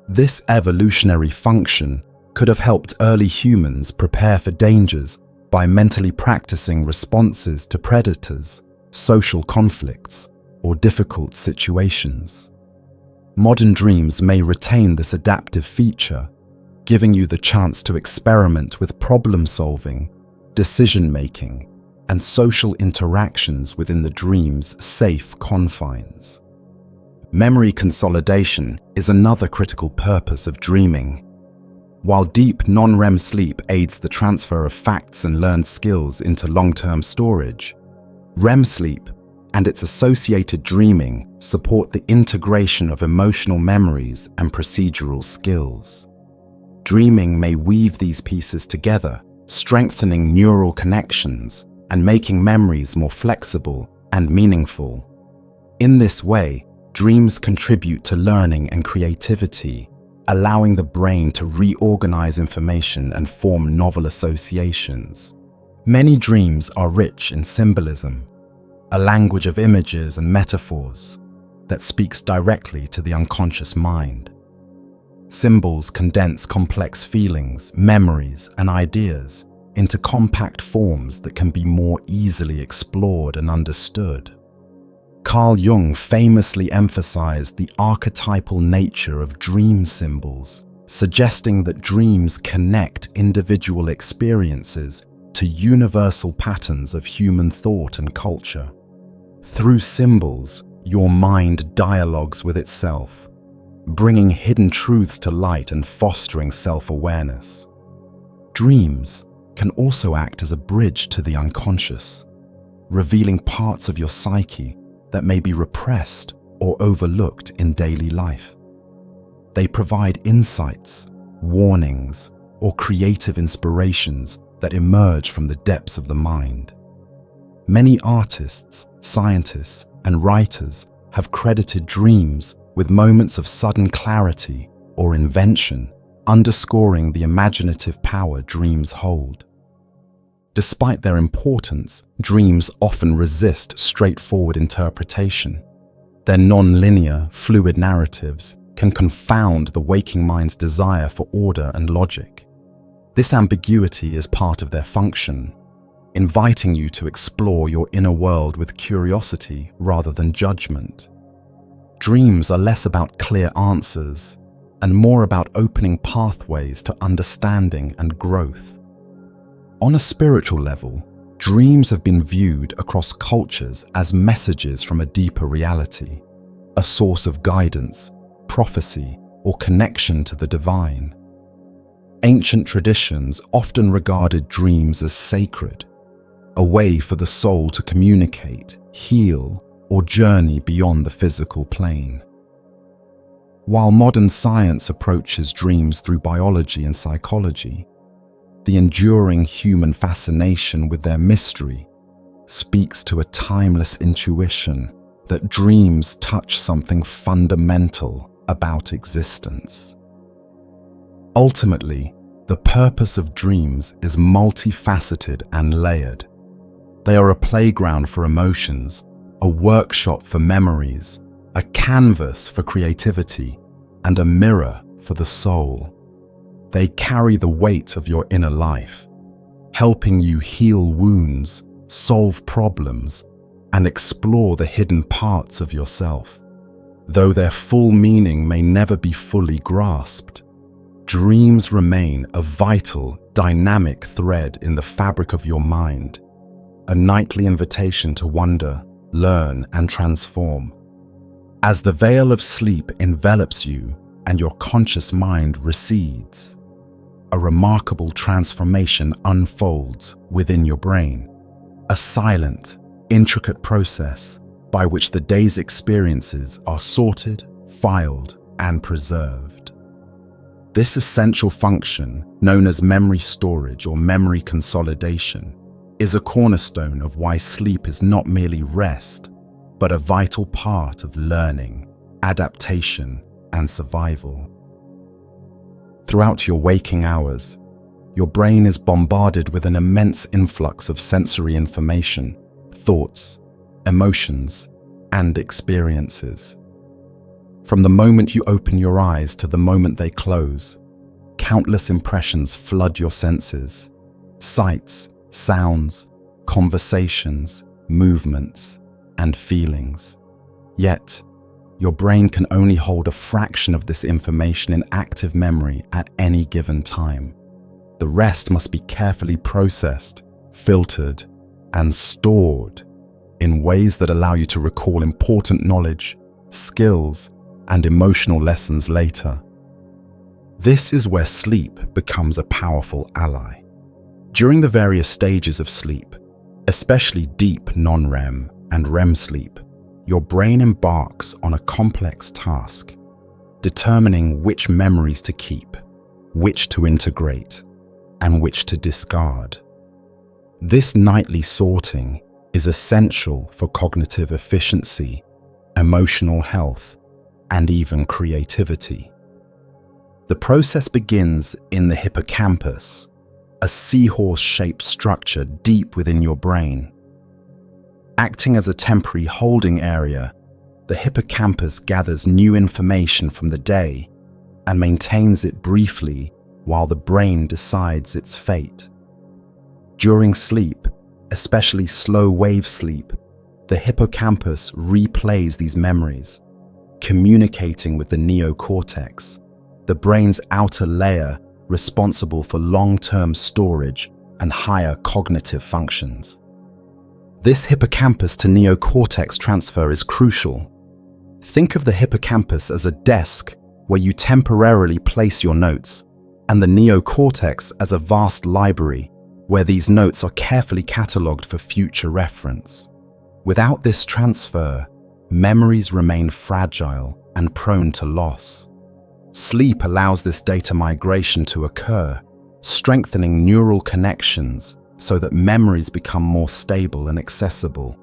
This evolutionary function could have helped early humans prepare for dangers by mentally practicing responses to predators, social conflicts, or difficult situations. Modern dreams may retain this adaptive feature, giving you the chance to experiment with problem-solving, decision-making, and social interactions within the dream's safe confines. Memory consolidation is another critical purpose of dreaming. While deep non-REM sleep aids the transfer of facts and learned skills into long-term storage, REM sleep and its associated dreaming support the integration of emotional memories and procedural skills. Dreaming may weave these pieces together, strengthening neural connections and making memories more flexible and meaningful. In this way, dreams contribute to learning and creativity, allowing the brain to reorganize information and form novel associations. Many dreams are rich in symbolism, a language of images and metaphors that speaks directly to the unconscious mind. Symbols condense complex feelings, memories, and ideas into compact forms that can be more easily explored and understood. Carl Jung famously emphasized the archetypal nature of dream symbols, suggesting that dreams connect individual experiences to universal patterns of human thought and culture. Through symbols, your mind dialogues with itself, bringing hidden truths to light and fostering self-awareness. Dreams can also act as a bridge to the unconscious, revealing parts of your psyche that may be repressed or overlooked in daily life. They provide insights, warnings, or creative inspirations that emerge from the depths of the mind. Many artists, scientists, and writers have credited dreams with moments of sudden clarity or invention, underscoring the imaginative power dreams hold. Despite their importance, dreams often resist straightforward interpretation. Their non-linear, fluid narratives can confound the waking mind's desire for order and logic. This ambiguity is part of their function, inviting you to explore your inner world with curiosity rather than judgment. Dreams are less about clear answers and more about opening pathways to understanding and growth. On a spiritual level, dreams have been viewed across cultures as messages from a deeper reality, a source of guidance, prophecy, or connection to the divine. Ancient traditions often regarded dreams as sacred, a way for the soul to communicate, heal, or journey beyond the physical plane. While modern science approaches dreams through biology and psychology, the enduring human fascination with their mystery speaks to a timeless intuition that dreams touch something fundamental about existence. Ultimately, the purpose of dreams is multifaceted and layered. They are a playground for emotions, a workshop for memories, a canvas for creativity, and a mirror for the soul. They carry the weight of your inner life, helping you heal wounds, solve problems, and explore the hidden parts of yourself. Though their full meaning may never be fully grasped, dreams remain a vital, dynamic thread in the fabric of your mind, a nightly invitation to wonder, learn, and transform. As the veil of sleep envelops you and your conscious mind recedes, a remarkable transformation unfolds within your brain, a silent, intricate process by which the day's experiences are sorted, filed, and preserved. This essential function, known as memory storage or memory consolidation, is a cornerstone of why sleep is not merely rest, but a vital part of learning, adaptation, and survival. Throughout your waking hours, your brain is bombarded with an immense influx of sensory information, thoughts, emotions, and experiences. From the moment you open your eyes to the moment they close, countless impressions flood your senses: sights, sounds, conversations, movements, and feelings. Yet, your brain can only hold a fraction of this information in active memory at any given time. The rest must be carefully processed, filtered, and stored in ways that allow you to recall important knowledge, skills, and emotional lessons later. This is where sleep becomes a powerful ally. During the various stages of sleep, especially deep non-REM and REM sleep, your brain embarks on a complex task, determining which memories to keep, which to integrate, and which to discard. This nightly sorting is essential for cognitive efficiency, emotional health, and even creativity. The process begins in the hippocampus, a seahorse-shaped structure deep within your brain. Acting as a temporary holding area, the hippocampus gathers new information from the day and maintains it briefly while the brain decides its fate. During sleep, especially slow-wave sleep, the hippocampus replays these memories, communicating with the neocortex, the brain's outer layer responsible for long-term storage and higher cognitive functions. This hippocampus to neocortex transfer is crucial. Think of the hippocampus as a desk where you temporarily place your notes, and the neocortex as a vast library where these notes are carefully catalogued for future reference. Without this transfer, memories remain fragile and prone to loss. Sleep allows this data migration to occur, strengthening neural connections so that memories become more stable and accessible.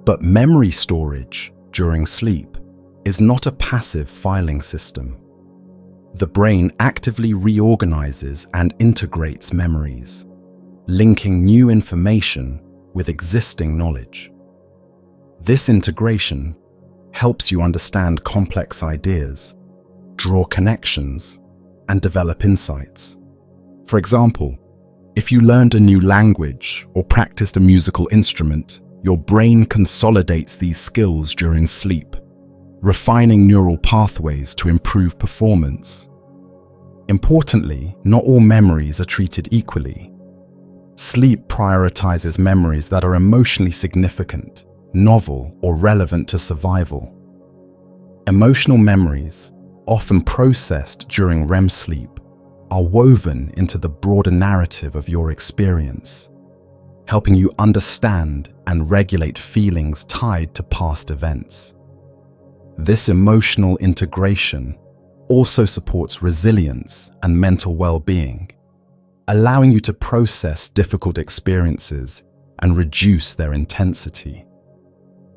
But memory storage during sleep is not a passive filing system. The brain actively reorganizes and integrates memories, linking new information with existing knowledge. This integration helps you understand complex ideas, draw connections, and develop insights. For example, if you learned a new language or practiced a musical instrument, your brain consolidates these skills during sleep, refining neural pathways to improve performance. Importantly, not all memories are treated equally. Sleep prioritizes memories that are emotionally significant, novel, or relevant to survival. Emotional memories, often processed during REM sleep, are woven into the broader narrative of your experience, helping you understand and regulate feelings tied to past events. This emotional integration also supports resilience and mental well-being, allowing you to process difficult experiences and reduce their intensity.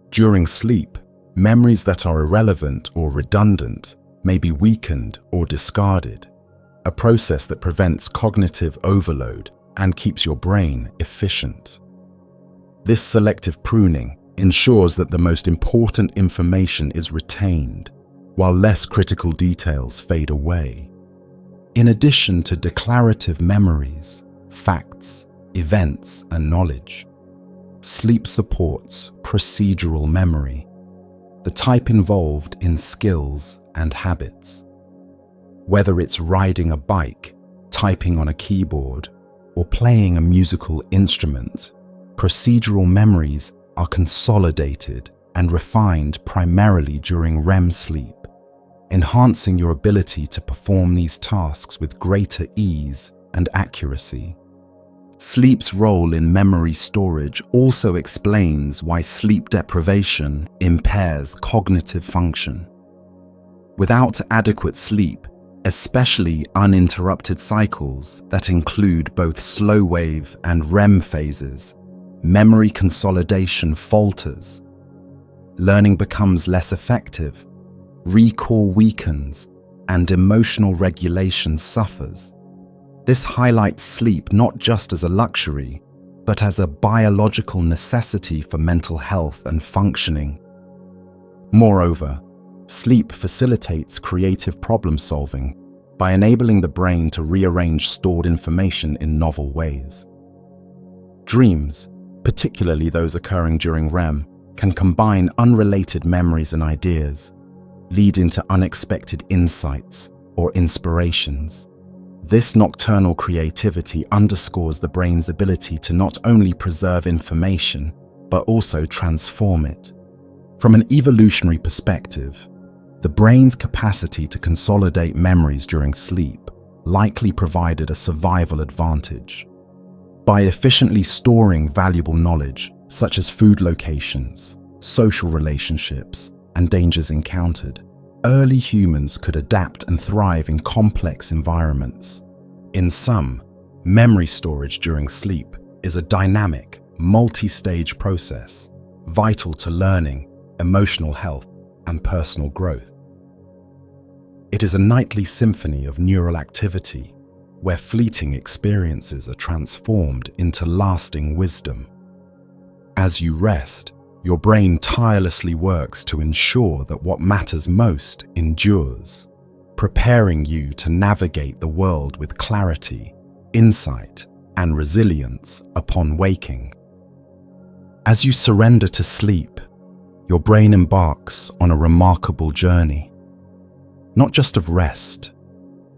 During sleep, memories that are irrelevant or redundant may be weakened or discarded, a process that prevents cognitive overload and keeps your brain efficient. This selective pruning ensures that the most important information is retained, while less critical details fade away. In addition to declarative memories, facts, events, and knowledge, sleep supports procedural memory, the type involved in skills and habits. Whether it's riding a bike, typing on a keyboard, or playing a musical instrument, procedural memories are consolidated and refined primarily during REM sleep, enhancing your ability to perform these tasks with greater ease and accuracy. Sleep's role in memory storage also explains why sleep deprivation impairs cognitive function. Without adequate sleep, especially uninterrupted cycles that include both slow-wave and REM phases, memory consolidation falters. Learning becomes less effective, recall weakens, and emotional regulation suffers. This highlights sleep not just as a luxury, but as a biological necessity for mental health and functioning. Moreover, sleep facilitates creative problem-solving by enabling the brain to rearrange stored information in novel ways. Dreams, particularly those occurring during REM, can combine unrelated memories and ideas, leading to unexpected insights or inspirations. This nocturnal creativity underscores the brain's ability to not only preserve information, but also transform it. From an evolutionary perspective, the brain's capacity to consolidate memories during sleep likely provided a survival advantage. By efficiently storing valuable knowledge, such as food locations, social relationships, and dangers encountered, early humans could adapt and thrive in complex environments. In sum, memory storage during sleep is a dynamic, multi-stage process, vital to learning, emotional health, and personal growth. It is a nightly symphony of neural activity, where fleeting experiences are transformed into lasting wisdom. As you rest, your brain tirelessly works to ensure that what matters most endures, preparing you to navigate the world with clarity, insight, and resilience upon waking. As you surrender to sleep, your brain embarks on a remarkable journey, not just of rest,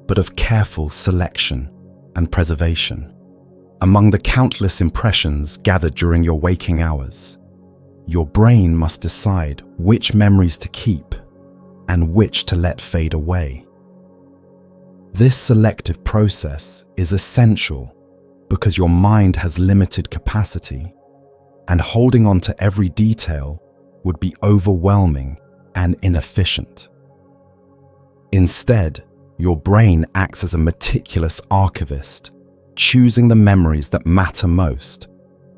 but of careful selection and preservation. Among the countless impressions gathered during your waking hours, your brain must decide which memories to keep and which to let fade away. This selective process is essential because your mind has limited capacity, and holding on to every detail would be overwhelming and inefficient. Instead, your brain acts as a meticulous archivist, choosing the memories that matter most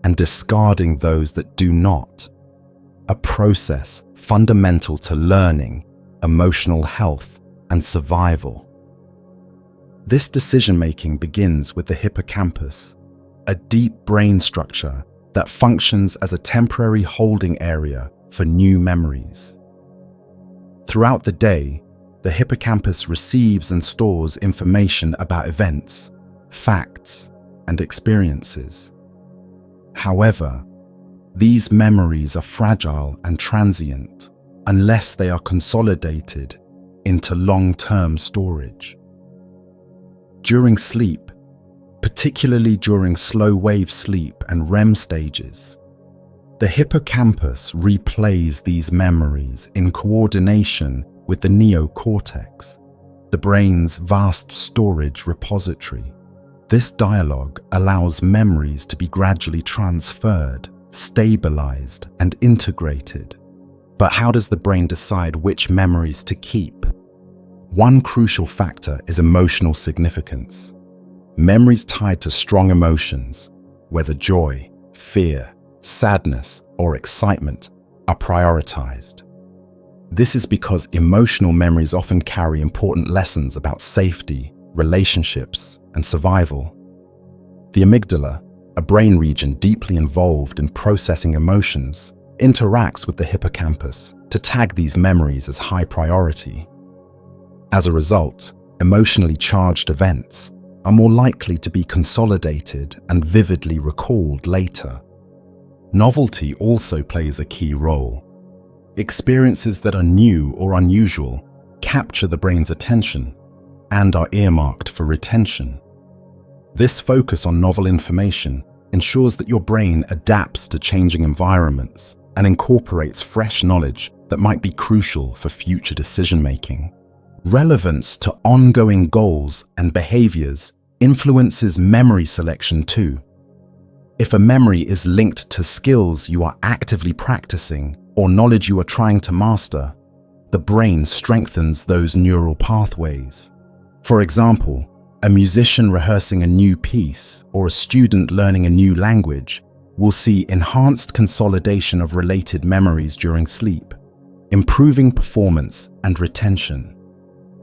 and discarding those that do not, a process fundamental to learning, emotional health, and survival. This decision-making begins with the hippocampus, a deep brain structure that functions as a temporary holding area for new memories. Throughout the day, the hippocampus receives and stores information about events, facts, and experiences. However, these memories are fragile and transient unless they are consolidated into long-term storage. During sleep, particularly during slow-wave sleep and REM stages, the hippocampus replays these memories in coordination with the neocortex, the brain's vast storage repository. This dialogue allows memories to be gradually transferred, stabilized, and integrated. But how does the brain decide which memories to keep? One crucial factor is emotional significance. Memories tied to strong emotions, whether joy, fear, sadness, or excitement, are prioritized. This is because emotional memories often carry important lessons about safety, relationships, and survival. The amygdala, a brain region deeply involved in processing emotions, interacts with the hippocampus to tag these memories as high priority. As a result, emotionally charged events are more likely to be consolidated and vividly recalled later. Novelty also plays a key role. Experiences that are new or unusual capture the brain's attention and are earmarked for retention. This focus on novel information ensures that your brain adapts to changing environments and incorporates fresh knowledge that might be crucial for future decision-making. Relevance to ongoing goals and behaviors influences memory selection too. If a memory is linked to skills you are actively practicing or knowledge you are trying to master, the brain strengthens those neural pathways. For example, a musician rehearsing a new piece or a student learning a new language will see enhanced consolidation of related memories during sleep, improving performance and retention.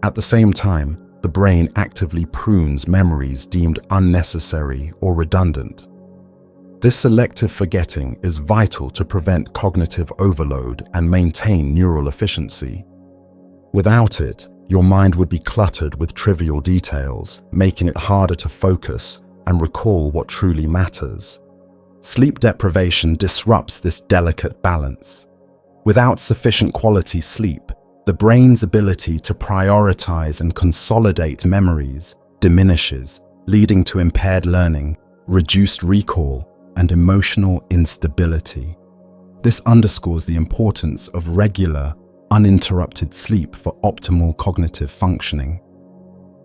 At the same time, the brain actively prunes memories deemed unnecessary or redundant. This selective forgetting is vital to prevent cognitive overload and maintain neural efficiency. Without it, your mind would be cluttered with trivial details, making it harder to focus and recall what truly matters. Sleep deprivation disrupts this delicate balance. Without sufficient quality sleep, the brain's ability to prioritize and consolidate memories diminishes, leading to impaired learning, reduced recall, and emotional instability. This underscores the importance of regular, uninterrupted sleep for optimal cognitive functioning.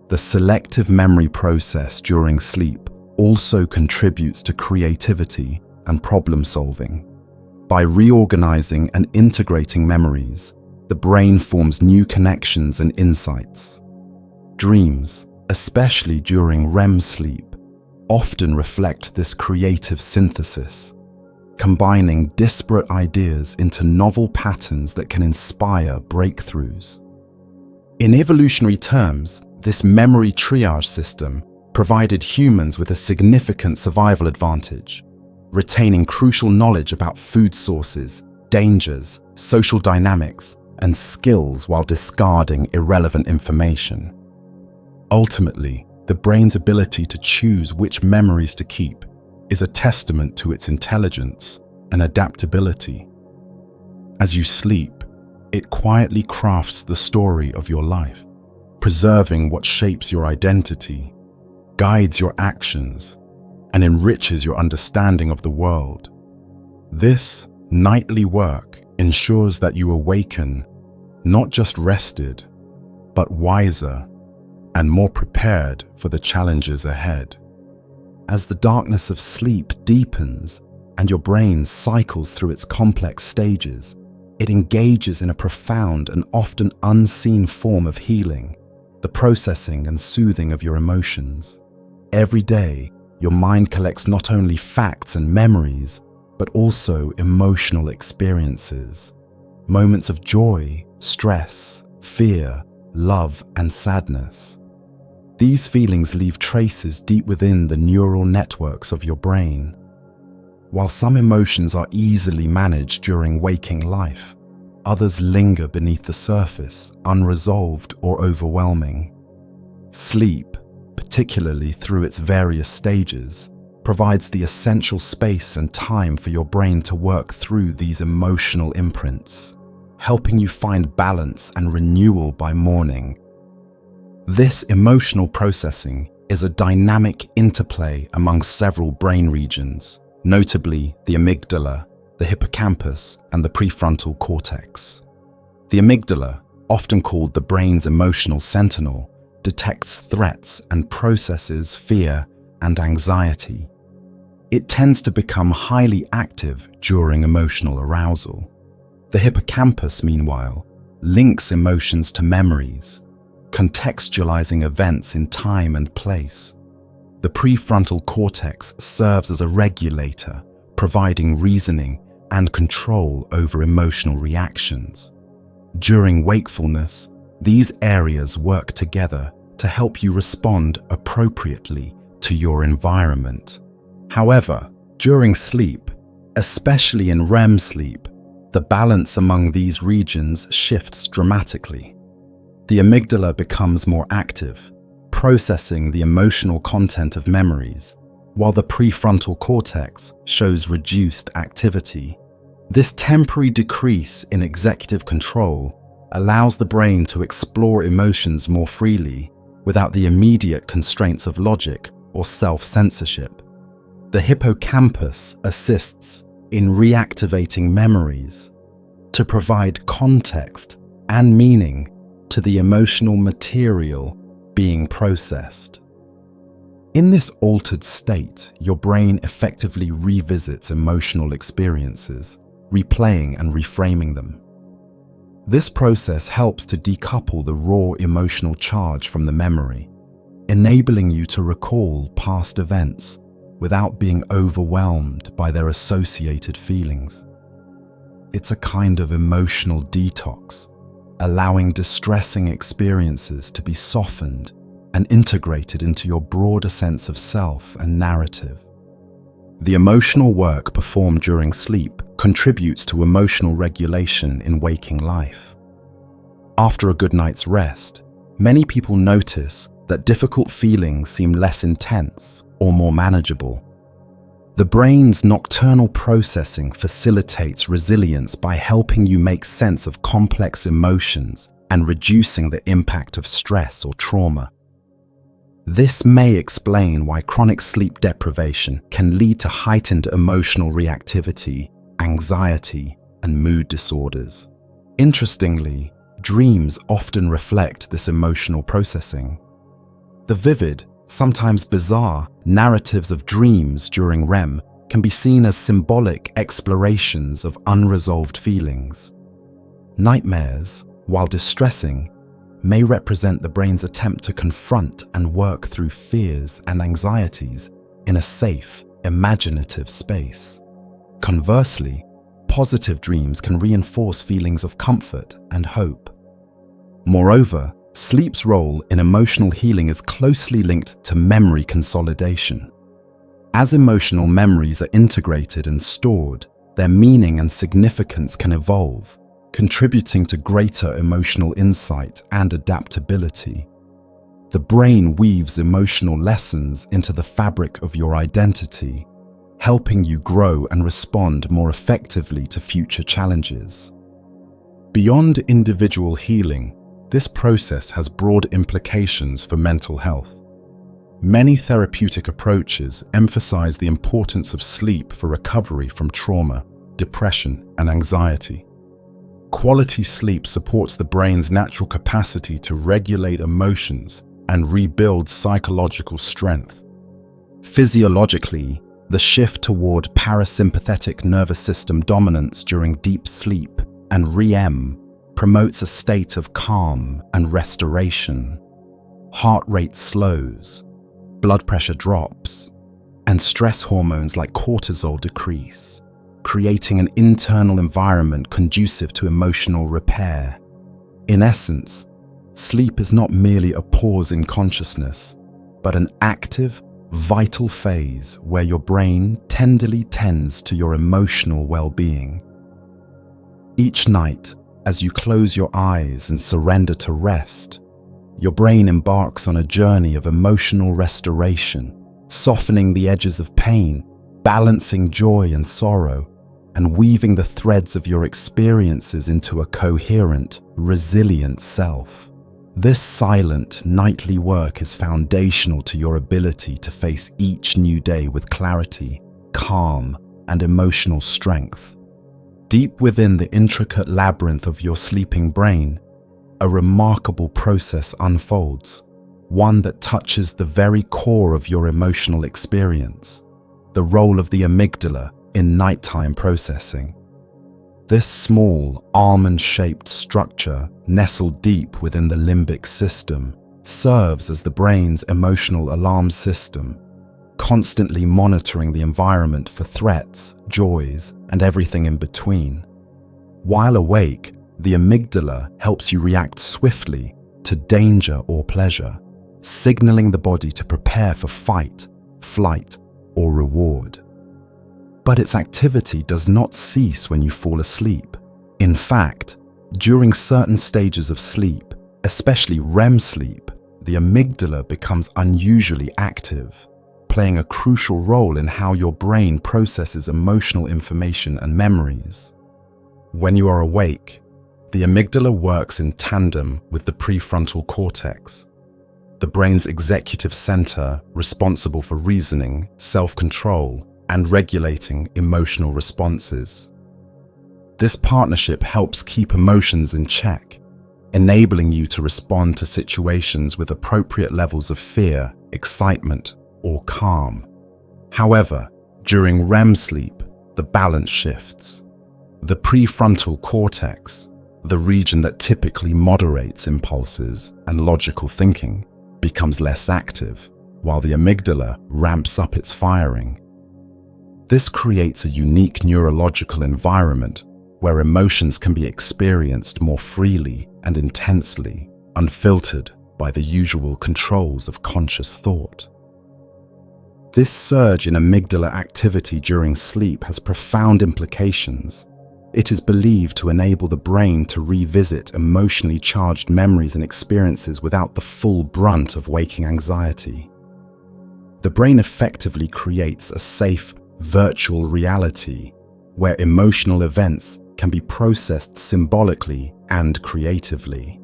The selective memory process during sleep also contributes to creativity and problem solving. By reorganizing and integrating memories, the brain forms new connections and insights. Dreams, especially during REM sleep, often reflect this creative synthesis, combining disparate ideas into novel patterns that can inspire breakthroughs. In evolutionary terms, this memory triage system provided humans with a significant survival advantage, retaining crucial knowledge about food sources, dangers, social dynamics, and skills while discarding irrelevant information. Ultimately, the brain's ability to choose which memories to keep is a testament to its intelligence and adaptability. As you sleep, it quietly crafts the story of your life, preserving what shapes your identity, guides your actions, and enriches your understanding of the world. This nightly work ensures that you awaken not just rested, but wiser and more prepared for the challenges ahead. As the darkness of sleep deepens and your brain cycles through its complex stages, it engages in a profound and often unseen form of healing, the processing and soothing of your emotions. Every day, your mind collects not only facts and memories, but also emotional experiences. Moments of joy, stress, fear, love, and sadness. These feelings leave traces deep within the neural networks of your brain. While some emotions are easily managed during waking life, others linger beneath the surface, unresolved or overwhelming. Sleep, particularly through its various stages, provides the essential space and time for your brain to work through these emotional imprints, helping you find balance and renewal by morning. This emotional processing is a dynamic interplay among several brain regions, notably the amygdala, the hippocampus, and the prefrontal cortex. The amygdala, often called the brain's emotional sentinel, detects threats and processes fear and anxiety. It tends to become highly active during emotional arousal. The hippocampus, meanwhile, links emotions to memories, contextualizing events in time and place. The prefrontal cortex serves as a regulator, providing reasoning and control over emotional reactions. During wakefulness, these areas work together to help you respond appropriately to your environment. However, during sleep, especially in REM sleep, the balance among these regions shifts dramatically. The amygdala becomes more active, processing the emotional content of memories, while the prefrontal cortex shows reduced activity. This temporary decrease in executive control allows the brain to explore emotions more freely without the immediate constraints of logic or self-censorship. The hippocampus assists in reactivating memories to provide context and meaning to the emotional material being processed. In this altered state, your brain effectively revisits emotional experiences, replaying and reframing them. This process helps to decouple the raw emotional charge from the memory, enabling you to recall past events without being overwhelmed by their associated feelings. It's a kind of emotional detox, allowing distressing experiences to be softened and integrated into your broader sense of self and narrative. The emotional work performed during sleep contributes to emotional regulation in waking life. After a good night's rest, many people notice that difficult feelings seem less intense or more manageable. The brain's nocturnal processing facilitates resilience by helping you make sense of complex emotions and reducing the impact of stress or trauma. This may explain why chronic sleep deprivation can lead to heightened emotional reactivity, anxiety, and mood disorders. Interestingly, dreams often reflect this emotional processing. The vivid, sometimes bizarre, narratives of dreams during REM can be seen as symbolic explorations of unresolved feelings. Nightmares, while distressing, may represent the brain's attempt to confront and work through fears and anxieties in a safe, imaginative space. Conversely, positive dreams can reinforce feelings of comfort and hope. Moreover, sleep's role in emotional healing is closely linked to memory consolidation. As emotional memories are integrated and stored, their meaning and significance can evolve, contributing to greater emotional insight and adaptability. The brain weaves emotional lessons into the fabric of your identity, helping you grow and respond more effectively to future challenges. Beyond individual healing, this process has broad implications for mental health. Many therapeutic approaches emphasize the importance of sleep for recovery from trauma, depression, and anxiety. Quality sleep supports the brain's natural capacity to regulate emotions and rebuild psychological strength. Physiologically, the shift toward parasympathetic nervous system dominance during deep sleep and REM promotes a state of calm and restoration. Heart rate slows, blood pressure drops, and stress hormones like cortisol decrease, creating an internal environment conducive to emotional repair. In essence, sleep is not merely a pause in consciousness, but an active, vital phase where your brain tenderly tends to your emotional well-being. Each night, as you close your eyes and surrender to rest, your brain embarks on a journey of emotional restoration, softening the edges of pain, balancing joy and sorrow, and weaving the threads of your experiences into a coherent, resilient self. This silent, nightly work is foundational to your ability to face each new day with clarity, calm, and emotional strength. Deep within the intricate labyrinth of your sleeping brain, a remarkable process unfolds, one that touches the very core of your emotional experience, the role of the amygdala in nighttime processing. This small, almond-shaped structure, nestled deep within the limbic system, serves as the brain's emotional alarm system, constantly monitoring the environment for threats, joys, and everything in between. While awake, the amygdala helps you react swiftly to danger or pleasure, signaling the body to prepare for fight, flight, or reward. But its activity does not cease when you fall asleep. In fact, during certain stages of sleep, especially REM sleep, the amygdala becomes unusually active, playing a crucial role in how your brain processes emotional information and memories. When you are awake, the amygdala works in tandem with the prefrontal cortex, the brain's executive center responsible for reasoning, self-control, and regulating emotional responses. This partnership helps keep emotions in check, enabling you to respond to situations with appropriate levels of fear, excitement, or calm. However, during REM sleep, the balance shifts. The prefrontal cortex, the region that typically moderates impulses and logical thinking, becomes less active, while the amygdala ramps up its firing. This creates a unique neurological environment where emotions can be experienced more freely and intensely, unfiltered by the usual controls of conscious thought. This surge in amygdala activity during sleep has profound implications. It is believed to enable the brain to revisit emotionally charged memories and experiences without the full brunt of waking anxiety. The brain effectively creates a safe, virtual reality where emotional events can be processed symbolically and creatively.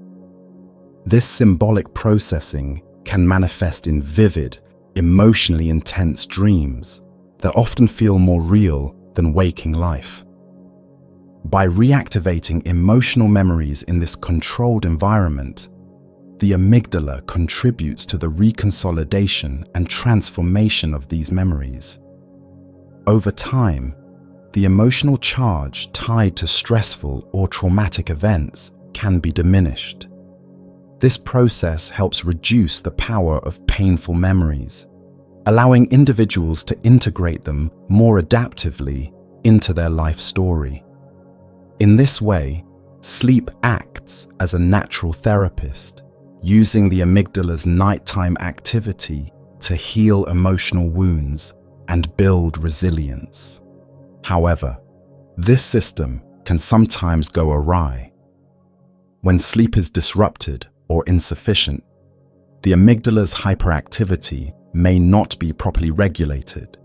This symbolic processing can manifest in vivid, emotionally intense dreams that often feel more real than waking life. By reactivating emotional memories in this controlled environment, the amygdala contributes to the reconsolidation and transformation of these memories. Over time, the emotional charge tied to stressful or traumatic events can be diminished. This process helps reduce the power of painful memories, allowing individuals to integrate them more adaptively into their life story. In this way, sleep acts as a natural therapist, using the amygdala's nighttime activity to heal emotional wounds and build resilience. However, this system can sometimes go awry. When sleep is disrupted or insufficient, the amygdala's hyperactivity may not be properly regulated,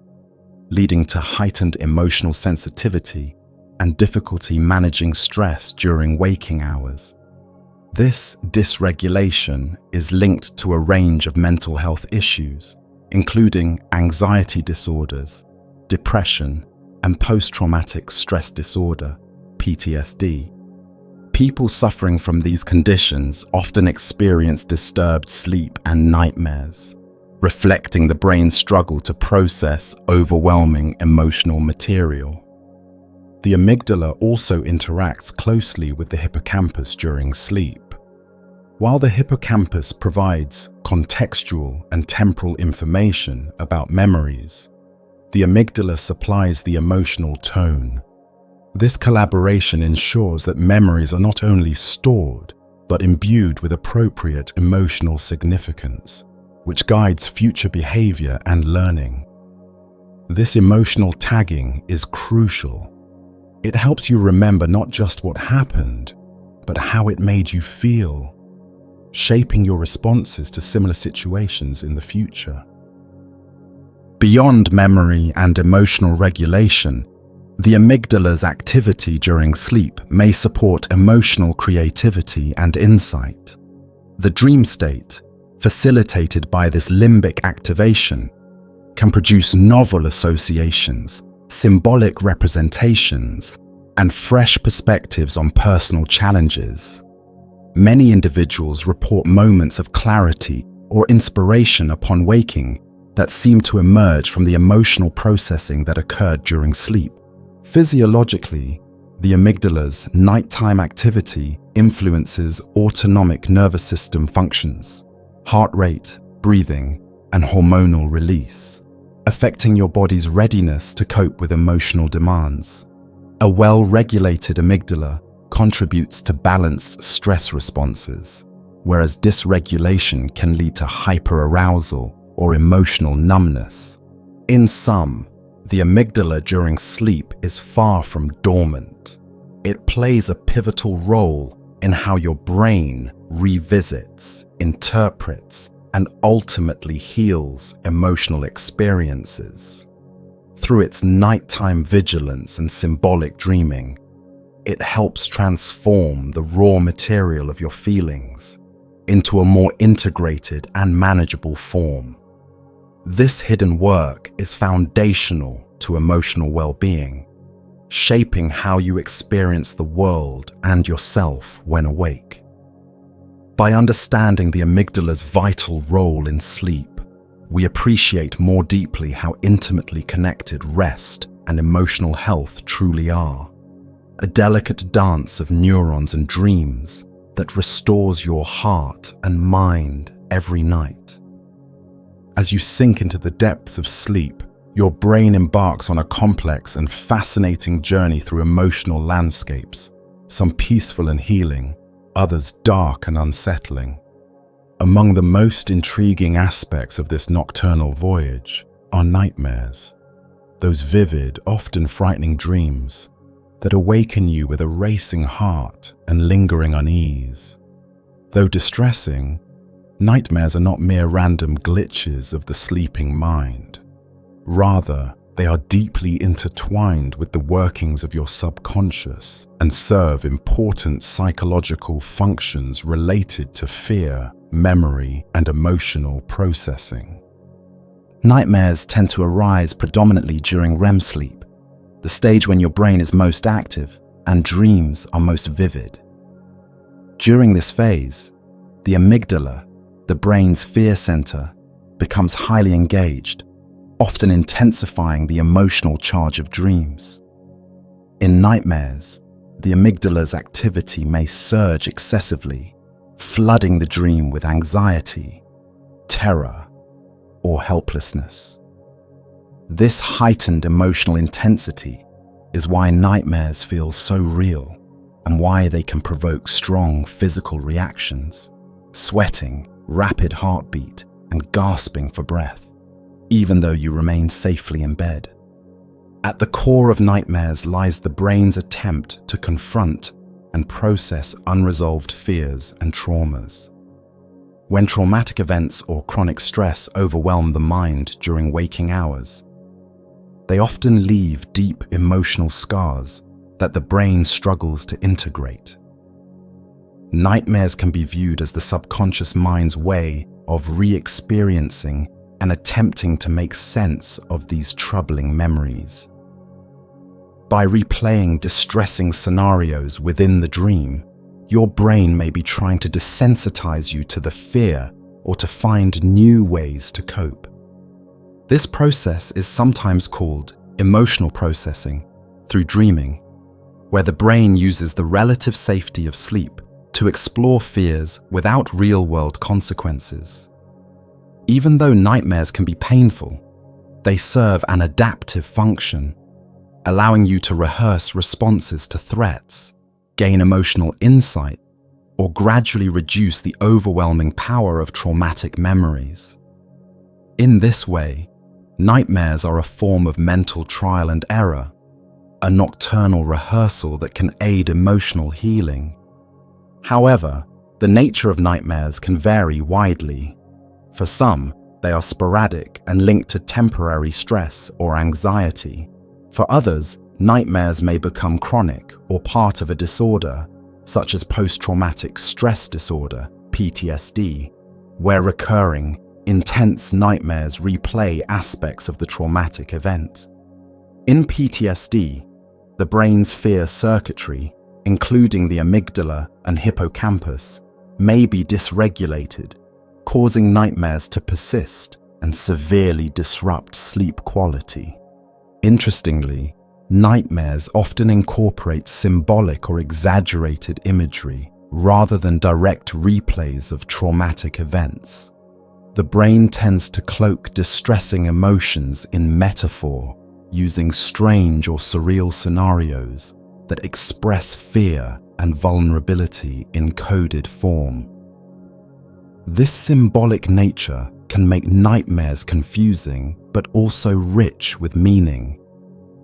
leading to heightened emotional sensitivity and difficulty managing stress during waking hours. This dysregulation is linked to a range of mental health issues, including anxiety disorders, depression, and post-traumatic stress disorder, PTSD. People suffering from these conditions often experience disturbed sleep and nightmares, reflecting the brain's struggle to process overwhelming emotional material. The amygdala also interacts closely with the hippocampus during sleep. While the hippocampus provides contextual and temporal information about memories, the amygdala supplies the emotional tone. This collaboration ensures that memories are not only stored, but imbued with appropriate emotional significance, which guides future behavior and learning. This emotional tagging is crucial. It helps you remember not just what happened, but how it made you feel, shaping your responses to similar situations in the future. Beyond memory and emotional regulation, the amygdala's activity during sleep may support emotional creativity and insight. The dream state, facilitated by this limbic activation, can produce novel associations, symbolic representations, and fresh perspectives on personal challenges. Many individuals report moments of clarity or inspiration upon waking that seem to emerge from the emotional processing that occurred during sleep. Physiologically, the amygdala's nighttime activity influences autonomic nervous system functions, heart rate, breathing, and hormonal release, affecting your body's readiness to cope with emotional demands. A well-regulated amygdala contributes to balanced stress responses, whereas dysregulation can lead to hyperarousal or emotional numbness. In sum, the amygdala during sleep is far from dormant. It plays a pivotal role in how your brain revisits, interprets, and ultimately heals emotional experiences. Through its nighttime vigilance and symbolic dreaming, it helps transform the raw material of your feelings into a more integrated and manageable form. This hidden work is foundational to emotional well-being, shaping how you experience the world and yourself when awake. By understanding the amygdala's vital role in sleep, we appreciate more deeply how intimately connected rest and emotional health truly are. A delicate dance of neurons and dreams that restores your heart and mind every night. As you sink into the depths of sleep, your brain embarks on a complex and fascinating journey through emotional landscapes, some peaceful and healing, others dark and unsettling. Among the most intriguing aspects of this nocturnal voyage are nightmares, those vivid, often frightening dreams that awaken you with a racing heart and lingering unease. Though distressing, nightmares are not mere random glitches of the sleeping mind. Rather, they are deeply intertwined with the workings of your subconscious and serve important psychological functions related to fear, memory, and emotional processing. Nightmares tend to arise predominantly during REM sleep, the stage when your brain is most active and dreams are most vivid. During this phase, the amygdala, the brain's fear center, becomes highly engaged, often intensifying the emotional charge of dreams. In nightmares, the amygdala's activity may surge excessively, flooding the dream with anxiety, terror, or helplessness. This heightened emotional intensity is why nightmares feel so real and why they can provoke strong physical reactions, sweating, rapid heartbeat, and gasping for breath, even though you remain safely in bed. At the core of nightmares lies the brain's attempt to confront and process unresolved fears and traumas. When traumatic events or chronic stress overwhelm the mind during waking hours, they often leave deep emotional scars that the brain struggles to integrate. Nightmares can be viewed as the subconscious mind's way of re-experiencing and attempting to make sense of these troubling memories. By replaying distressing scenarios within the dream, your brain may be trying to desensitize you to the fear or to find new ways to cope. This process is sometimes called emotional processing through dreaming, where the brain uses the relative safety of sleep to explore fears without real-world consequences. Even though nightmares can be painful, they serve an adaptive function, allowing you to rehearse responses to threats, gain emotional insight, or gradually reduce the overwhelming power of traumatic memories. In this way, nightmares are a form of mental trial and error, a nocturnal rehearsal that can aid emotional healing. However, the nature of nightmares can vary widely. For some, they are sporadic and linked to temporary stress or anxiety. For others, nightmares may become chronic or part of a disorder, such as post-traumatic stress disorder, PTSD, where recurring, intense nightmares replay aspects of the traumatic event. In PTSD, the brain's fear circuitry, including the amygdala and hippocampus, may be dysregulated, causing nightmares to persist and severely disrupt sleep quality. Interestingly, nightmares often incorporate symbolic or exaggerated imagery rather than direct replays of traumatic events. The brain tends to cloak distressing emotions in metaphor, using strange or surreal scenarios that express fear and vulnerability in coded form. This symbolic nature can make nightmares confusing but also rich with meaning,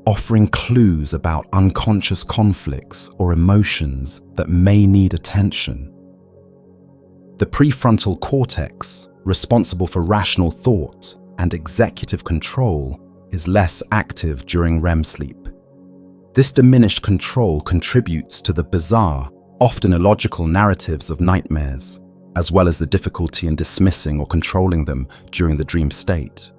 offering clues about unconscious conflicts or emotions that may need attention. The prefrontal cortex, responsible for rational thought and executive control, is less active during REM sleep. This diminished control contributes to the bizarre, often illogical narratives of nightmares, as well as the difficulty in dismissing or controlling them during the dream state.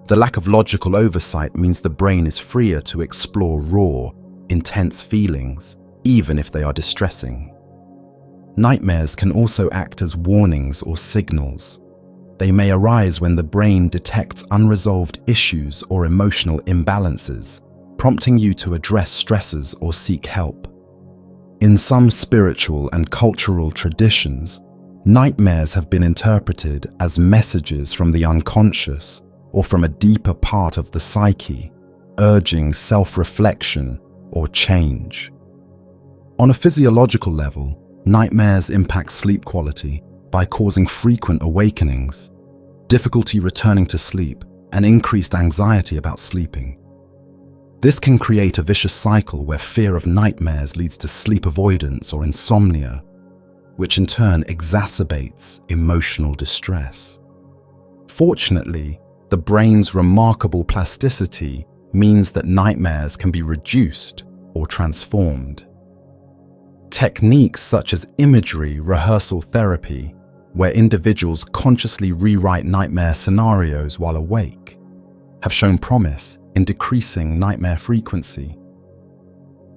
The lack of logical oversight means the brain is freer to explore raw, intense feelings, even if they are distressing. Nightmares can also act as warnings or signals. They may arise when the brain detects unresolved issues or emotional imbalances, prompting you to address stresses or seek help. In some spiritual and cultural traditions, nightmares have been interpreted as messages from the unconscious or from a deeper part of the psyche, urging self-reflection or change. On a physiological level, nightmares impact sleep quality by causing frequent awakenings, difficulty returning to sleep, and increased anxiety about sleeping. This can create a vicious cycle where fear of nightmares leads to sleep avoidance or insomnia, which in turn exacerbates emotional distress. Fortunately, the brain's remarkable plasticity means that nightmares can be reduced or transformed. Techniques such as imagery rehearsal therapy, where individuals consciously rewrite nightmare scenarios while awake, have shown promise in decreasing nightmare frequency.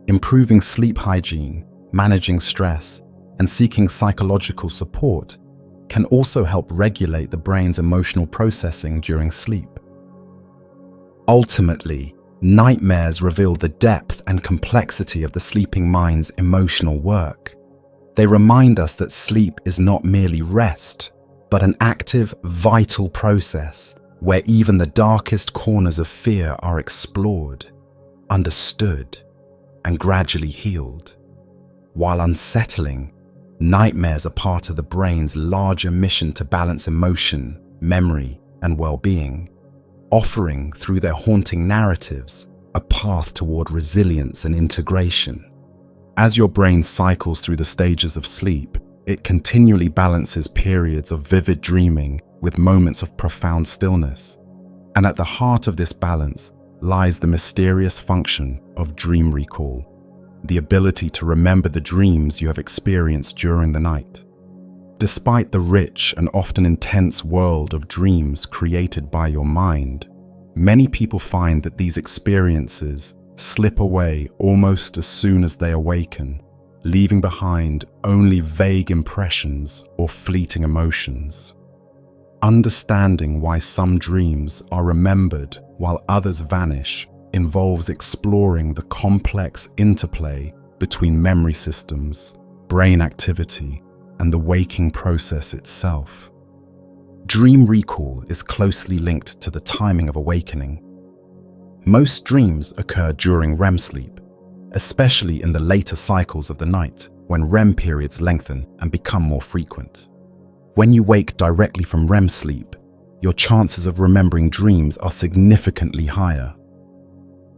Improving sleep hygiene, managing stress, and seeking psychological support can also help regulate the brain's emotional processing during sleep. Ultimately, nightmares reveal the depth and complexity of the sleeping mind's emotional work. They remind us that sleep is not merely rest, but an active, vital process where even the darkest corners of fear are explored, understood, and gradually healed. While unsettling, nightmares are part of the brain's larger mission to balance emotion, memory, and well-being, offering, through their haunting narratives, a path toward resilience and integration. As your brain cycles through the stages of sleep, it continually balances periods of vivid dreaming with moments of profound stillness. And at the heart of this balance lies the mysterious function of dream recall, the ability to remember the dreams you have experienced during the night. Despite the rich and often intense world of dreams created by your mind, many people find that these experiences slip away almost as soon as they awaken, leaving behind only vague impressions or fleeting emotions. Understanding why some dreams are remembered while others vanish involves exploring the complex interplay between memory systems, brain activity, and the waking process itself. Dream recall is closely linked to the timing of awakening. Most dreams occur during REM sleep, especially in the later cycles of the night when REM periods lengthen and become more frequent. When you wake directly from REM sleep, your chances of remembering dreams are significantly higher.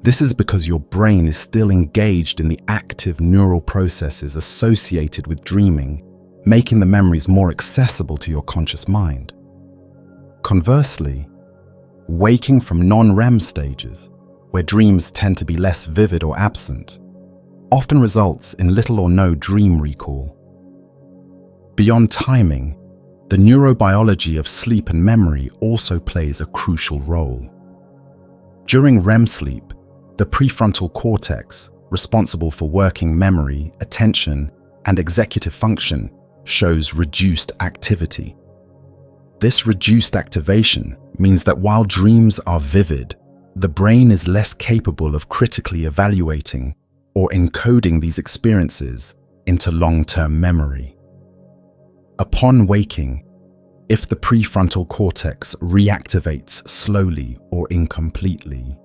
This is because your brain is still engaged in the active neural processes associated with dreaming, making the memories more accessible to your conscious mind. Conversely, waking from non-REM stages, where dreams tend to be less vivid or absent, often results in little or no dream recall. Beyond timing, the neurobiology of sleep and memory also plays a crucial role. During REM sleep, the prefrontal cortex, responsible for working memory, attention, and executive function, shows reduced activity. This reduced activation means that while dreams are vivid, the brain is less capable of critically evaluating or encoding these experiences into long-term memory. Upon waking, if the prefrontal cortex reactivates slowly or incompletely,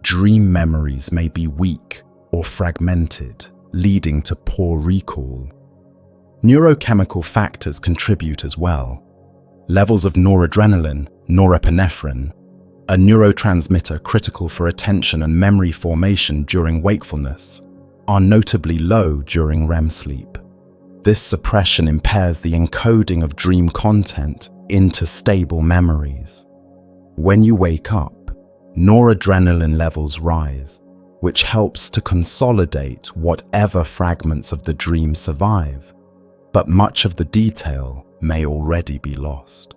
dream memories may be weak or fragmented, leading to poor recall. Neurochemical factors contribute as well. Levels of noradrenaline, norepinephrine, a neurotransmitter critical for attention and memory formation during wakefulness, are notably low during REM sleep. This suppression impairs the encoding of dream content into stable memories. When you wake up, noradrenaline levels rise, which helps to consolidate whatever fragments of the dream survive, but much of the detail may already be lost.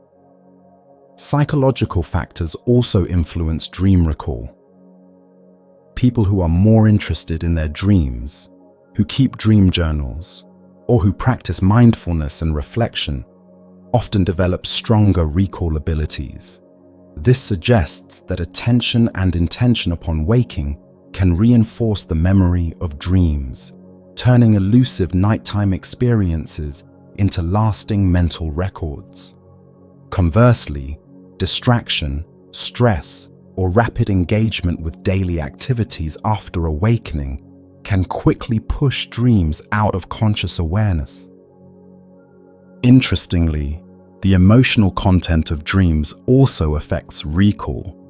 Psychological factors also influence dream recall. People who are more interested in their dreams, who keep dream journals, or who practice mindfulness and reflection, often develop stronger recall abilities. This suggests that attention and intention upon waking can reinforce the memory of dreams, turning elusive nighttime experiences into lasting mental records. Conversely, distraction, stress, or rapid engagement with daily activities after awakening can quickly push dreams out of conscious awareness. Interestingly, the emotional content of dreams also affects recall.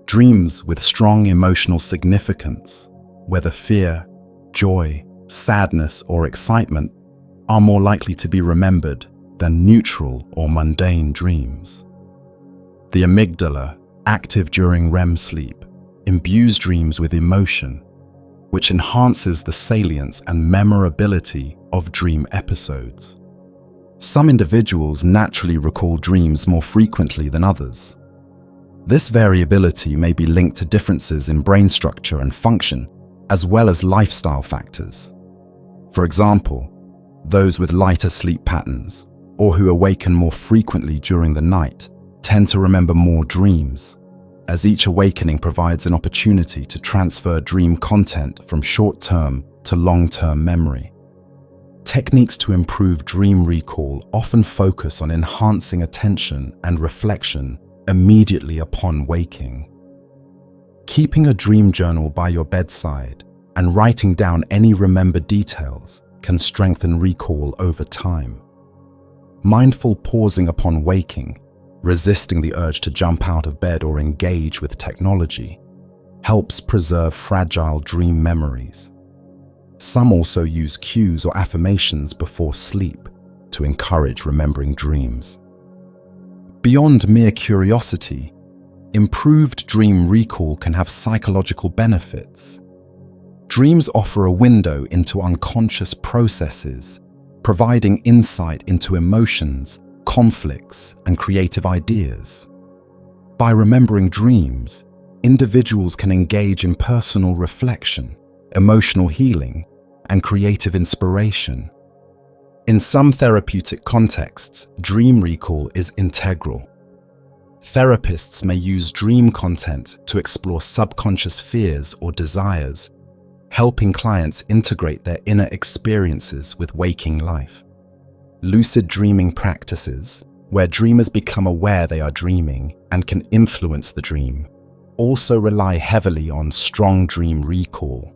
Dreams with strong emotional significance, whether fear, joy, sadness, or excitement, are more likely to be remembered than neutral or mundane dreams. The amygdala, active during REM sleep, imbues dreams with emotion, which enhances the salience and memorability of dream episodes. Some individuals naturally recall dreams more frequently than others. This variability may be linked to differences in brain structure and function, as well as lifestyle factors. For example, those with lighter sleep patterns, or who awaken more frequently during the night, tend to remember more dreams, as each awakening provides an opportunity to transfer dream content from short-term to long-term memory. Techniques to improve dream recall often focus on enhancing attention and reflection immediately upon waking. Keeping a dream journal by your bedside and writing down any remembered details can strengthen recall over time. Mindful pausing upon waking, resisting the urge to jump out of bed or engage with technology, helps preserve fragile dream memories. Some also use cues or affirmations before sleep to encourage remembering dreams. Beyond mere curiosity, improved dream recall can have psychological benefits. Dreams offer a window into unconscious processes, providing insight into emotions, conflicts, and creative ideas. By remembering dreams, individuals can engage in personal reflection, emotional healing, and creative inspiration. In some therapeutic contexts, dream recall is integral. Therapists may use dream content to explore subconscious fears or desires, helping clients integrate their inner experiences with waking life. Lucid dreaming practices, where dreamers become aware they are dreaming and can influence the dream, also rely heavily on strong dream recall.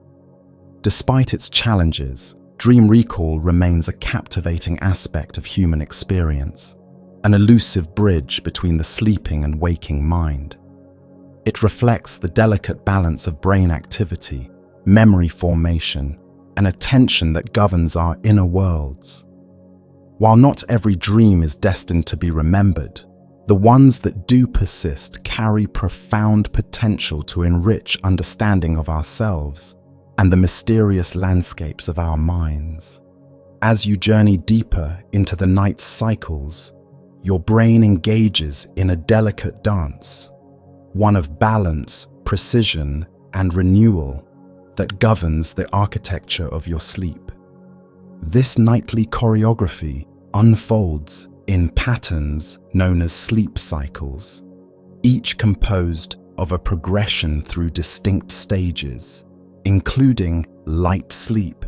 Despite its challenges, dream recall remains a captivating aspect of human experience, an elusive bridge between the sleeping and waking mind. It reflects the delicate balance of brain activity, memory formation, and attention that governs our inner worlds. While not every dream is destined to be remembered, the ones that do persist carry profound potential to enrich understanding of ourselves and the mysterious landscapes of our minds. As you journey deeper into the night's cycles, your brain engages in a delicate dance, one of balance, precision, and renewal that governs the architecture of your sleep. This nightly choreography unfolds in patterns known as sleep cycles, each composed of a progression through distinct stages, including light sleep,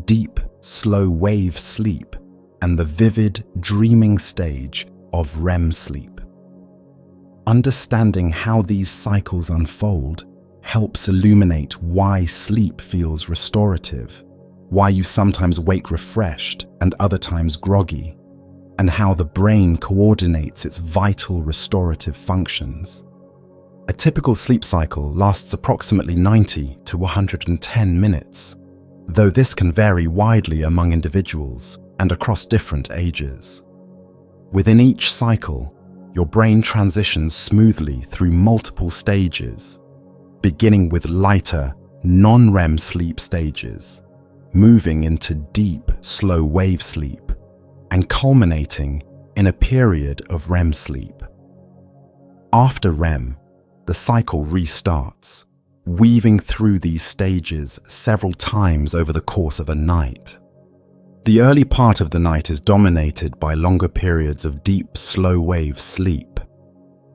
deep, slow wave sleep, and the vivid, dreaming stage of REM sleep. Understanding how these cycles unfold helps illuminate why sleep feels restorative, why you sometimes wake refreshed and other times groggy, and how the brain coordinates its vital restorative functions. A typical sleep cycle lasts approximately 90 to 110 minutes, though this can vary widely among individuals and across different ages. Within each cycle, your brain transitions smoothly through multiple stages, beginning with lighter, non-REM sleep stages, moving into deep, slow wave sleep, and culminating in a period of REM sleep. After REM, the cycle restarts, weaving through these stages several times over the course of a night. The early part of the night is dominated by longer periods of deep, slow wave sleep.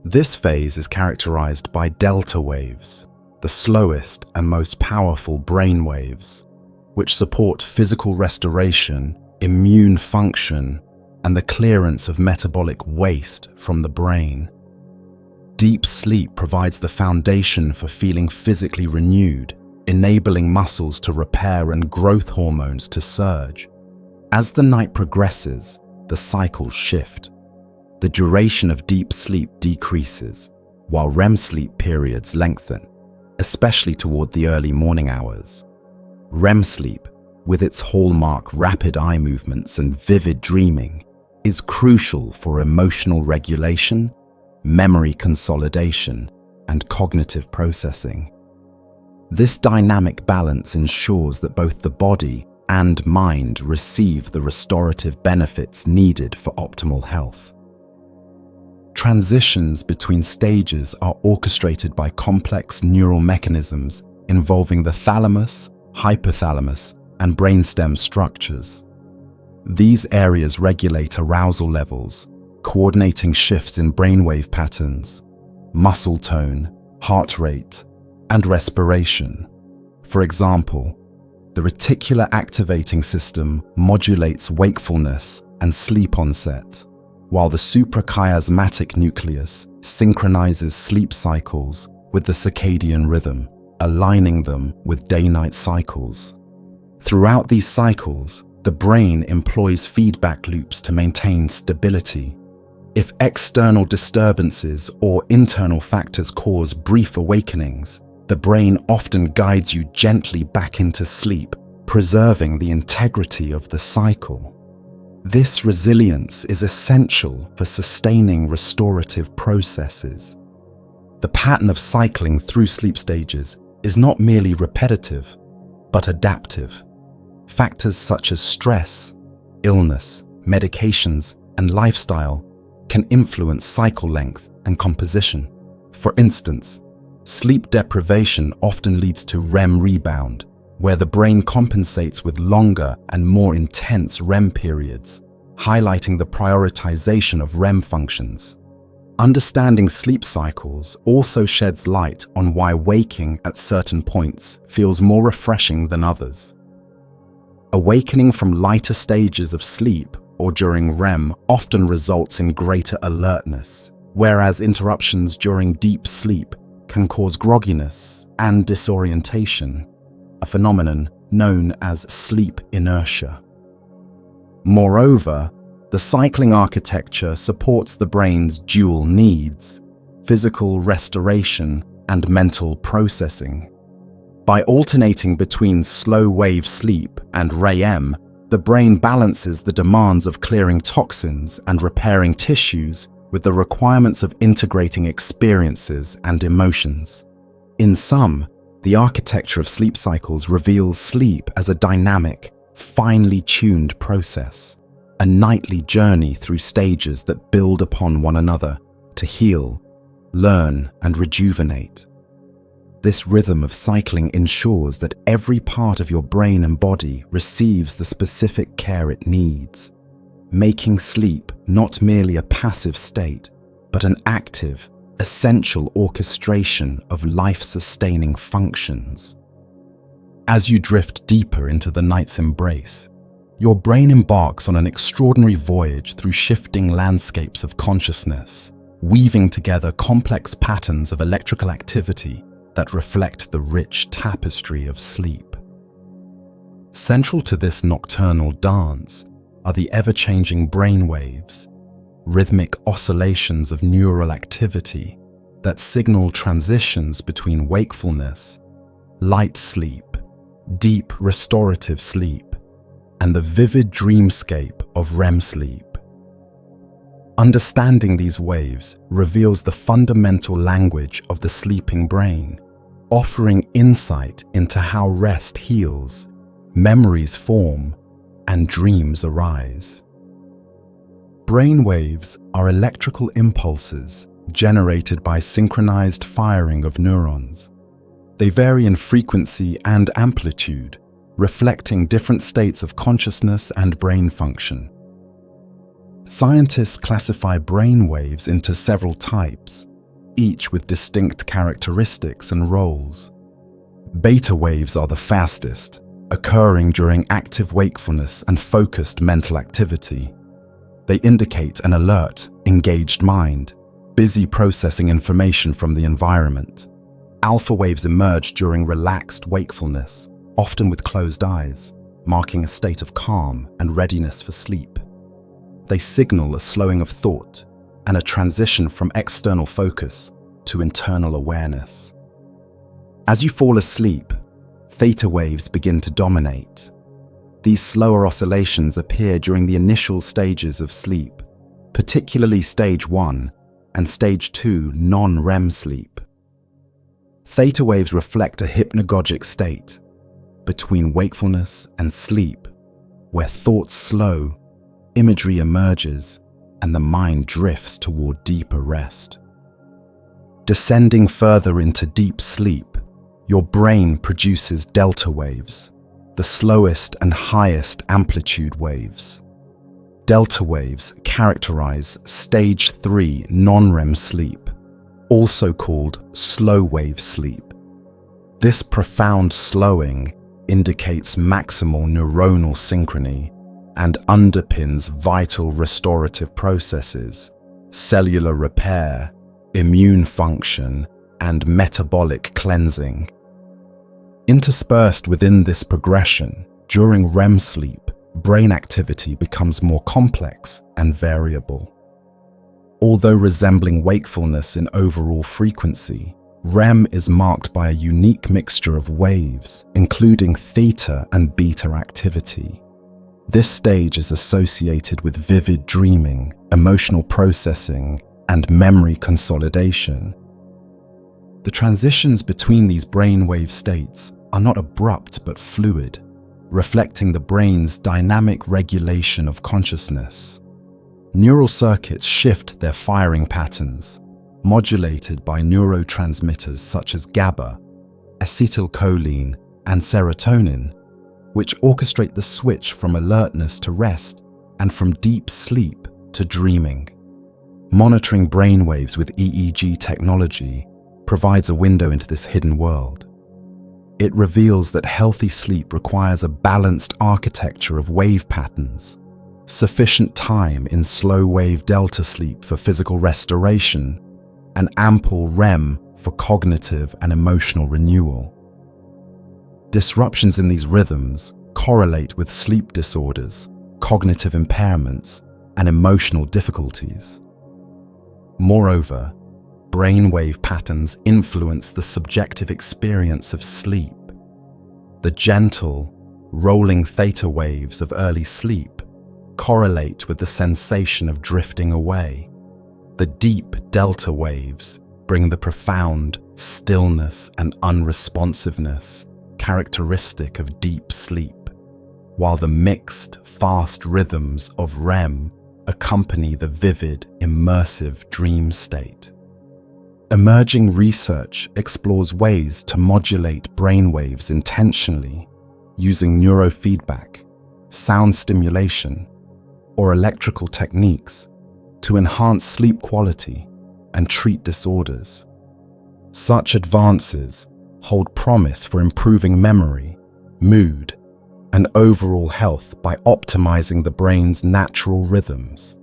This phase is characterized by delta waves, the slowest and most powerful brain waves, which support physical restoration, immune function, and the clearance of metabolic waste from the brain. Deep sleep provides the foundation for feeling physically renewed, enabling muscles to repair and growth hormones to surge. As the night progresses, the cycles shift. The duration of deep sleep decreases, while REM sleep periods lengthen, especially toward the early morning hours. REM sleep, with its hallmark rapid eye movements and vivid dreaming, is crucial for emotional regulation, memory consolidation, and cognitive processing. This dynamic balance ensures that both the body and mind receive the restorative benefits needed for optimal health. Transitions between stages are orchestrated by complex neural mechanisms involving the thalamus, hypothalamus, and brainstem structures. These areas regulate arousal levels, coordinating shifts in brainwave patterns, muscle tone, heart rate, and respiration. For example, the reticular activating system modulates wakefulness and sleep onset, while the suprachiasmatic nucleus synchronizes sleep cycles with the circadian rhythm, aligning them with day-night cycles. Throughout these cycles, the brain employs feedback loops to maintain stability. If external disturbances or internal factors cause brief awakenings, the brain often guides you gently back into sleep, preserving the integrity of the cycle. This resilience is essential for sustaining restorative processes. The pattern of cycling through sleep stages is not merely repetitive, but adaptive. Factors such as stress, illness, medications, and lifestyle can influence cycle length and composition. For instance, sleep deprivation often leads to REM rebound, where the brain compensates with longer and more intense REM periods, highlighting the prioritization of REM functions. Understanding sleep cycles also sheds light on why waking at certain points feels more refreshing than others. Awakening from lighter stages of sleep or during REM often results in greater alertness, whereas interruptions during deep sleep can cause grogginess and disorientation, a phenomenon known as sleep inertia. Moreover, the cycling architecture supports the brain's dual needs: physical restoration and mental processing. By alternating between slow-wave sleep and REM, the brain balances the demands of clearing toxins and repairing tissues with the requirements of integrating experiences and emotions. In sum, the architecture of sleep cycles reveals sleep as a dynamic, finely tuned process, a nightly journey through stages that build upon one another to heal, learn, and rejuvenate. This rhythm of cycling ensures that every part of your brain and body receives the specific care it needs, making sleep not merely a passive state, but an active, essential orchestration of life-sustaining functions. As you drift deeper into the night's embrace, your brain embarks on an extraordinary voyage through shifting landscapes of consciousness, weaving together complex patterns of electrical activity that reflect the rich tapestry of sleep. Central to this nocturnal dance are the ever-changing brain waves, rhythmic oscillations of neural activity that signal transitions between wakefulness, light sleep, deep restorative sleep, and the vivid dreamscape of REM sleep. Understanding these waves reveals the fundamental language of the sleeping brain, offering insight into how rest heals, memories form, and dreams arise. Brain waves are electrical impulses generated by synchronized firing of neurons. They vary in frequency and amplitude, reflecting different states of consciousness and brain function. Scientists classify brain waves into several types, each with distinct characteristics and roles. Beta waves are the fastest, occurring during active wakefulness and focused mental activity. They indicate an alert, engaged mind, busy processing information from the environment. Alpha waves emerge during relaxed wakefulness, often with closed eyes, marking a state of calm and readiness for sleep. They signal a slowing of thought and a transition from external focus to internal awareness. As you fall asleep, theta waves begin to dominate. These slower oscillations appear during the initial stages of sleep, particularly stage 1 and stage 2 non-REM sleep. Theta waves reflect a hypnagogic state between wakefulness and sleep, where thoughts slow, imagery emerges, and the mind drifts toward deeper rest. Descending further into deep sleep, your brain produces delta waves, the slowest and highest amplitude waves. Delta waves characterize stage 3 non-REM sleep, also called slow wave sleep. This profound slowing indicates maximal neuronal synchrony and underpins vital restorative processes, cellular repair, immune function, and metabolic cleansing. Interspersed within this progression, during REM sleep, brain activity becomes more complex and variable. Although resembling wakefulness in overall frequency, REM is marked by a unique mixture of waves, including theta and beta activity. This stage is associated with vivid dreaming, emotional processing, and memory consolidation. The transitions between these brainwave states are not abrupt but fluid, reflecting the brain's dynamic regulation of consciousness. Neural circuits shift their firing patterns, modulated by neurotransmitters such as GABA, acetylcholine, and serotonin, which orchestrate the switch from alertness to rest and from deep sleep to dreaming. Monitoring brainwaves with EEG technology provides a window into this hidden world. It reveals that healthy sleep requires a balanced architecture of wave patterns, sufficient time in slow-wave delta sleep for physical restoration, and ample REM for cognitive and emotional renewal. Disruptions in these rhythms correlate with sleep disorders, cognitive impairments, and emotional difficulties. Moreover, brainwave patterns influence the subjective experience of sleep. The gentle, rolling theta waves of early sleep correlate with the sensation of drifting away. The deep delta waves bring the profound stillness and unresponsiveness characteristic of deep sleep, while the mixed, fast rhythms of REM accompany the vivid, immersive dream state. Emerging research explores ways to modulate brainwaves intentionally using neurofeedback, sound stimulation, or electrical techniques to enhance sleep quality and treat disorders. Such advances hold promise for improving memory, mood, and overall health by optimizing the brain's natural rhythms.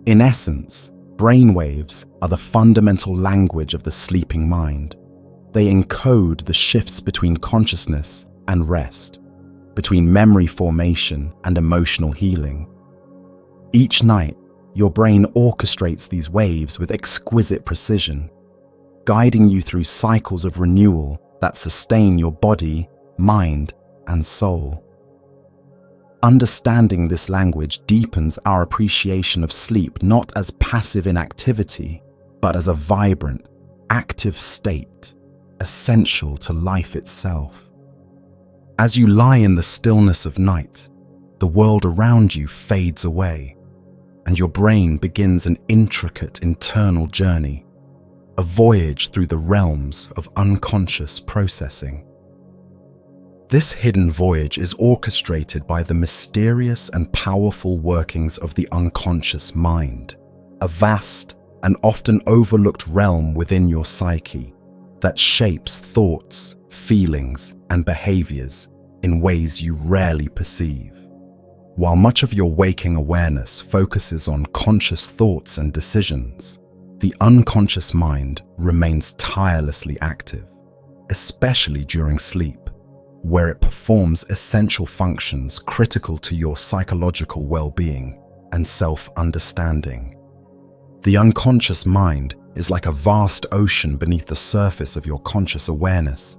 In essence, brainwaves are the fundamental language of the sleeping mind. They encode the shifts between consciousness and rest, between memory formation and emotional healing. Each night, your brain orchestrates these waves with exquisite precision, guiding you through cycles of renewal that sustain your body, mind, and soul. Understanding this language deepens our appreciation of sleep not as passive inactivity, but as a vibrant, active state, essential to life itself. As you lie in the stillness of night, the world around you fades away, and your brain begins an intricate internal journey, a voyage through the realms of unconscious processing. This hidden voyage is orchestrated by the mysterious and powerful workings of the unconscious mind, a vast and often overlooked realm within your psyche that shapes thoughts, feelings, and behaviors in ways you rarely perceive. While much of your waking awareness focuses on conscious thoughts and decisions, the unconscious mind remains tirelessly active, especially during sleep, where it performs essential functions critical to your psychological well-being and self-understanding. The unconscious mind is like a vast ocean beneath the surface of your conscious awareness,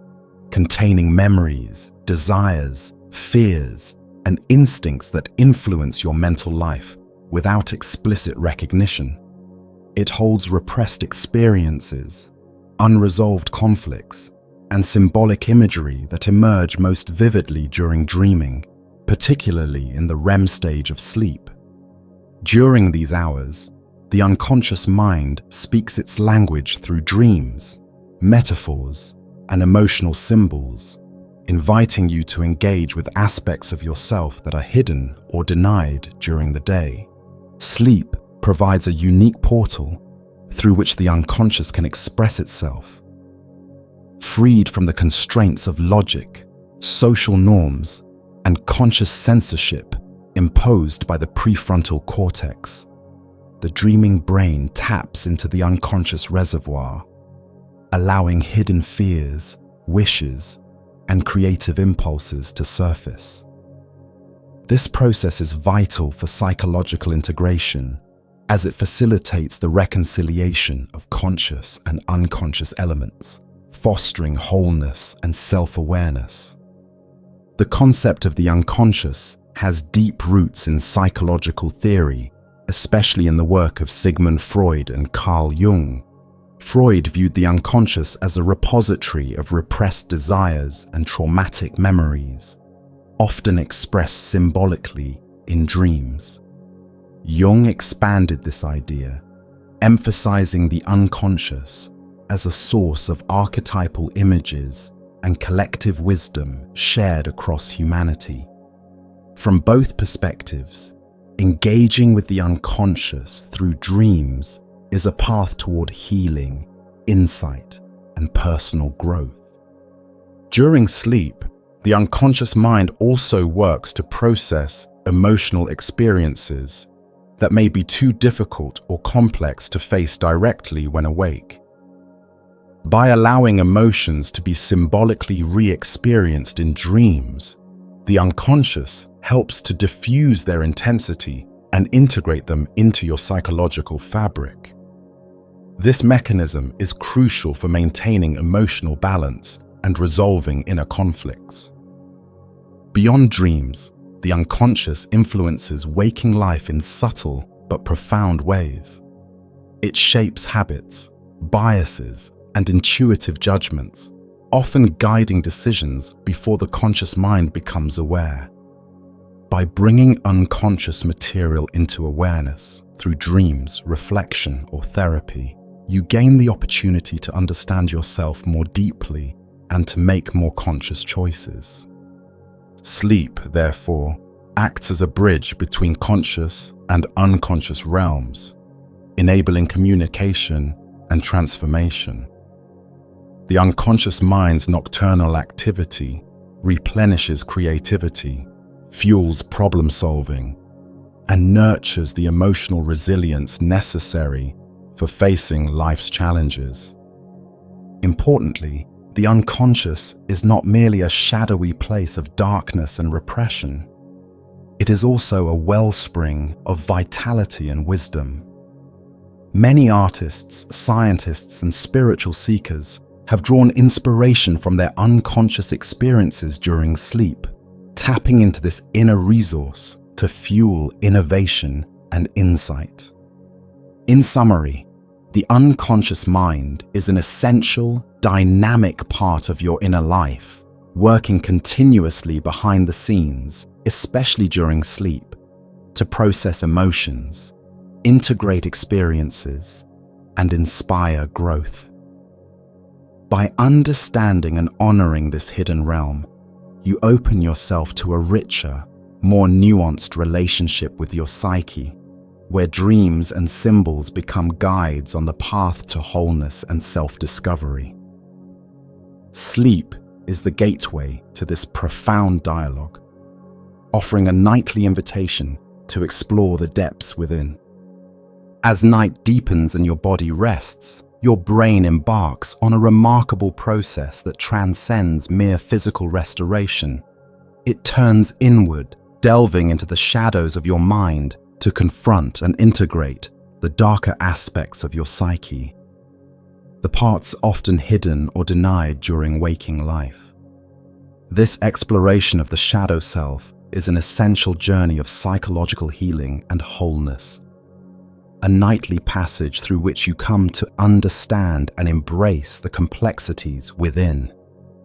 containing memories, desires, fears, and instincts that influence your mental life without explicit recognition. It holds repressed experiences, unresolved conflicts, and symbolic imagery that emerge most vividly during dreaming, particularly in the REM stage of sleep. During these hours, the unconscious mind speaks its language through dreams, metaphors, and emotional symbols, inviting you to engage with aspects of yourself that are hidden or denied during the day. Sleep provides a unique portal, through which the unconscious can express itself. Freed from the constraints of logic, social norms, and conscious censorship imposed by the prefrontal cortex, the dreaming brain taps into the unconscious reservoir, allowing hidden fears, wishes, and creative impulses to surface. This process is vital for psychological integration, as it facilitates the reconciliation of conscious and unconscious elements, fostering wholeness and self-awareness. The concept of the unconscious has deep roots in psychological theory, especially in the work of Sigmund Freud and Carl Jung. Freud viewed the unconscious as a repository of repressed desires and traumatic memories, often expressed symbolically in dreams. Jung expanded this idea, emphasizing the unconscious as a source of archetypal images and collective wisdom shared across humanity. From both perspectives, engaging with the unconscious through dreams is a path toward healing, insight, and personal growth. During sleep, the unconscious mind also works to process emotional experiences that may be too difficult or complex to face directly when awake. By allowing emotions to be symbolically re-experienced in dreams, the unconscious helps to diffuse their intensity and integrate them into your psychological fabric. This mechanism is crucial for maintaining emotional balance and resolving inner conflicts. Beyond dreams, the unconscious influences waking life in subtle but profound ways. It shapes habits, biases, and intuitive judgments, often guiding decisions before the conscious mind becomes aware. By bringing unconscious material into awareness through dreams, reflection, or therapy, you gain the opportunity to understand yourself more deeply and to make more conscious choices. Sleep, therefore, acts as a bridge between conscious and unconscious realms, enabling communication and transformation. The unconscious mind's nocturnal activity replenishes creativity, fuels problem-solving, and nurtures the emotional resilience necessary for facing life's challenges. Importantly, the unconscious is not merely a shadowy place of darkness and repression. It is also a wellspring of vitality and wisdom. Many artists, scientists, and spiritual seekers have drawn inspiration from their unconscious experiences during sleep, tapping into this inner resource to fuel innovation and insight. In summary, the unconscious mind is an essential, dynamic part of your inner life, working continuously behind the scenes, especially during sleep, to process emotions, integrate experiences, and inspire growth. By understanding and honoring this hidden realm, you open yourself to a richer, more nuanced relationship with your psyche, where dreams and symbols become guides on the path to wholeness and self-discovery. Sleep is the gateway to this profound dialogue, offering a nightly invitation to explore the depths within. As night deepens and your body rests, your brain embarks on a remarkable process that transcends mere physical restoration. It turns inward, delving into the shadows of your mind to confront and integrate the darker aspects of your psyche, the parts often hidden or denied during waking life. This exploration of the shadow self is an essential journey of psychological healing and wholeness, a nightly passage through which you come to understand and embrace the complexities within.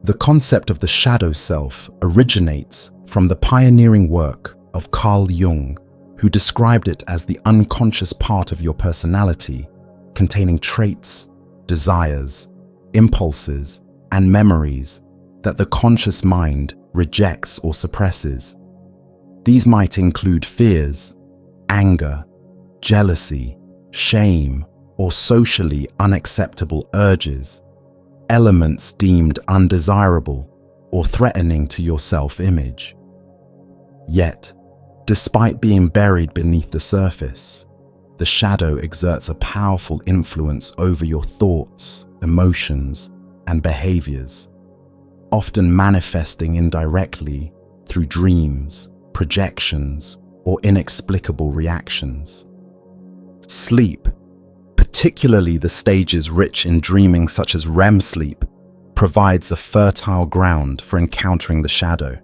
The concept of the shadow self originates from the pioneering work of Carl Jung, who described it as the unconscious part of your personality, containing traits, desires, impulses, and memories that the conscious mind rejects or suppresses. These might include fears, anger, jealousy, shame, or socially unacceptable urges, elements deemed undesirable or threatening to your self-image. Yet, despite being buried beneath the surface, the shadow exerts a powerful influence over your thoughts, emotions, and behaviors, often manifesting indirectly through dreams, projections, or inexplicable reactions. Sleep, particularly the stages rich in dreaming such as REM sleep, provides a fertile ground for encountering the shadow.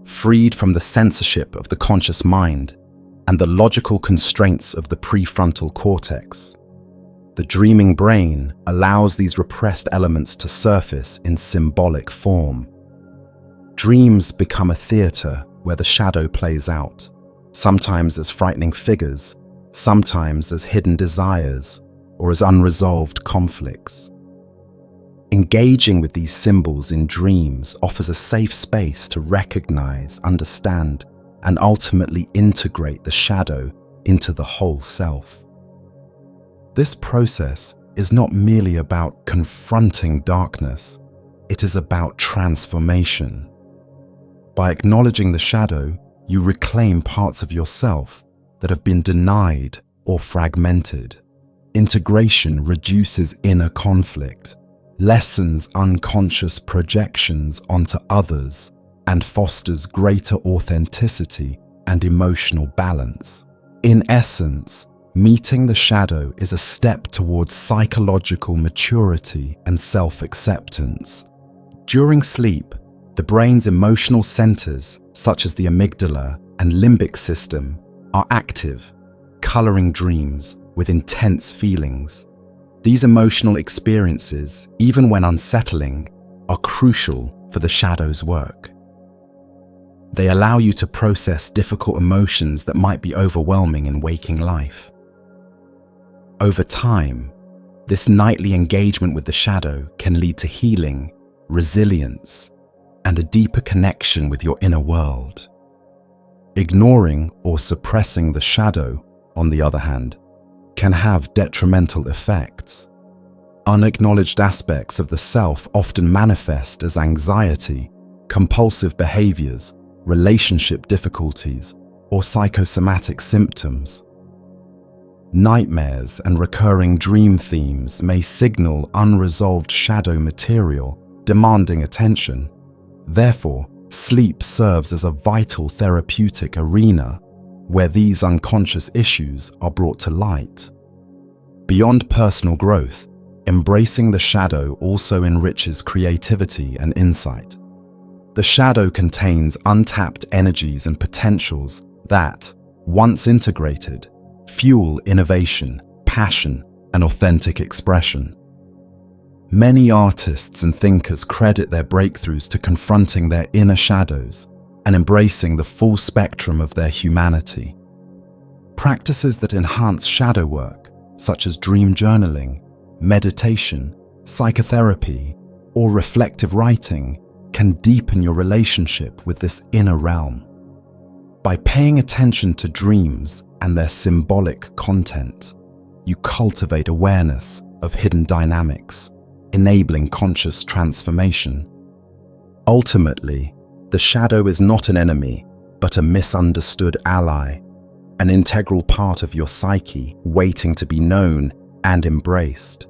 Freed from the censorship of the conscious mind and the logical constraints of the prefrontal cortex, the dreaming brain allows these repressed elements to surface in symbolic form. Dreams become a theater where the shadow plays out, sometimes as frightening figures, sometimes as hidden desires, or as unresolved conflicts. Engaging with these symbols in dreams offers a safe space to recognize, understand, and ultimately integrate the shadow into the whole self. This process is not merely about confronting darkness, it is about transformation. By acknowledging the shadow, you reclaim parts of yourself that have been denied or fragmented. Integration reduces inner conflict, lessens unconscious projections onto others, and fosters greater authenticity and emotional balance. In essence, meeting the shadow is a step towards psychological maturity and self-acceptance. During sleep, the brain's emotional centers, such as the amygdala and limbic system, are active, coloring dreams with intense feelings. These emotional experiences, even when unsettling, are crucial for the shadow's work. They allow you to process difficult emotions that might be overwhelming in waking life. Over time, this nightly engagement with the shadow can lead to healing, resilience, and a deeper connection with your inner world. Ignoring or suppressing the shadow, on the other hand, can have detrimental effects. Unacknowledged aspects of the self often manifest as anxiety, compulsive behaviors, relationship difficulties, or psychosomatic symptoms. Nightmares and recurring dream themes may signal unresolved shadow material demanding attention. Therefore, sleep serves as a vital therapeutic arena where these unconscious issues are brought to light. Beyond personal growth, embracing the shadow also enriches creativity and insight. The shadow contains untapped energies and potentials that, once integrated, fuel innovation, passion, and authentic expression. Many artists and thinkers credit their breakthroughs to confronting their inner shadows and embracing the full spectrum of their humanity. Practices that enhance shadow work, such as dream journaling, meditation, psychotherapy, or reflective writing, can deepen your relationship with this inner realm. By paying attention to dreams and their symbolic content, you cultivate awareness of hidden dynamics, enabling conscious transformation. Ultimately, the shadow is not an enemy, but a misunderstood ally, an integral part of your psyche waiting to be known and embraced.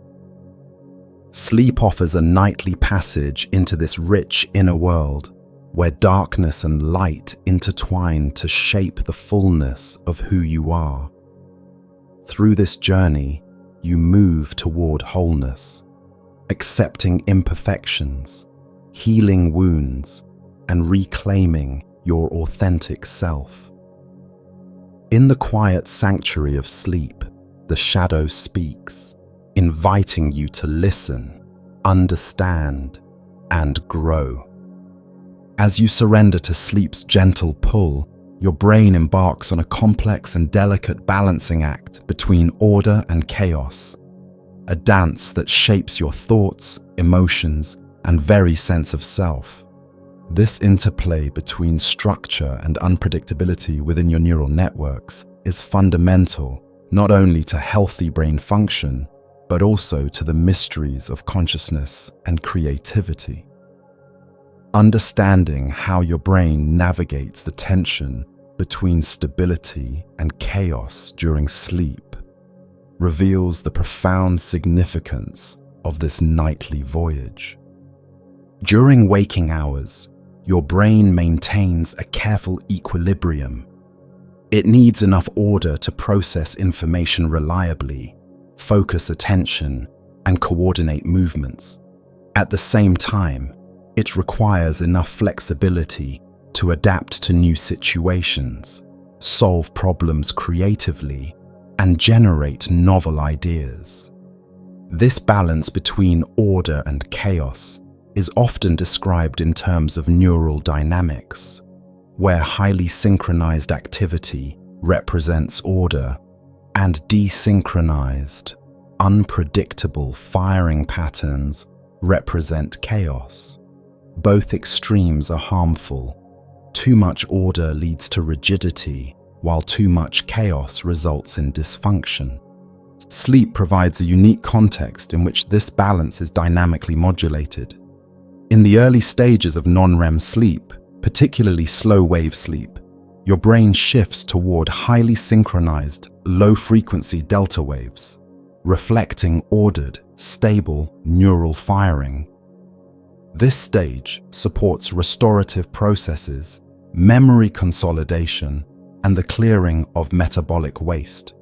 Sleep offers a nightly passage into this rich inner world, where darkness and light intertwine to shape the fullness of who you are. Through this journey, you move toward wholeness, accepting imperfections, healing wounds, and reclaiming your authentic self. In the quiet sanctuary of sleep, the shadow speaks, inviting you to listen, understand, and grow. As you surrender to sleep's gentle pull, your brain embarks on a complex and delicate balancing act between order and chaos, a dance that shapes your thoughts, emotions, and very sense of self. This interplay between structure and unpredictability within your neural networks is fundamental not only to healthy brain function, but also to the mysteries of consciousness and creativity. Understanding how your brain navigates the tension between stability and chaos during sleep reveals the profound significance of this nightly voyage. During waking hours, your brain maintains a careful equilibrium. It needs enough order to process information reliably, focus attention, and coordinate movements. At the same time, it requires enough flexibility to adapt to new situations, solve problems creatively, and generate novel ideas. This balance between order and chaos is often described in terms of neural dynamics, where highly synchronized activity represents order and desynchronized, unpredictable firing patterns represent chaos. Both extremes are harmful. Too much order leads to rigidity, while too much chaos results in dysfunction. Sleep provides a unique context in which this balance is dynamically modulated. In the early stages of non-REM sleep, particularly slow-wave sleep, your brain shifts toward highly synchronized, low-frequency delta waves, reflecting ordered, stable neural firing. This stage supports restorative processes, memory consolidation, and the clearing of metabolic waste.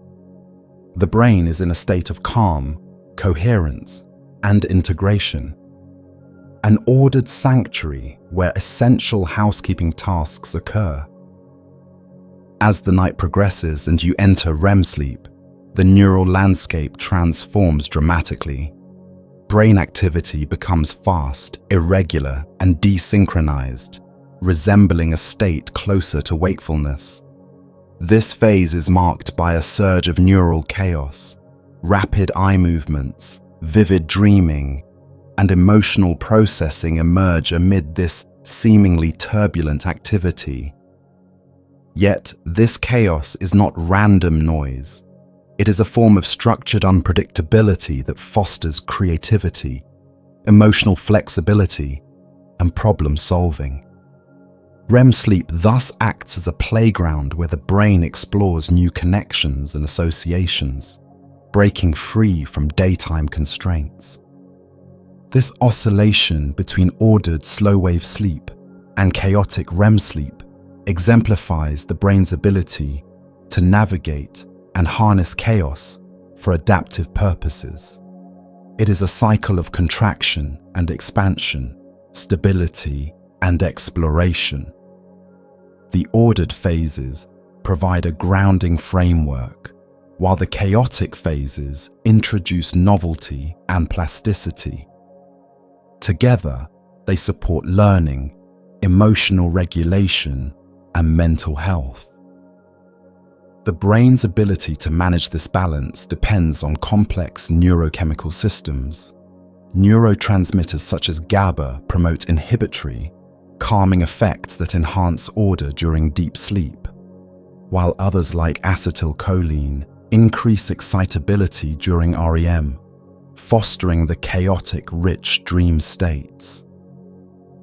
The brain is in a state of calm, coherence, and integration, an ordered sanctuary where essential housekeeping tasks occur. As the night progresses and you enter REM sleep, the neural landscape transforms dramatically. Brain activity becomes fast, irregular, and desynchronized, resembling a state closer to wakefulness. This phase is marked by a surge of neural chaos, rapid eye movements, vivid dreaming, and emotional processing emerge amid this seemingly turbulent activity. Yet, this chaos is not random noise. It is a form of structured unpredictability that fosters creativity, emotional flexibility, and problem solving. REM sleep thus acts as a playground where the brain explores new connections and associations, breaking free from daytime constraints. This oscillation between ordered slow-wave sleep and chaotic REM sleep exemplifies the brain's ability to navigate and harness chaos for adaptive purposes. It is a cycle of contraction and expansion, stability and exploration. The ordered phases provide a grounding framework, while the chaotic phases introduce novelty and plasticity. Together, they support learning, emotional regulation, and mental health. The brain's ability to manage this balance depends on complex neurochemical systems. Neurotransmitters such as GABA promote inhibitory, calming effects that enhance order during deep sleep, while others like acetylcholine increase excitability during REM, fostering the chaotic, rich dream states.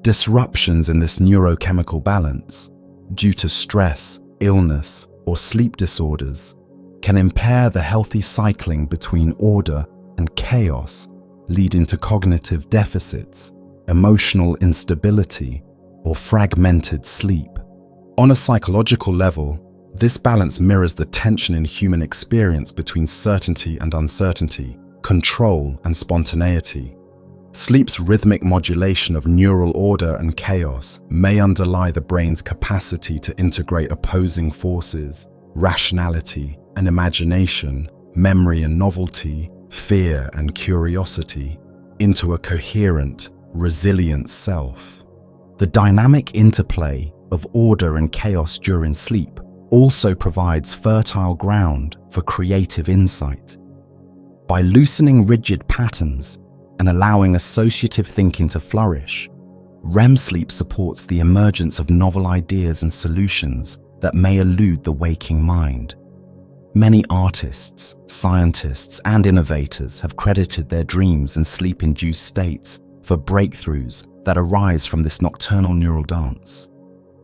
Disruptions in this neurochemical balance, due to stress, illness, or sleep disorders, can impair the healthy cycling between order and chaos, leading to cognitive deficits, emotional instability, or fragmented sleep. On a psychological level, this balance mirrors the tension in human experience between certainty and uncertainty, control and spontaneity. Sleep's rhythmic modulation of neural order and chaos may underlie the brain's capacity to integrate opposing forces, rationality and imagination, memory and novelty, fear and curiosity, into a coherent, resilient self. The dynamic interplay of order and chaos during sleep also provides fertile ground for creative insight. By loosening rigid patterns and allowing associative thinking to flourish, REM sleep supports the emergence of novel ideas and solutions that may elude the waking mind. Many artists, scientists, and innovators have credited their dreams and sleep-induced states for breakthroughs that arise from this nocturnal neural dance.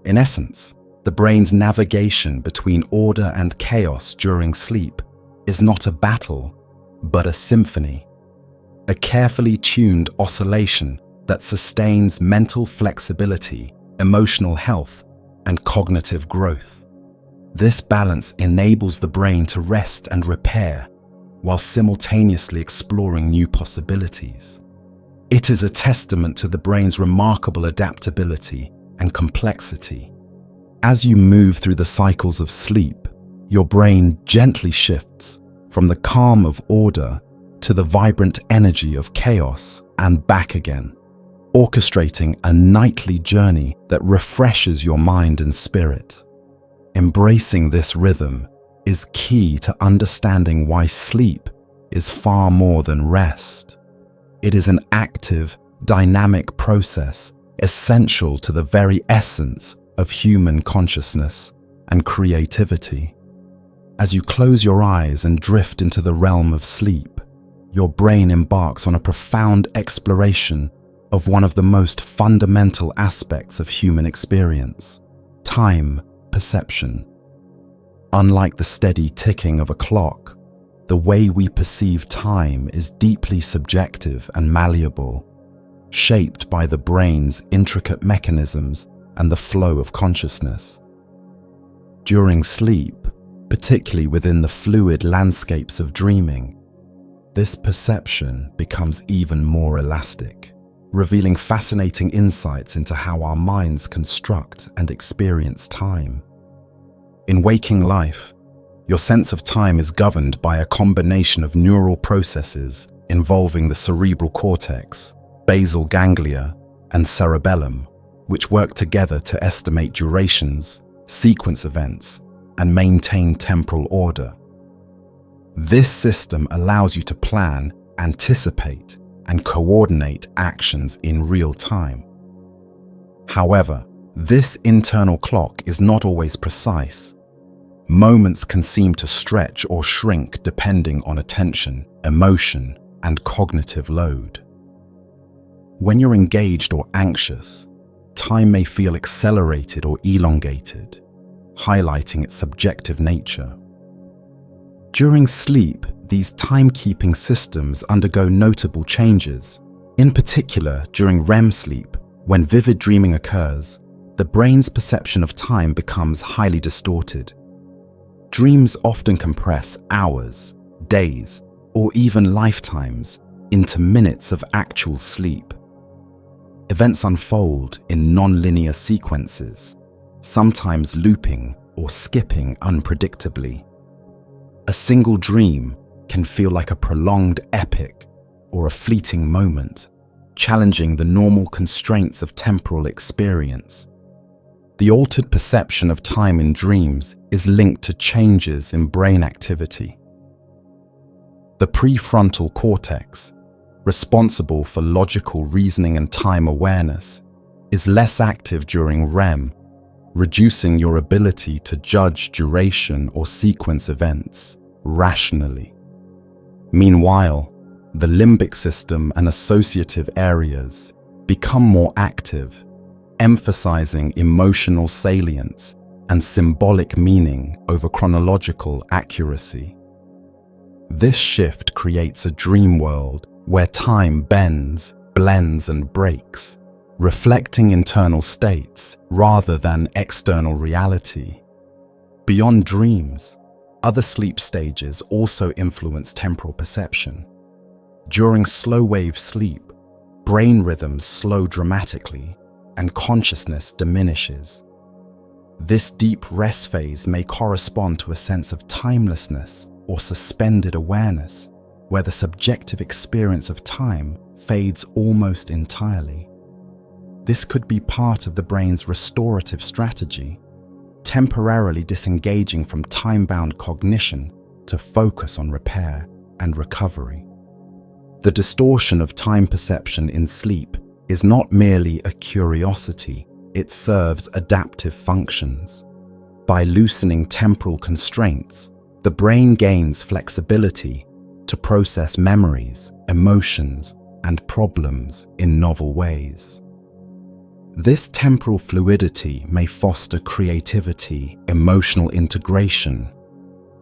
In essence, the brain's navigation between order and chaos during sleep is not a battle, but a symphony, a carefully tuned oscillation that sustains mental flexibility, emotional health, and cognitive growth. This balance enables the brain to rest and repair while simultaneously exploring new possibilities. It is a testament to the brain's remarkable adaptability and complexity. As you move through the cycles of sleep, your brain gently shifts from the calm of order to the vibrant energy of chaos and back again, orchestrating a nightly journey that refreshes your mind and spirit. Embracing this rhythm is key to understanding why sleep is far more than rest. It is an active, dynamic process essential to the very essence of human consciousness and creativity. As you close your eyes and drift into the realm of sleep, your brain embarks on a profound exploration of one of the most fundamental aspects of human experience: time perception. Unlike the steady ticking of a clock, the way we perceive time is deeply subjective and malleable, shaped by the brain's intricate mechanisms and the flow of consciousness. During sleep, particularly within the fluid landscapes of dreaming, this perception becomes even more elastic, revealing fascinating insights into how our minds construct and experience time. In waking life, your sense of time is governed by a combination of neural processes involving the cerebral cortex, basal ganglia, and cerebellum, which work together to estimate durations, sequence events, and maintain temporal order. This system allows you to plan, anticipate, and coordinate actions in real time. However, this internal clock is not always precise. Moments can seem to stretch or shrink depending on attention, emotion, and cognitive load. When you're engaged or anxious, time may feel accelerated or elongated, highlighting its subjective nature. During sleep, these timekeeping systems undergo notable changes. In particular, during REM sleep, when vivid dreaming occurs, the brain's perception of time becomes highly distorted. Dreams often compress hours, days, or even lifetimes into minutes of actual sleep. Events unfold in non-linear sequences, sometimes looping or skipping unpredictably. A single dream can feel like a prolonged epic or a fleeting moment, challenging the normal constraints of temporal experience. The altered perception of time in dreams is linked to changes in brain activity. The prefrontal cortex, responsible for logical reasoning and time awareness, is less active during REM, reducing your ability to judge duration or sequence events rationally. Meanwhile, the limbic system and associative areas become more active, emphasizing emotional salience and symbolic meaning over chronological accuracy. This shift creates a dream world where time bends, blends, and breaks, reflecting internal states rather than external reality. Beyond dreams, other sleep stages also influence temporal perception. During slow-wave sleep, brain rhythms slow dramatically and consciousness diminishes. This deep rest phase may correspond to a sense of timelessness or suspended awareness, where the subjective experience of time fades almost entirely. This could be part of the brain's restorative strategy, temporarily disengaging from time-bound cognition to focus on repair and recovery. The distortion of time perception in sleep is not merely a curiosity, it serves adaptive functions. By loosening temporal constraints, the brain gains flexibility to process memories, emotions, and problems in novel ways. This temporal fluidity may foster creativity, emotional integration,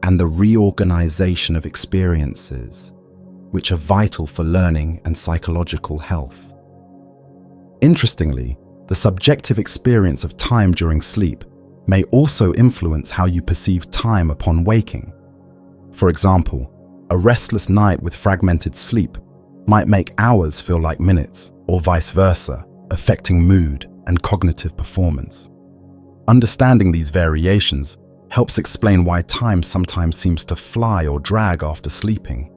and the reorganization of experiences, which are vital for learning and psychological health. Interestingly, the subjective experience of time during sleep may also influence how you perceive time upon waking. For example, a restless night with fragmented sleep might make hours feel like minutes, or vice versa, affecting mood and cognitive performance. Understanding these variations helps explain why time sometimes seems to fly or drag after sleeping.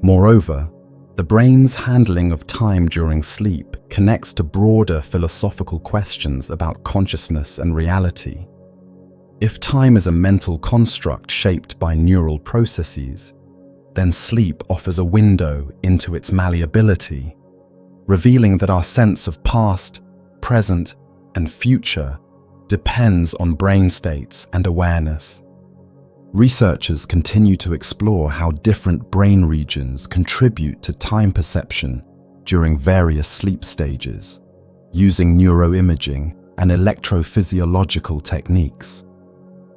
Moreover, the brain's handling of time during sleep connects to broader philosophical questions about consciousness and reality. If time is a mental construct shaped by neural processes, then sleep offers a window into its malleability, revealing that our sense of past, present, and future depends on brain states and awareness. Researchers continue to explore how different brain regions contribute to time perception during various sleep stages, using neuroimaging and electrophysiological techniques.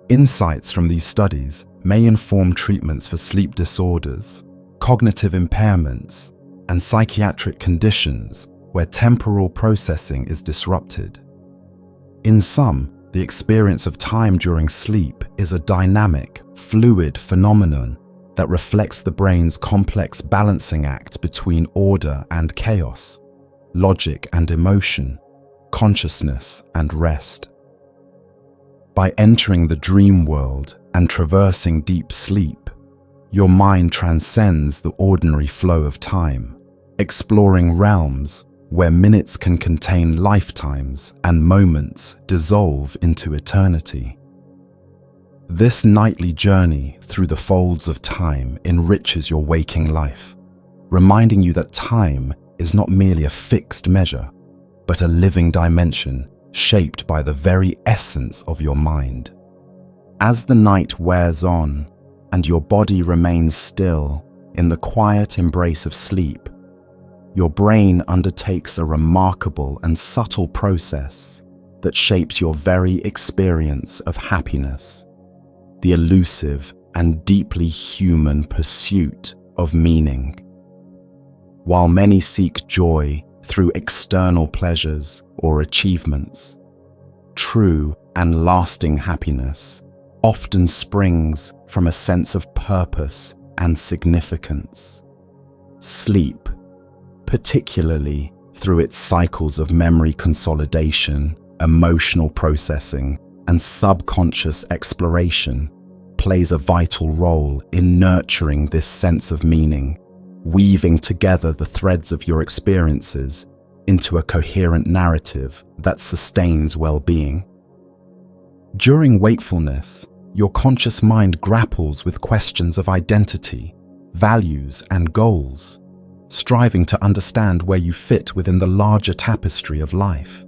Insights from these studies may inform treatments for sleep disorders, cognitive impairments, and psychiatric conditions where temporal processing is disrupted. In sum, the experience of time during sleep is a dynamic, fluid phenomenon that reflects the brain's complex balancing act between order and chaos, logic and emotion, consciousness and rest. By entering the dream world and traversing deep sleep, your mind transcends the ordinary flow of time, exploring realms where minutes can contain lifetimes and moments dissolve into eternity. This nightly journey through the folds of time enriches your waking life, reminding you that time is not merely a fixed measure, but a living dimension shaped by the very essence of your mind. As the night wears on and your body remains still in the quiet embrace of sleep, your brain undertakes a remarkable and subtle process that shapes your very experience of happiness, the elusive and deeply human pursuit of meaning. While many seek joy through external pleasures or achievements, true and lasting happiness often springs from a sense of purpose and significance. Sleep, particularly through its cycles of memory consolidation, emotional processing, and subconscious exploration, plays a vital role in nurturing this sense of meaning, weaving together the threads of your experiences into a coherent narrative that sustains well-being. During wakefulness, your conscious mind grapples with questions of identity, values, and goals, striving to understand where you fit within the larger tapestry of life.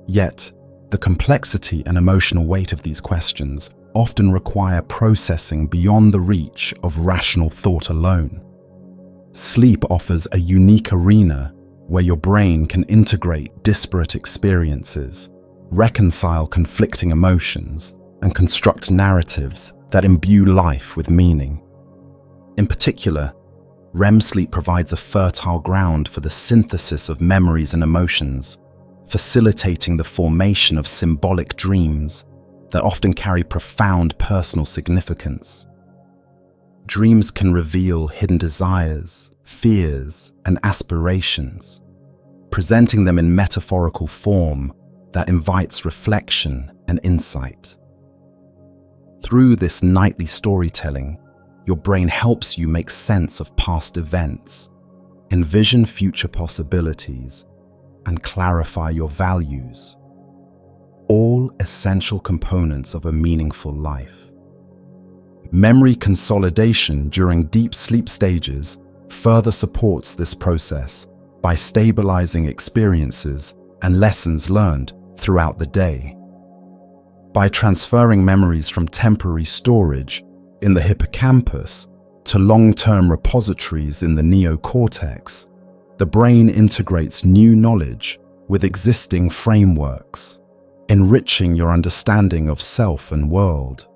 Yet, the complexity and emotional weight of these questions often require processing beyond the reach of rational thought alone. Sleep offers a unique arena where your brain can integrate disparate experiences, reconcile conflicting emotions, and construct narratives that imbue life with meaning. In particular, REM sleep provides a fertile ground for the synthesis of memories and emotions, facilitating the formation of symbolic dreams that often carry profound personal significance. Dreams can reveal hidden desires, fears, and aspirations, presenting them in metaphorical form that invites reflection and insight. Through this nightly storytelling, your brain helps you make sense of past events, envision future possibilities, and clarify your values, all essential components of a meaningful life. Memory consolidation during deep sleep stages further supports this process by stabilizing experiences and lessons learned throughout the day. By transferring memories from temporary storage in the hippocampus to long-term repositories in the neocortex, the brain integrates new knowledge with existing frameworks, enriching your understanding of self and world.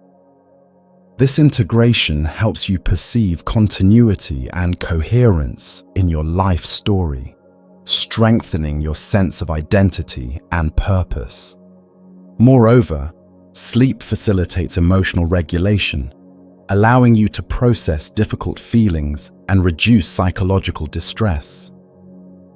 This integration helps you perceive continuity and coherence in your life story, strengthening your sense of identity and purpose. Moreover, sleep facilitates emotional regulation, allowing you to process difficult feelings and reduce psychological distress.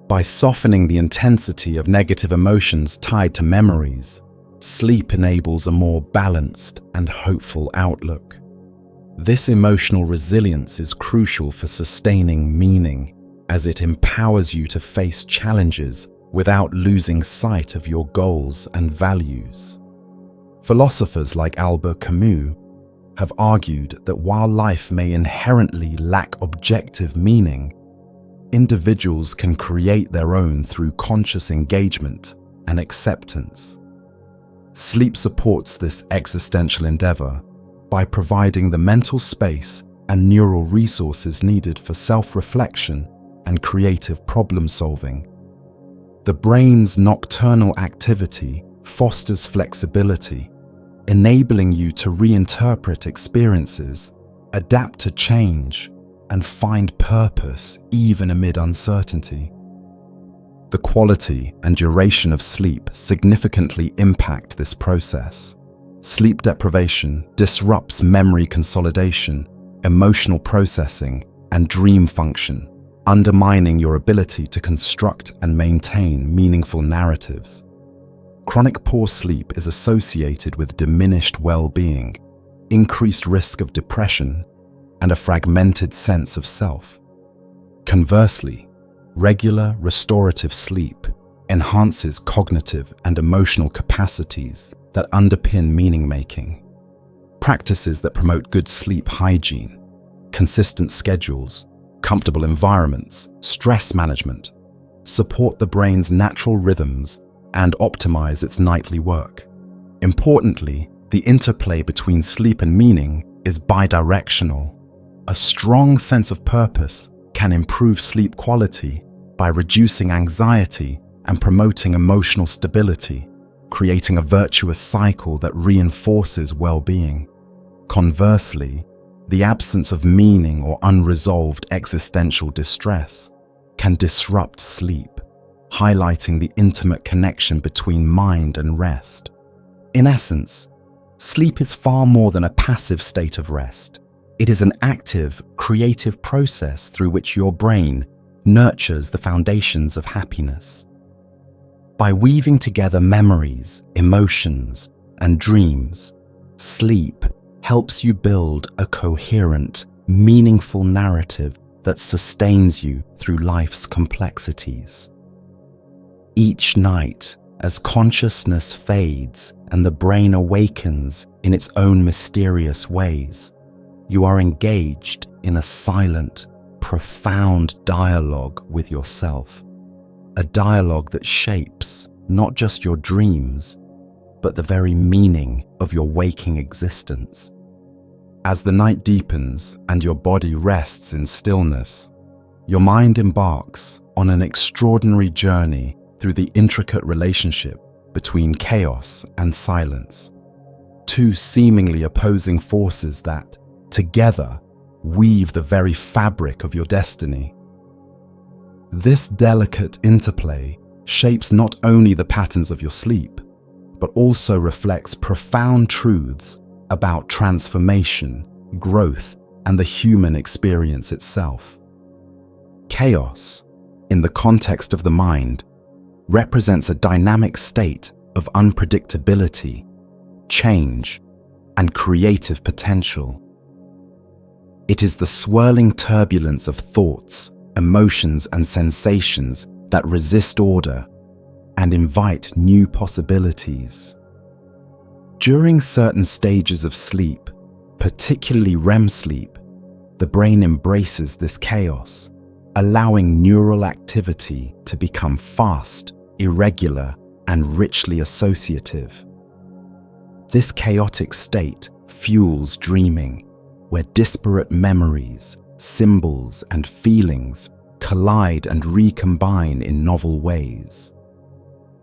By softening the intensity of negative emotions tied to memories, sleep enables a more balanced and hopeful outlook. This emotional resilience is crucial for sustaining meaning, as it empowers you to face challenges without losing sight of your goals and values. Philosophers like Albert Camus have argued that while life may inherently lack objective meaning, individuals can create their own through conscious engagement and acceptance. Sleep supports this existential endeavor by providing the mental space and neural resources needed for self-reflection and creative problem-solving. The brain's nocturnal activity fosters flexibility, enabling you to reinterpret experiences, adapt to change, and find purpose even amid uncertainty. The quality and duration of sleep significantly impact this process. Sleep deprivation disrupts memory consolidation, emotional processing, and dream function, undermining your ability to construct and maintain meaningful narratives. Chronic poor sleep is associated with diminished well-being, increased risk of depression, and a fragmented sense of self. Conversely, regular restorative sleep enhances cognitive and emotional capacities that underpin meaning-making. Practices that promote good sleep hygiene, consistent schedules, comfortable environments, stress management, support the brain's natural rhythms and optimize its nightly work. Importantly, the interplay between sleep and meaning is bidirectional. A strong sense of purpose can improve sleep quality by reducing anxiety and promoting emotional stability, creating a virtuous cycle that reinforces well-being. Conversely, the absence of meaning or unresolved existential distress can disrupt sleep, highlighting the intimate connection between mind and rest. In essence, sleep is far more than a passive state of rest. It is an active, creative process through which your brain nurtures the foundations of happiness. By weaving together memories, emotions, and dreams, sleep helps you build a coherent, meaningful narrative that sustains you through life's complexities. Each night, as consciousness fades and the brain awakens in its own mysterious ways, you are engaged in a silent, profound dialogue with yourself. A dialogue that shapes not just your dreams, but the very meaning of your waking existence. As the night deepens and your body rests in stillness, your mind embarks on an extraordinary journey through the intricate relationship between chaos and silence, two seemingly opposing forces that, together, weave the very fabric of your destiny. This delicate interplay shapes not only the patterns of your sleep, but also reflects profound truths about transformation, growth, and the human experience itself. Chaos, in the context of the mind, represents a dynamic state of unpredictability, change, and creative potential. It is the swirling turbulence of thoughts, emotions, and sensations that resist order and invite new possibilities. During certain stages of sleep, particularly REM sleep, the brain embraces this chaos, allowing neural activity to become fast, irregular, and richly associative. This chaotic state fuels dreaming, where disparate memories, symbols, and feelings collide and recombine in novel ways.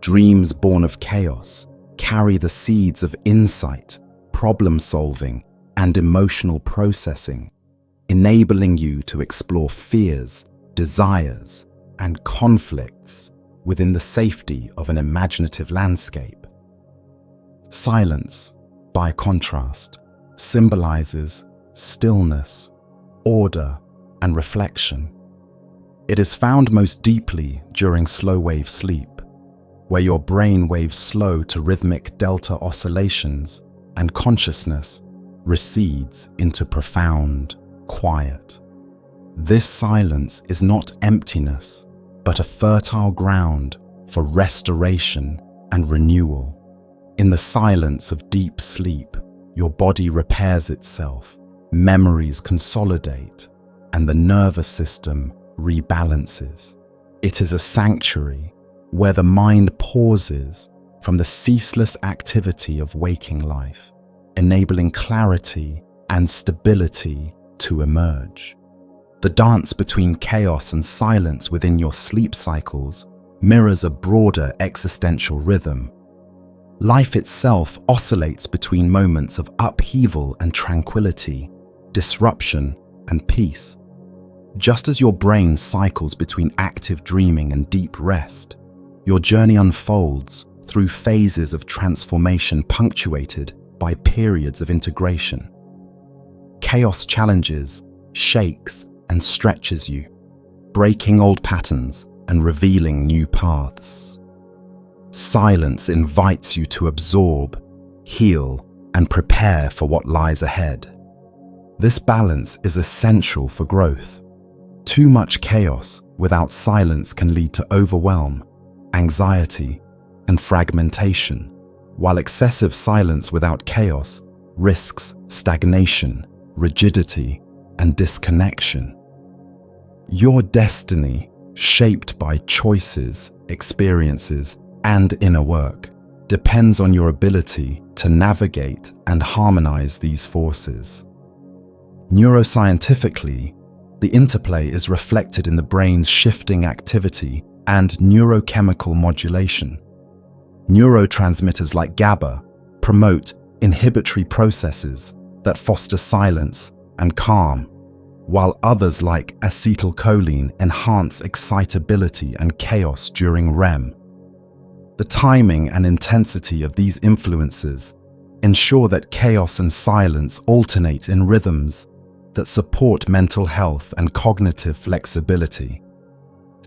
Dreams born of chaos carry the seeds of insight, problem-solving, and emotional processing, enabling you to explore fears, desires, and conflicts within the safety of an imaginative landscape. Silence, by contrast, symbolizes stillness, order, and reflection. It is found most deeply during slow-wave sleep, where your brain waves slow to rhythmic delta oscillations and consciousness recedes into profound quiet. This silence is not emptiness, but a fertile ground for restoration and renewal. In the silence of deep sleep, your body repairs itself, memories consolidate, and the nervous system rebalances. It is a sanctuary where the mind pauses from the ceaseless activity of waking life, enabling clarity and stability to emerge. The dance between chaos and silence within your sleep cycles mirrors a broader existential rhythm. Life itself oscillates between moments of upheaval and tranquility, disruption and peace. Just as your brain cycles between active dreaming and deep rest, your journey unfolds through phases of transformation punctuated by periods of integration. Chaos challenges, shakes, and stretches you, breaking old patterns and revealing new paths. Silence invites you to absorb, heal, and prepare for what lies ahead. This balance is essential for growth. Too much chaos without silence can lead to overwhelm, anxiety, and fragmentation, while excessive silence without chaos risks stagnation, rigidity, and disconnection. Your destiny, shaped by choices, experiences, and inner work, depends on your ability to navigate and harmonize these forces. Neuroscientifically, the interplay is reflected in the brain's shifting activity and neurochemical modulation. Neurotransmitters like GABA promote inhibitory processes that foster silence and calm, while others like acetylcholine enhance excitability and chaos during REM. The timing and intensity of these influences ensure that chaos and silence alternate in rhythms that support mental health and cognitive flexibility.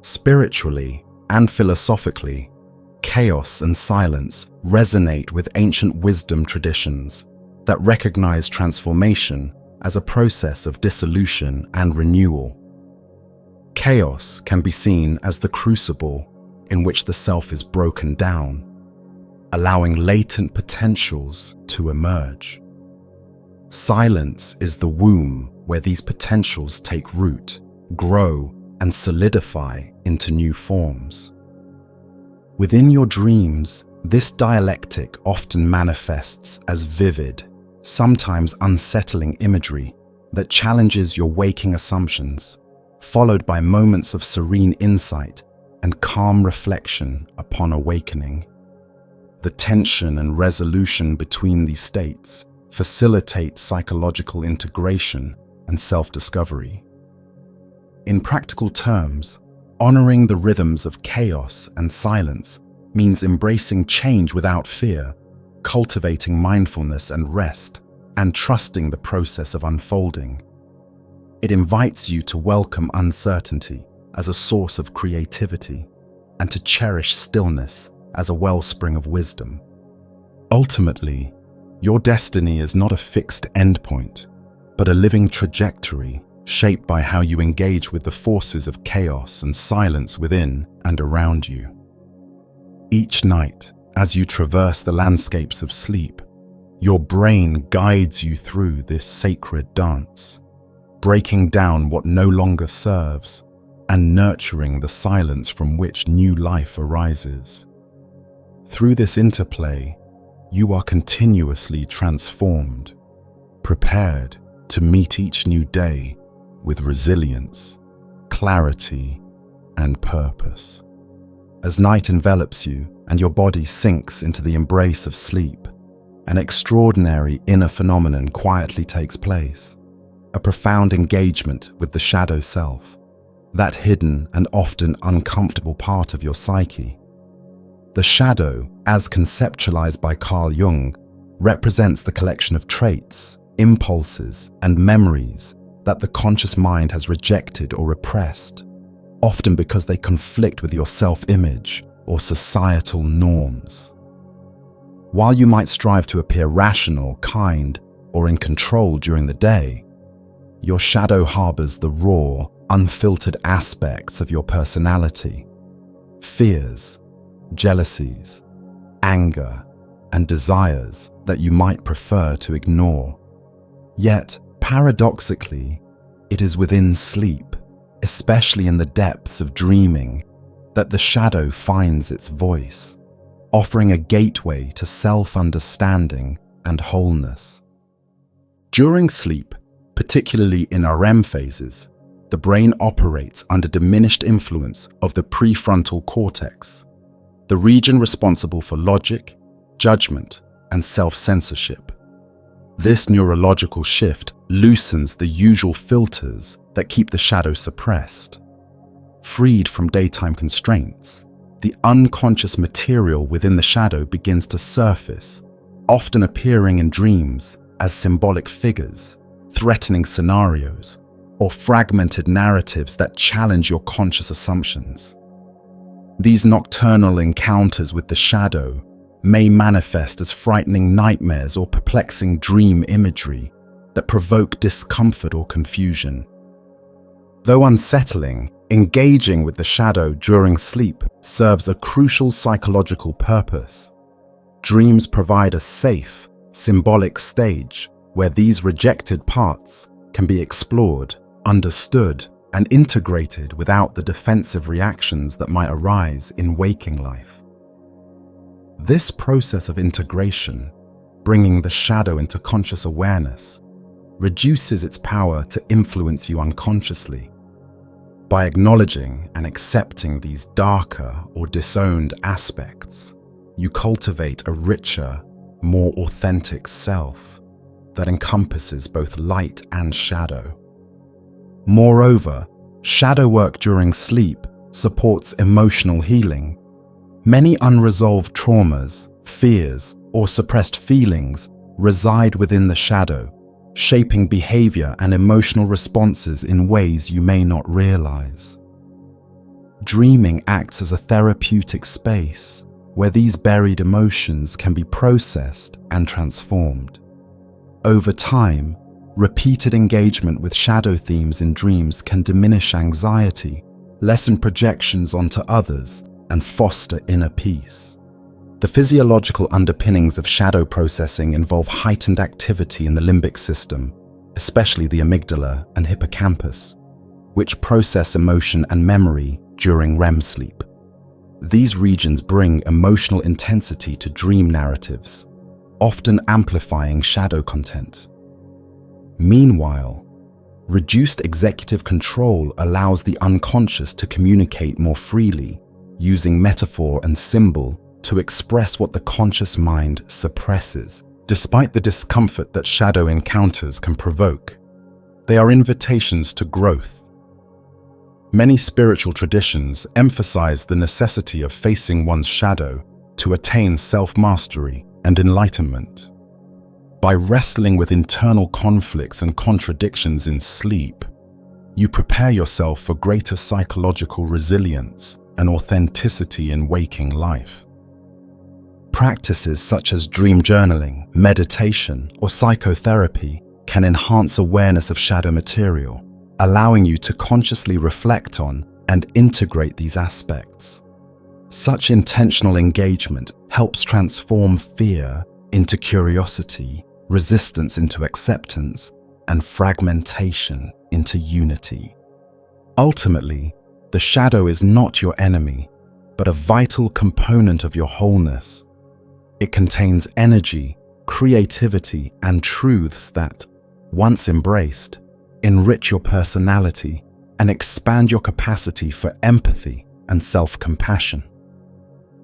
Spiritually and philosophically, chaos and silence resonate with ancient wisdom traditions that recognize transformation as a process of dissolution and renewal. Chaos can be seen as the crucible in which the self is broken down, allowing latent potentials to emerge. Silence is the womb where these potentials take root, grow, and solidify into new forms. Within your dreams, this dialectic often manifests as vivid, sometimes unsettling imagery that challenges your waking assumptions, followed by moments of serene insight and calm reflection upon awakening. The tension and resolution between these states facilitate psychological integration and self-discovery. In practical terms, honoring the rhythms of chaos and silence means embracing change without fear, cultivating mindfulness and rest, and trusting the process of unfolding. It invites you to welcome uncertainty as a source of creativity and to cherish stillness as a wellspring of wisdom. Ultimately, your destiny is not a fixed endpoint, but a living trajectory shaped by how you engage with the forces of chaos and silence within and around you. Each night, as you traverse the landscapes of sleep, your brain guides you through this sacred dance, breaking down what no longer serves and nurturing the silence from which new life arises. Through this interplay, you are continuously transformed, prepared to meet each new day with resilience, clarity, and purpose. As night envelops you and your body sinks into the embrace of sleep, an extraordinary inner phenomenon quietly takes place, a profound engagement with the shadow self, that hidden and often uncomfortable part of your psyche. The shadow, as conceptualized by Carl Jung, represents the collection of traits, impulses, and memories that the conscious mind has rejected or repressed, often because they conflict with your self-image or societal norms. While you might strive to appear rational, kind, or in control during the day, your shadow harbors the raw, unfiltered aspects of your personality: fears, jealousies, anger, and desires that you might prefer to ignore. Yet, paradoxically, it is within sleep, especially in the depths of dreaming, that the shadow finds its voice, offering a gateway to self-understanding and wholeness. During sleep, particularly in REM phases, the brain operates under diminished influence of the prefrontal cortex, the region responsible for logic, judgment, and self-censorship. This neurological shift loosens the usual filters that keep the shadow suppressed. Freed from daytime constraints, the unconscious material within the shadow begins to surface, often appearing in dreams as symbolic figures, threatening scenarios, or fragmented narratives that challenge your conscious assumptions. These nocturnal encounters with the shadow may manifest as frightening nightmares or perplexing dream imagery that provoke discomfort or confusion. Though unsettling, engaging with the shadow during sleep serves a crucial psychological purpose. Dreams provide a safe, symbolic stage where these rejected parts can be explored, understood, and integrated without the defensive reactions that might arise in waking life. This process of integration, bringing the shadow into conscious awareness, reduces its power to influence you unconsciously. By acknowledging and accepting these darker or disowned aspects, you cultivate a richer, more authentic self that encompasses both light and shadow. Moreover, shadow work during sleep supports emotional healing. Many unresolved traumas, fears, or suppressed feelings reside within the shadow, shaping behavior and emotional responses in ways you may not realize. Dreaming acts as a therapeutic space where these buried emotions can be processed and transformed. Over time, repeated engagement with shadow themes in dreams can diminish anxiety, lessen projections onto others, and foster inner peace. The physiological underpinnings of shadow processing involve heightened activity in the limbic system, especially the amygdala and hippocampus, which process emotion and memory during REM sleep. These regions bring emotional intensity to dream narratives, often amplifying shadow content. Meanwhile, reduced executive control allows the unconscious to communicate more freely, using metaphor and symbol to express what the conscious mind suppresses. Despite the discomfort that shadow encounters can provoke, they are invitations to growth. Many spiritual traditions emphasize the necessity of facing one's shadow to attain self-mastery and enlightenment. By wrestling with internal conflicts and contradictions in sleep, you prepare yourself for greater psychological resilience and authenticity in waking life. Practices such as dream journaling, meditation, or psychotherapy can enhance awareness of shadow material, allowing you to consciously reflect on and integrate these aspects. Such intentional engagement helps transform fear into curiosity, resistance into acceptance, and fragmentation into unity. Ultimately, the shadow is not your enemy, but a vital component of your wholeness. It contains energy, creativity, and truths that, once embraced, enrich your personality and expand your capacity for empathy and self-compassion.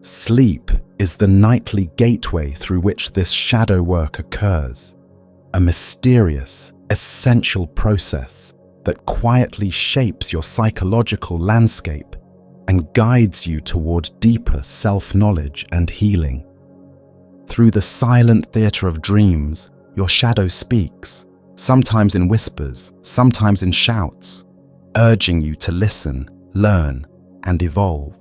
Sleep is the nightly gateway through which this shadow work occurs, a mysterious, essential process that quietly shapes your psychological landscape and guides you toward deeper self-knowledge and healing. Through the silent theater of dreams, your shadow speaks, sometimes in whispers, sometimes in shouts, urging you to listen, learn, and evolve.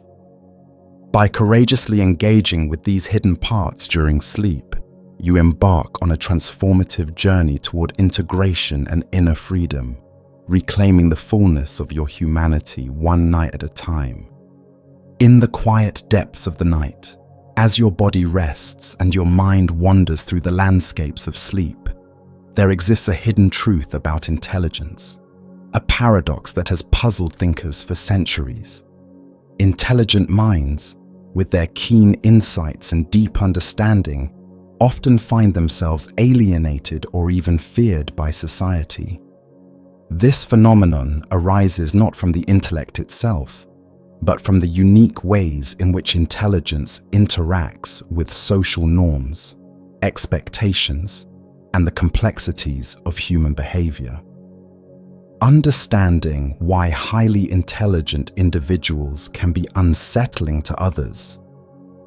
By courageously engaging with these hidden parts during sleep, you embark on a transformative journey toward integration and inner freedom, reclaiming the fullness of your humanity one night at a time. In the quiet depths of the night, as your body rests and your mind wanders through the landscapes of sleep, there exists a hidden truth about intelligence, a paradox that has puzzled thinkers for centuries. Intelligent minds, with their keen insights and deep understanding, often find themselves alienated or even feared by society. This phenomenon arises not from the intellect itself, but from the unique ways in which intelligence interacts with social norms, expectations, and the complexities of human behavior. Understanding why highly intelligent individuals can be unsettling to others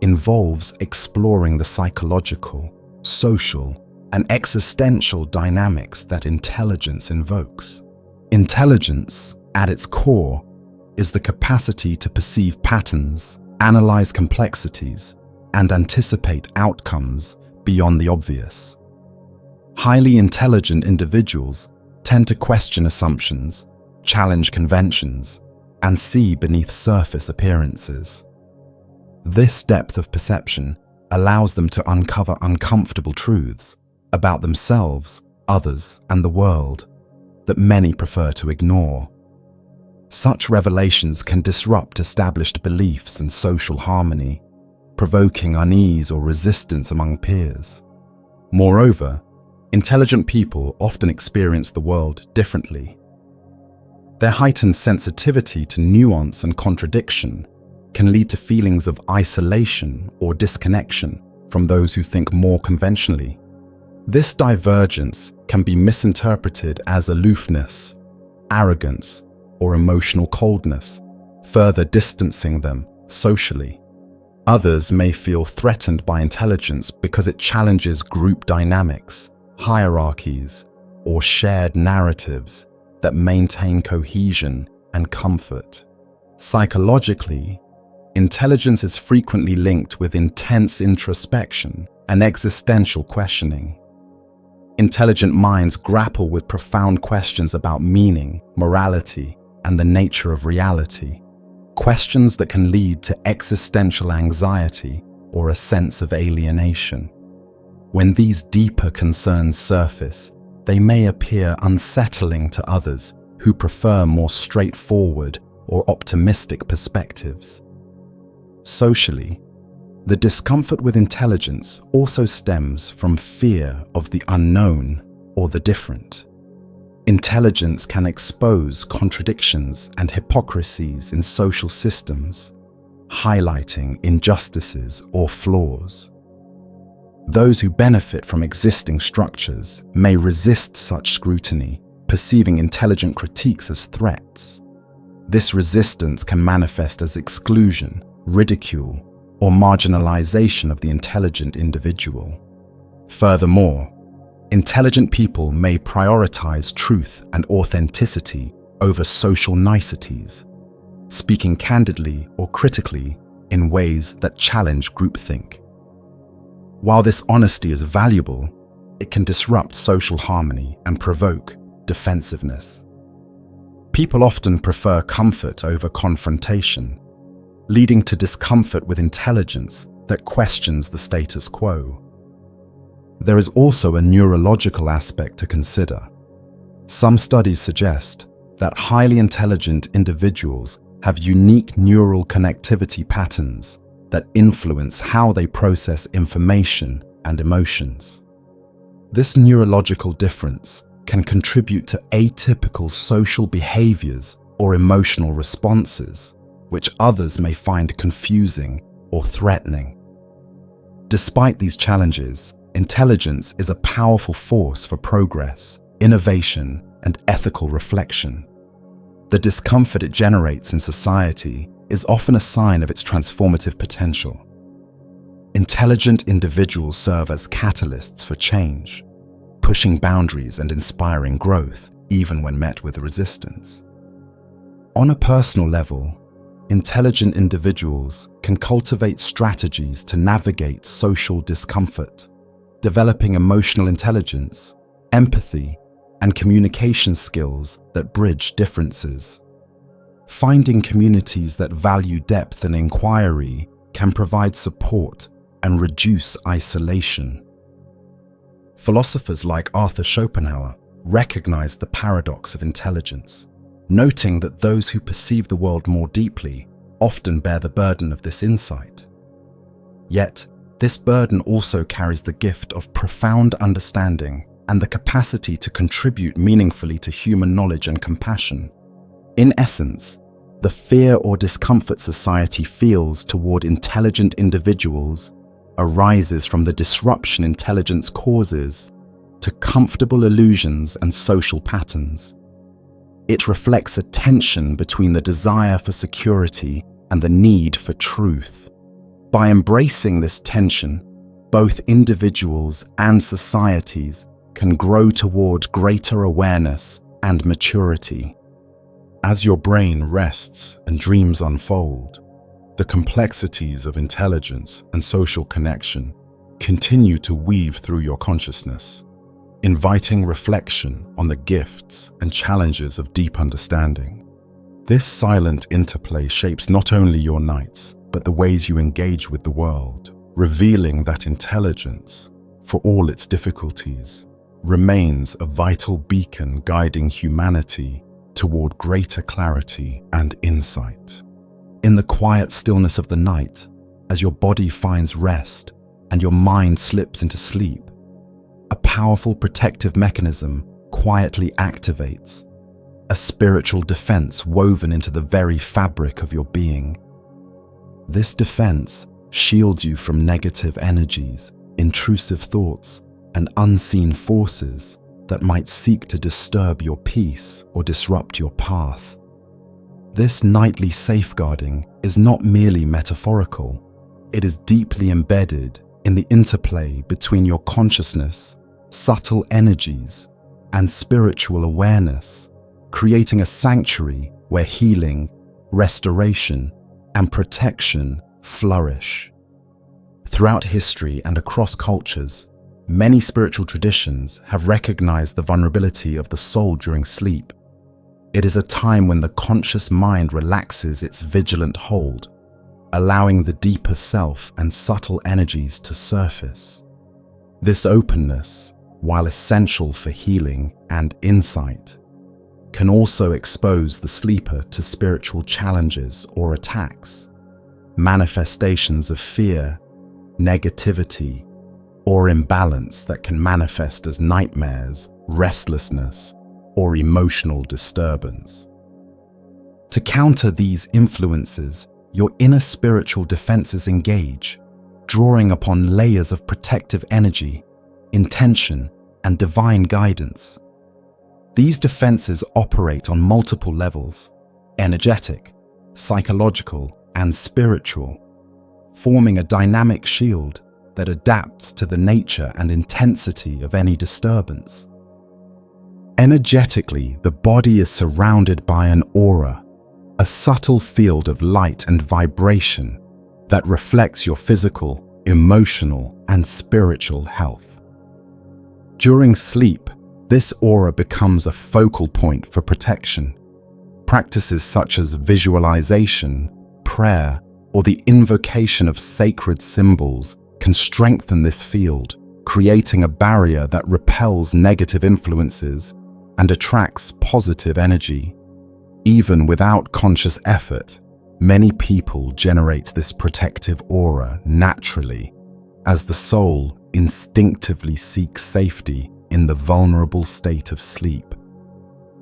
involves exploring the psychological, social, and existential dynamics that intelligence invokes. Intelligence, at its core, is the capacity to perceive patterns, analyze complexities, and anticipate outcomes beyond the obvious. Highly intelligent individuals tend to question assumptions, challenge conventions, and see beneath surface appearances. This depth of perception allows them to uncover uncomfortable truths about themselves, others, and the world that many prefer to ignore. Such revelations can disrupt established beliefs and social harmony, provoking unease or resistance among peers. Moreover, intelligent people often experience the world differently. Their heightened sensitivity to nuance and contradiction can lead to feelings of isolation or disconnection from those who think more conventionally. This divergence can be misinterpreted as aloofness, arrogance, or emotional coldness, further distancing them socially. Others may feel threatened by intelligence because it challenges group dynamics, hierarchies, or shared narratives that maintain cohesion and comfort. Psychologically, intelligence is frequently linked with intense introspection and existential questioning. Intelligent minds grapple with profound questions about meaning, morality, and the nature of reality, questions that can lead to existential anxiety or a sense of alienation. When these deeper concerns surface, they may appear unsettling to others who prefer more straightforward or optimistic perspectives. Socially, the discomfort with intelligence also stems from fear of the unknown or the different. Intelligence can expose contradictions and hypocrisies in social systems, highlighting injustices or flaws. Those who benefit from existing structures may resist such scrutiny, perceiving intelligent critiques as threats. This resistance can manifest as exclusion, ridicule, or marginalization of the intelligent individual. Furthermore, intelligent people may prioritize truth and authenticity over social niceties, speaking candidly or critically in ways that challenge groupthink. While this honesty is valuable, it can disrupt social harmony and provoke defensiveness. People often prefer comfort over confrontation, leading to discomfort with intelligence that questions the status quo. There is also a neurological aspect to consider. Some studies suggest that highly intelligent individuals have unique neural connectivity patterns that influence how they process information and emotions. This neurological difference can contribute to atypical social behaviors or emotional responses, which others may find confusing or threatening. Despite these challenges, intelligence is a powerful force for progress, innovation, and ethical reflection. The discomfort it generates in society is often a sign of its transformative potential. Intelligent individuals serve as catalysts for change, pushing boundaries and inspiring growth, even when met with resistance. On a personal level, intelligent individuals can cultivate strategies to navigate social discomfort, developing emotional intelligence, empathy, and communication skills that bridge differences. Finding communities that value depth and inquiry can provide support and reduce isolation. Philosophers like Arthur Schopenhauer recognize the paradox of intelligence, noting that those who perceive the world more deeply often bear the burden of this insight. Yet, this burden also carries the gift of profound understanding and the capacity to contribute meaningfully to human knowledge and compassion. In essence, the fear or discomfort society feels toward intelligent individuals arises from the disruption intelligence causes to comfortable illusions and social patterns. It reflects a tension between the desire for security and the need for truth. By embracing this tension, both individuals and societies can grow toward greater awareness and maturity. As your brain rests and dreams unfold, the complexities of intelligence and social connection continue to weave through your consciousness, inviting reflection on the gifts and challenges of deep understanding. This silent interplay shapes not only your nights, but the ways you engage with the world, revealing that intelligence, for all its difficulties, remains a vital beacon guiding humanity toward greater clarity and insight. In the quiet stillness of the night, as your body finds rest and your mind slips into sleep, a powerful protective mechanism quietly activates, a spiritual defense woven into the very fabric of your being. This defense shields you from negative energies, intrusive thoughts, and unseen forces that might seek to disturb your peace or disrupt your path. This nightly safeguarding is not merely metaphorical. It is deeply embedded in the interplay between your consciousness, subtle energies, and spiritual awareness, creating a sanctuary where healing, restoration, and protection flourish. Throughout history and across cultures, many spiritual traditions have recognized the vulnerability of the soul during sleep. It is a time when the conscious mind relaxes its vigilant hold, allowing the deeper self and subtle energies to surface. This openness, while essential for healing and insight, can also expose the sleeper to spiritual challenges or attacks, manifestations of fear, negativity, or imbalance that can manifest as nightmares, restlessness, or emotional disturbance. To counter these influences, your inner spiritual defenses engage, drawing upon layers of protective energy, intention, and divine guidance. These defenses operate on multiple levels: energetic, psychological, and spiritual, forming a dynamic shield that adapts to the nature and intensity of any disturbance. Energetically, the body is surrounded by an aura, a subtle field of light and vibration that reflects your physical, emotional, and spiritual health. During sleep, this aura becomes a focal point for protection. Practices such as visualization, prayer, or the invocation of sacred symbols can strengthen this field, creating a barrier that repels negative influences and attracts positive energy. Even without conscious effort, many people generate this protective aura naturally, as the soul instinctively seeks safety in the vulnerable state of sleep.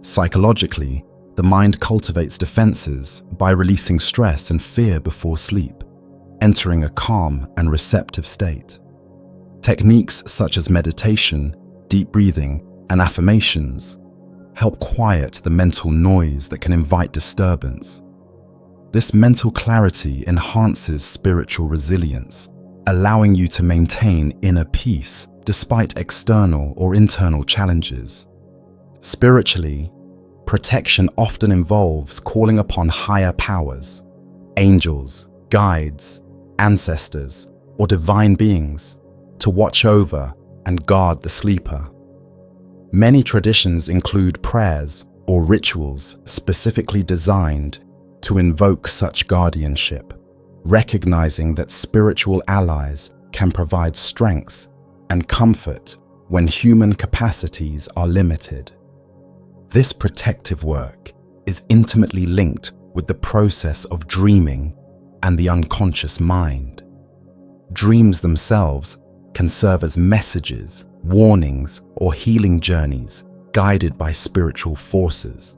Psychologically, the mind cultivates defenses by releasing stress and fear before sleep, entering a calm and receptive state. Techniques such as meditation, deep breathing, and affirmations help quiet the mental noise that can invite disturbance. This mental clarity enhances spiritual resilience, allowing you to maintain inner peace despite external or internal challenges. Spiritually, protection often involves calling upon higher powers, angels, guides, ancestors, or divine beings to watch over and guard the sleeper. Many traditions include prayers or rituals specifically designed to invoke such guardianship, recognizing that spiritual allies can provide strength and comfort when human capacities are limited. This protective work is intimately linked with the process of dreaming and the unconscious mind. Dreams themselves can serve as messages, warnings, or healing journeys guided by spiritual forces.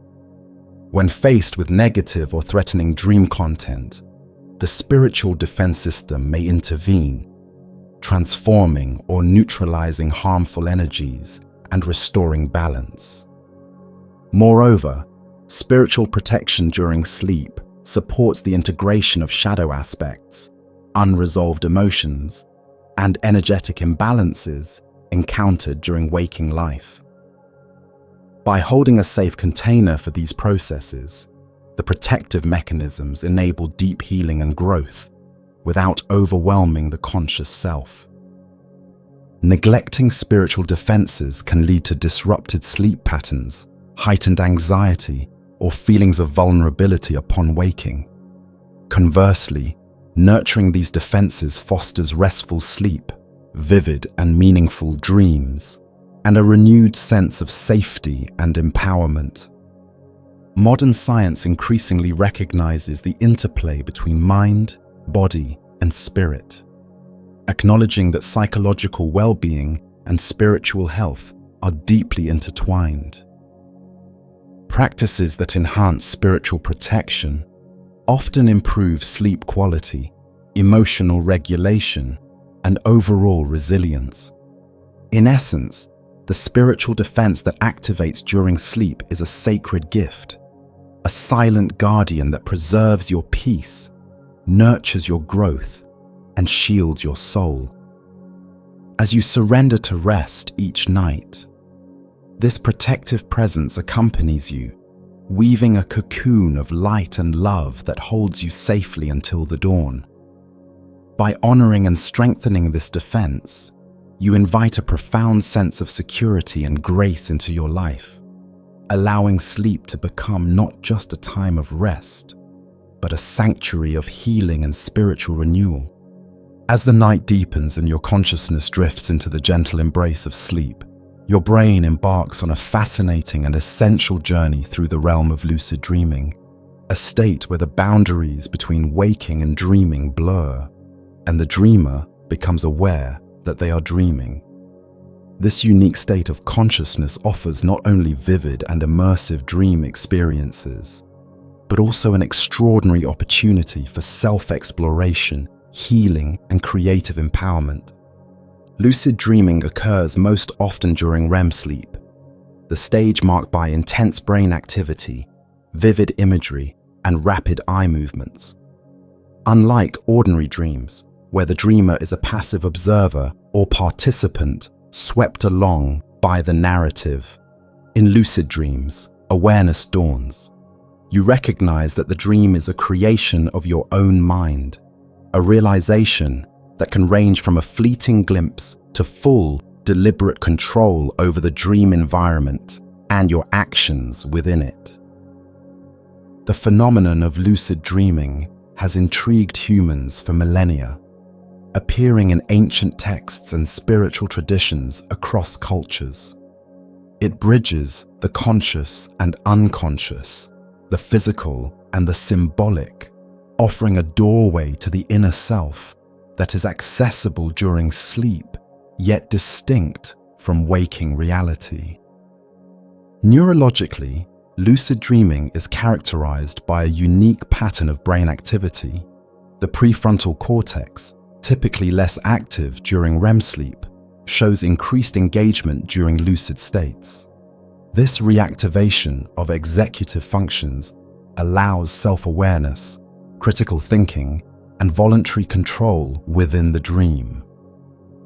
When faced with negative or threatening dream content, the spiritual defense system may intervene, transforming or neutralizing harmful energies and restoring balance. Moreover, spiritual protection during sleep supports the integration of shadow aspects, unresolved emotions, and energetic imbalances encountered during waking life. By holding a safe container for these processes, the protective mechanisms enable deep healing and growth without overwhelming the conscious self. Neglecting spiritual defenses can lead to disrupted sleep patterns, heightened anxiety, or feelings of vulnerability upon waking. Conversely, nurturing these defenses fosters restful sleep, vivid and meaningful dreams, and a renewed sense of safety and empowerment. Modern science increasingly recognizes the interplay between mind, body, and spirit, acknowledging that psychological well-being and spiritual health are deeply intertwined. Practices that enhance spiritual protection often improve sleep quality, emotional regulation, and overall resilience. In essence, the spiritual defense that activates during sleep is a sacred gift, a silent guardian that preserves your peace, nurtures your growth, and shields your soul. As you surrender to rest each night, this protective presence accompanies you, weaving a cocoon of light and love that holds you safely until the dawn. By honoring and strengthening this defense, you invite a profound sense of security and grace into your life, allowing sleep to become not just a time of rest, but a sanctuary of healing and spiritual renewal. As the night deepens and your consciousness drifts into the gentle embrace of sleep, your brain embarks on a fascinating and essential journey through the realm of lucid dreaming, a state where the boundaries between waking and dreaming blur, and the dreamer becomes aware that they are dreaming. This unique state of consciousness offers not only vivid and immersive dream experiences, but also an extraordinary opportunity for self-exploration, healing, and creative empowerment. Lucid dreaming occurs most often during REM sleep, the stage marked by intense brain activity, vivid imagery, and rapid eye movements. Unlike ordinary dreams, where the dreamer is a passive observer or participant swept along by the narrative, in lucid dreams, awareness dawns. You recognize that the dream is a creation of your own mind, a realization that can range from a fleeting glimpse to full, deliberate control over the dream environment and your actions within it. The phenomenon of lucid dreaming has intrigued humans for millennia, appearing in ancient texts and spiritual traditions across cultures. It bridges the conscious and unconscious, the physical and the symbolic, offering a doorway to the inner self that is accessible during sleep, yet distinct from waking reality. Neurologically, lucid dreaming is characterized by a unique pattern of brain activity. The prefrontal cortex, typically less active during REM sleep, shows increased engagement during lucid states. This reactivation of executive functions allows self-awareness, critical thinking, and voluntary control within the dream.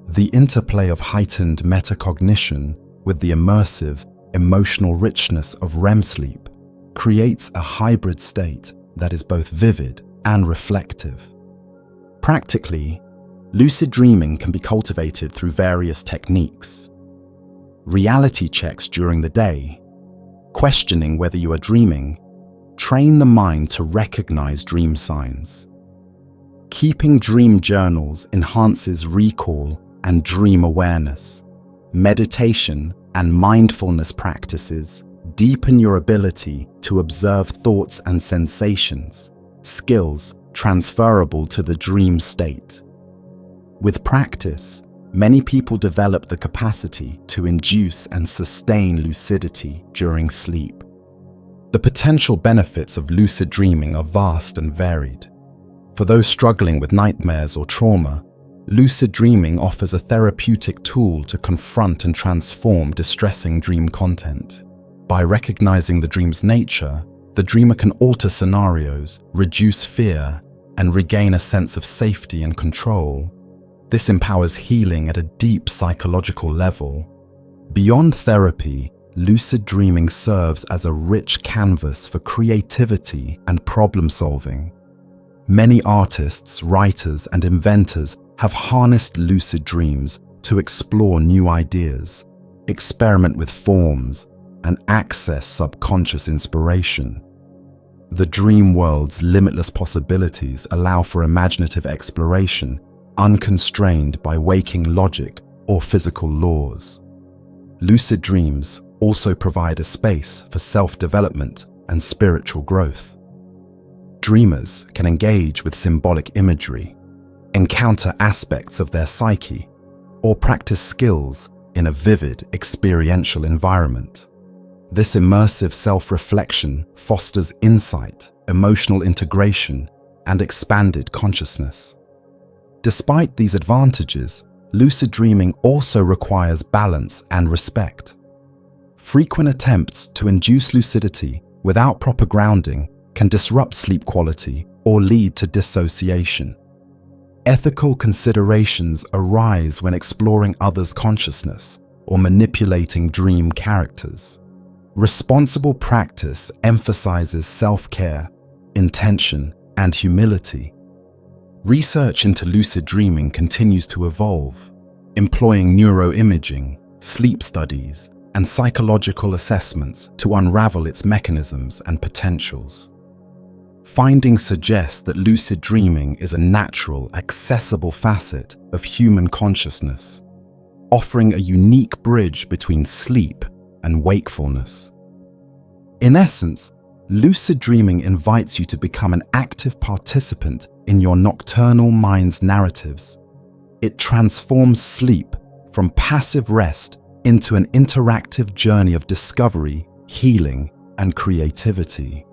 The interplay of heightened metacognition with the immersive, emotional richness of REM sleep creates a hybrid state that is both vivid and reflective. Practically, lucid dreaming can be cultivated through various techniques. Reality checks during the day, questioning whether you are dreaming, train the mind to recognize dream signs. Keeping dream journals enhances recall and dream awareness. Meditation and mindfulness practices deepen your ability to observe thoughts and sensations, skills transferable to the dream state. With practice, many people develop the capacity to induce and sustain lucidity during sleep. The potential benefits of lucid dreaming are vast and varied. For those struggling with nightmares or trauma, lucid dreaming offers a therapeutic tool to confront and transform distressing dream content. By recognizing the dream's nature, the dreamer can alter scenarios, reduce fear, and regain a sense of safety and control. This empowers healing at a deep psychological level. Beyond therapy, lucid dreaming serves as a rich canvas for creativity and problem-solving. Many artists, writers, and inventors have harnessed lucid dreams to explore new ideas, experiment with forms, and access subconscious inspiration. The dream world's limitless possibilities allow for imaginative exploration, unconstrained by waking logic or physical laws. Lucid dreams also provide a space for self-development and spiritual growth. Dreamers can engage with symbolic imagery, encounter aspects of their psyche, or practice skills in a vivid, experiential environment. This immersive self-reflection fosters insight, emotional integration, and expanded consciousness. Despite these advantages, lucid dreaming also requires balance and respect. Frequent attempts to induce lucidity without proper grounding can disrupt sleep quality or lead to dissociation. Ethical considerations arise when exploring others' consciousness or manipulating dream characters. Responsible practice emphasizes self-care, intention, and humility. Research into lucid dreaming continues to evolve, employing neuroimaging, sleep studies, and psychological assessments to unravel its mechanisms and potentials. Findings suggest that lucid dreaming is a natural, accessible facet of human consciousness, offering a unique bridge between sleep and wakefulness. In essence, lucid dreaming invites you to become an active participant in your nocturnal mind's narratives. It transforms sleep from passive rest into an interactive journey of discovery, healing, and creativity.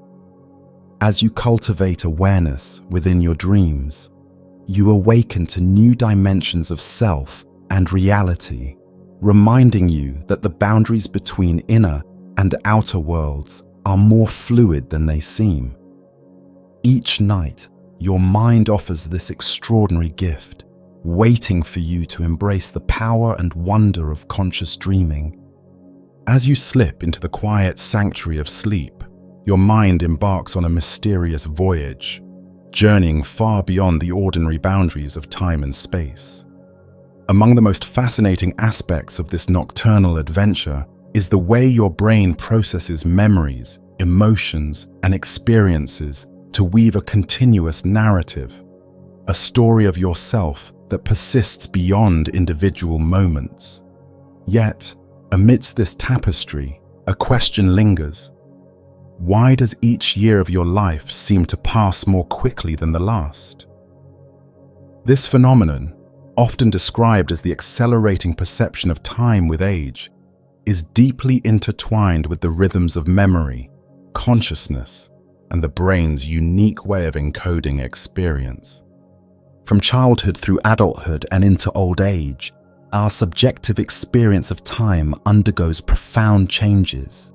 As you cultivate awareness within your dreams, you awaken to new dimensions of self and reality, reminding you that the boundaries between inner and outer worlds are more fluid than they seem. Each night, your mind offers this extraordinary gift, waiting for you to embrace the power and wonder of conscious dreaming. As you slip into the quiet sanctuary of sleep, your mind embarks on a mysterious voyage, journeying far beyond the ordinary boundaries of time and space. Among the most fascinating aspects of this nocturnal adventure is the way your brain processes memories, emotions, and experiences to weave a continuous narrative, a story of yourself that persists beyond individual moments. Yet, amidst this tapestry, a question lingers. Why does each year of your life seem to pass more quickly than the last? This phenomenon, often described as the accelerating perception of time with age, is deeply intertwined with the rhythms of memory, consciousness, and the brain's unique way of encoding experience. From childhood through adulthood and into old age, our subjective experience of time undergoes profound changes.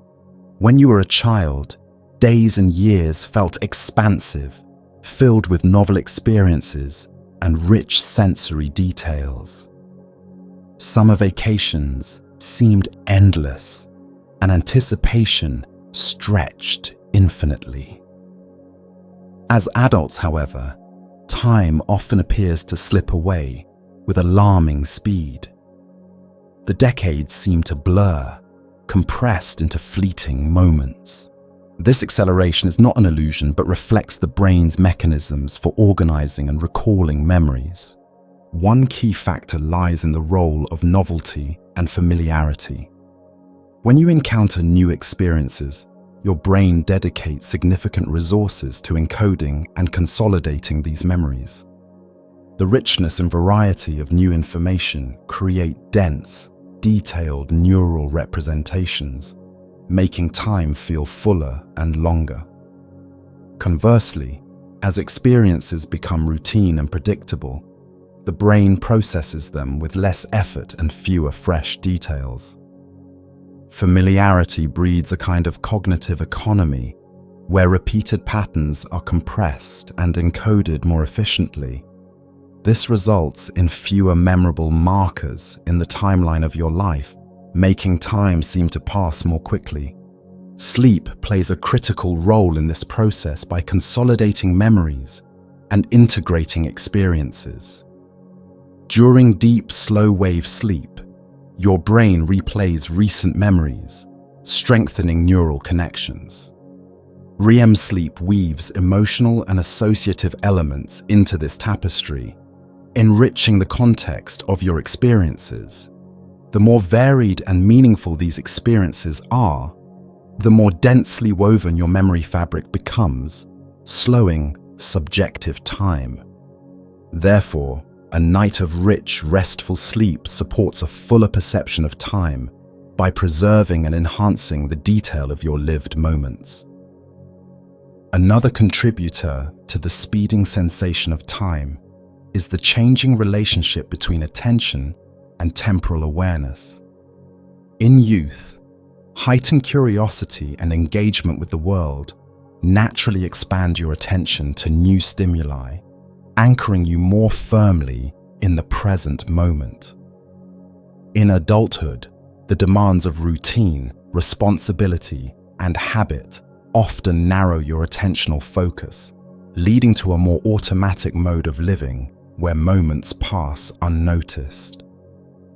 When you were a child, days and years felt expansive, filled with novel experiences and rich sensory details. Summer vacations seemed endless, and anticipation stretched infinitely. As adults, however, time often appears to slip away with alarming speed. The decades seem to blur, compressed into fleeting moments. This acceleration is not an illusion, but reflects the brain's mechanisms for organizing and recalling memories. One key factor lies in the role of novelty and familiarity. When you encounter new experiences, your brain dedicates significant resources to encoding and consolidating these memories. The richness and variety of new information create dense, detailed neural representations, making time feel fuller and longer. Conversely, as experiences become routine and predictable, the brain processes them with less effort and fewer fresh details. Familiarity breeds a kind of cognitive economy where repeated patterns are compressed and encoded more efficiently. This results in fewer memorable markers in the timeline of your life, making time seem to pass more quickly. Sleep plays a critical role in this process by consolidating memories and integrating experiences. During deep, slow-wave sleep, your brain replays recent memories, strengthening neural connections. REM sleep weaves emotional and associative elements into this tapestry, enriching the context of your experiences. The more varied and meaningful these experiences are, the more densely woven your memory fabric becomes, slowing subjective time. Therefore, a night of rich, restful sleep supports a fuller perception of time by preserving and enhancing the detail of your lived moments. Another contributor to the speeding sensation of time is the changing relationship between attention and temporal awareness. In youth, heightened curiosity and engagement with the world naturally expand your attention to new stimuli, anchoring you more firmly in the present moment. In adulthood, the demands of routine, responsibility, and habit often narrow your attentional focus, leading to a more automatic mode of living where moments pass unnoticed.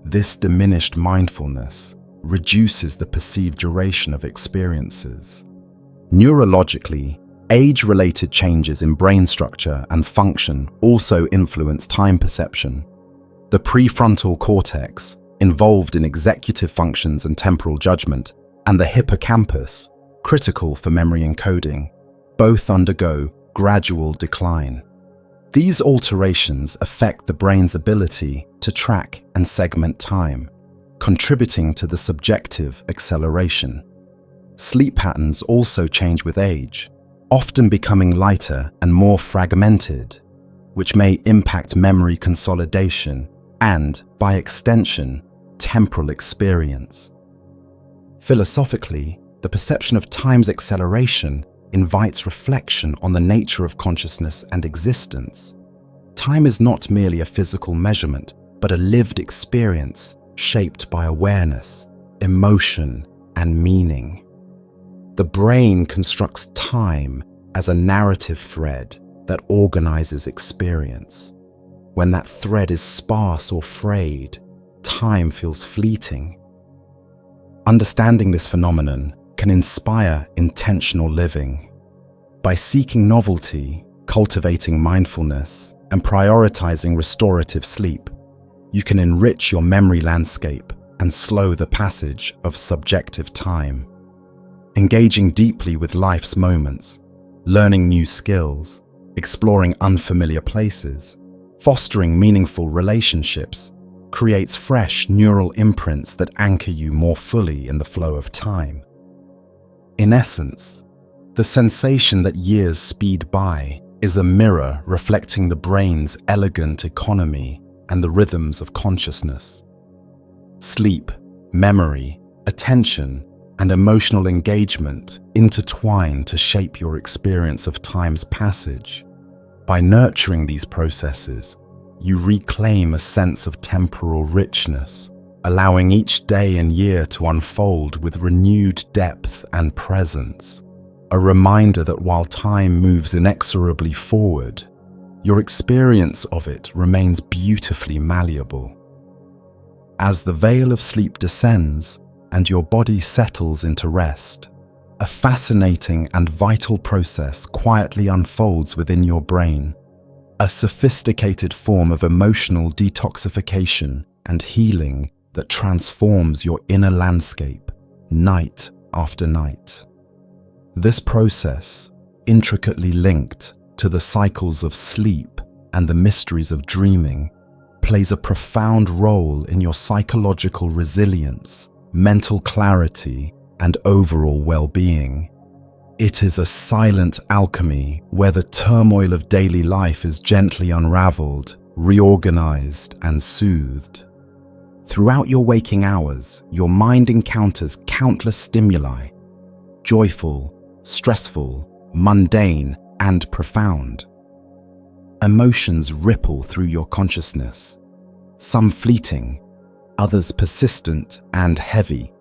This diminished mindfulness reduces the perceived duration of experiences. Neurologically, age-related changes in brain structure and function also influence time perception. The prefrontal cortex, involved in executive functions and temporal judgment, and the hippocampus, critical for memory encoding, both undergo gradual decline. These alterations affect the brain's ability to track and segment time, contributing to the subjective acceleration. Sleep patterns also change with age, often becoming lighter and more fragmented, which may impact memory consolidation and, by extension, temporal experience. Philosophically, the perception of time's acceleration invites reflection on the nature of consciousness and existence. Time is not merely a physical measurement, but a lived experience shaped by awareness, emotion, and meaning. The brain constructs time as a narrative thread that organizes experience. When that thread is sparse or frayed, time feels fleeting. Understanding this phenomenon can inspire intentional living. By seeking novelty, cultivating mindfulness, and prioritizing restorative sleep, you can enrich your memory landscape and slow the passage of subjective time. Engaging deeply with life's moments, learning new skills, exploring unfamiliar places, fostering meaningful relationships, creates fresh neural imprints that anchor you more fully in the flow of time. In essence, the sensation that years speed by is a mirror reflecting the brain's elegant economy and the rhythms of consciousness. Sleep, memory, attention, and emotional engagement intertwine to shape your experience of time's passage. By nurturing these processes, you reclaim a sense of temporal richness, allowing each day and year to unfold with renewed depth and presence. A reminder that while time moves inexorably forward, your experience of it remains beautifully malleable. As the veil of sleep descends and your body settles into rest, a fascinating and vital process quietly unfolds within your brain, a sophisticated form of emotional detoxification and healing that transforms your inner landscape night after night. This process, intricately linked to the cycles of sleep and the mysteries of dreaming, plays a profound role in your psychological resilience, mental clarity, and overall well-being. It is a silent alchemy where the turmoil of daily life is gently unraveled, reorganized, and soothed. Throughout your waking hours, your mind encounters countless stimuli, joyful, stressful, mundane, and profound. Emotions ripple through your consciousness, some fleeting, others persistent and heavy.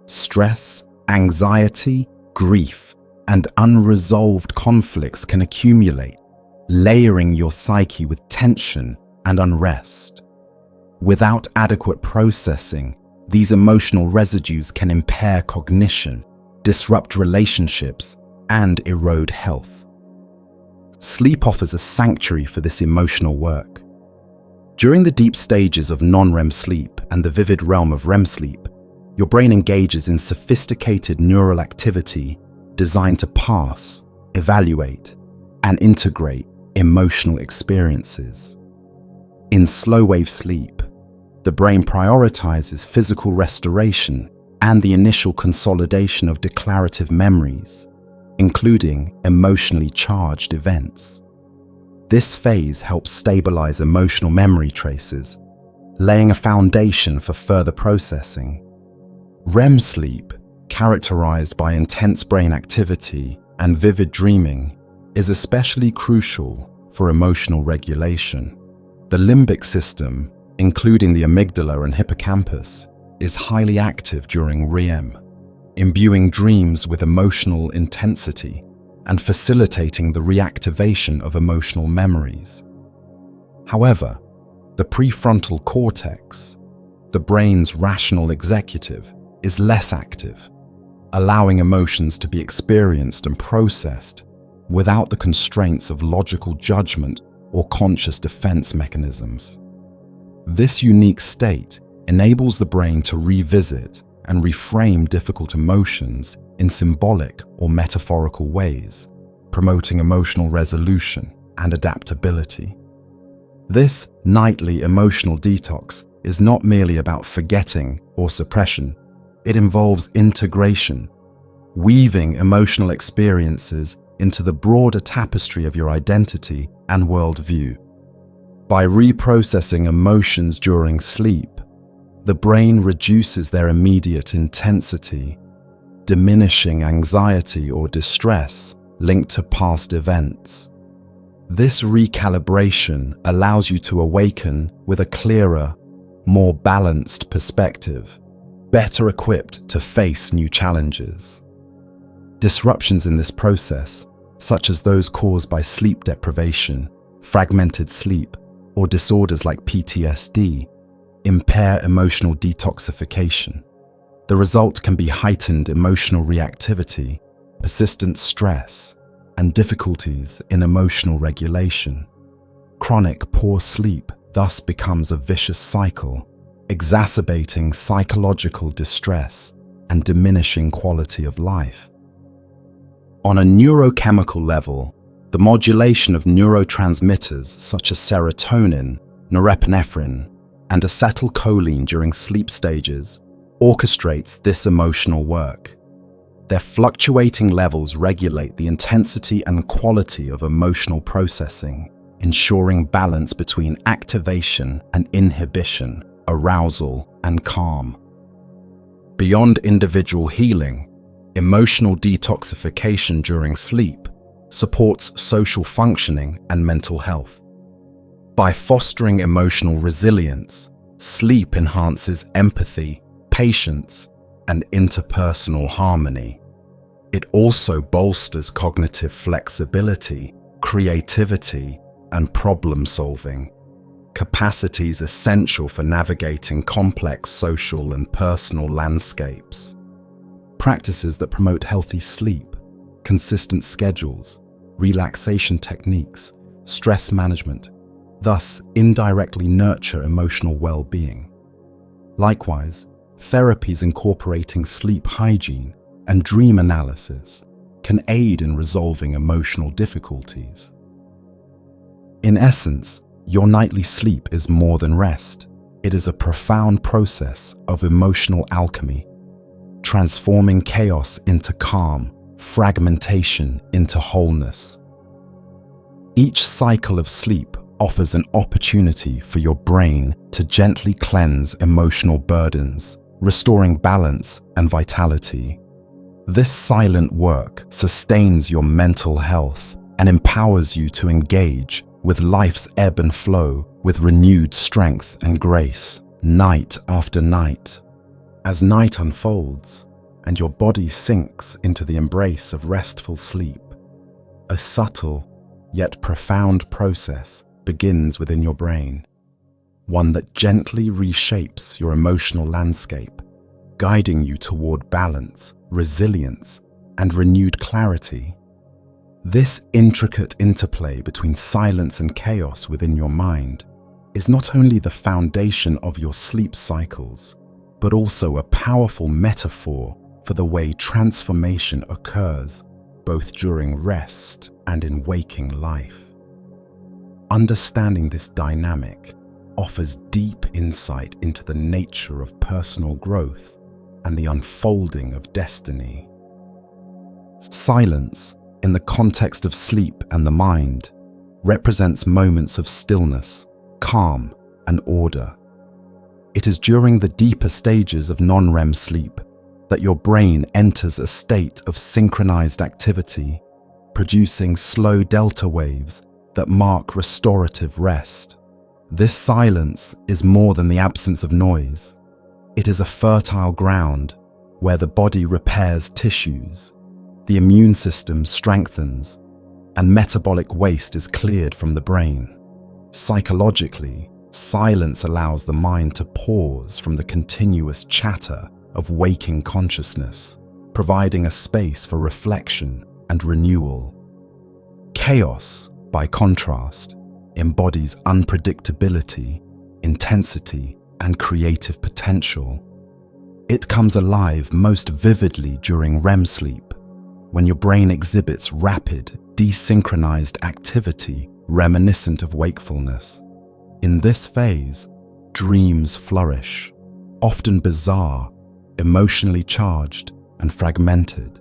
Stress, anxiety, grief, and unresolved conflicts can accumulate, layering your psyche with tension and unrest. Without adequate processing, these emotional residues can impair cognition, disrupt relationships, and erode health. Sleep offers a sanctuary for this emotional work. During the deep stages of non-REM sleep and the vivid realm of REM sleep, your brain engages in sophisticated neural activity designed to parse, evaluate, and integrate emotional experiences. In slow-wave sleep, the brain prioritizes physical restoration and the initial consolidation of declarative memories, including emotionally charged events. This phase helps stabilize emotional memory traces, laying a foundation for further processing. REM sleep, characterized by intense brain activity and vivid dreaming, is especially crucial for emotional regulation. The limbic system, including the amygdala and hippocampus, is highly active during REM, imbuing dreams with emotional intensity and facilitating the reactivation of emotional memories. However, the prefrontal cortex, the brain's rational executive, is less active, allowing emotions to be experienced and processed without the constraints of logical judgment or conscious defense mechanisms. This unique state enables the brain to revisit and reframe difficult emotions in symbolic or metaphorical ways, promoting emotional resolution and adaptability. This nightly emotional detox is not merely about forgetting or suppression. It involves integration, weaving emotional experiences into the broader tapestry of your identity and worldview. By reprocessing emotions during sleep, the brain reduces their immediate intensity, diminishing anxiety or distress linked to past events. This recalibration allows you to awaken with a clearer, more balanced perspective, better equipped to face new challenges. Disruptions in this process, such as those caused by sleep deprivation, fragmented sleep, or disorders like PTSD, impair emotional detoxification. The result can be heightened emotional reactivity, persistent stress, and difficulties in emotional regulation. Chronic poor sleep thus becomes a vicious cycle, exacerbating psychological distress and diminishing quality of life. On a neurochemical level, The modulation of neurotransmitters such as serotonin, norepinephrine, and acetylcholine during sleep stages orchestrates this emotional work. Their fluctuating levels regulate the intensity and quality of emotional processing, ensuring balance between activation and inhibition, arousal and calm. Beyond individual healing, emotional detoxification during sleep supports social functioning and mental health. By fostering emotional resilience, sleep enhances empathy, patience, and interpersonal harmony. It also bolsters cognitive flexibility, creativity, and problem-solving, capacities essential for navigating complex social and personal landscapes. Practices that promote healthy sleep, consistent schedules, relaxation techniques, stress management, thus indirectly nurture emotional well-being. Likewise, therapies incorporating sleep hygiene and dream analysis can aid in resolving emotional difficulties. In essence, your nightly sleep is more than rest. It is a profound process of emotional alchemy, transforming chaos into calm, fragmentation into wholeness. Each cycle of sleep offers an opportunity for your brain to gently cleanse emotional burdens, restoring balance and vitality. This silent work sustains your mental health and empowers you to engage with life's ebb and flow with renewed strength and grace, night after night. As night unfolds and your body sinks into the embrace of restful sleep, a subtle yet profound process begins within your brain, one that gently reshapes your emotional landscape, guiding you toward balance, resilience, and renewed clarity. This intricate interplay between silence and chaos within your mind is not only the foundation of your sleep cycles, but also a powerful metaphor for the way transformation occurs both during rest and in waking life. Understanding this dynamic offers deep insight into the nature of personal growth and the unfolding of destiny. Silence, in the context of sleep and the mind, represents moments of stillness, calm, and order. It is during the deeper stages of non-REM sleep that your brain enters a state of synchronized activity, producing slow delta waves that mark restorative rest. This silence is more than the absence of noise. It is a fertile ground where the body repairs tissues, the immune system strengthens, and metabolic waste is cleared from the brain. Psychologically, silence allows the mind to pause from the continuous chatter of waking consciousness, providing a space for reflection and renewal. Chaos, by contrast, embodies unpredictability, intensity, and creative potential. It comes alive most vividly during REM sleep, when your brain exhibits rapid, desynchronized activity reminiscent of wakefulness. In this phase, dreams flourish, often bizarre, emotionally charged, and fragmented.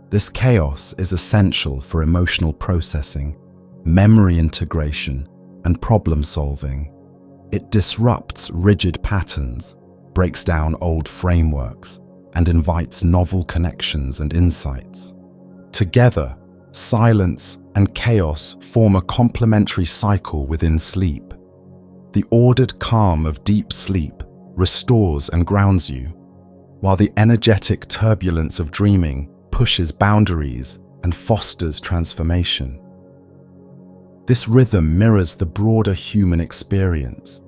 This chaos is essential for emotional processing, memory integration, and problem solving. It disrupts rigid patterns, breaks down old frameworks, and invites novel connections and insights. Together, silence and chaos form a complementary cycle within sleep. The ordered calm of deep sleep restores and grounds you, while the energetic turbulence of dreaming pushes boundaries and fosters transformation. This rhythm mirrors the broader human experience,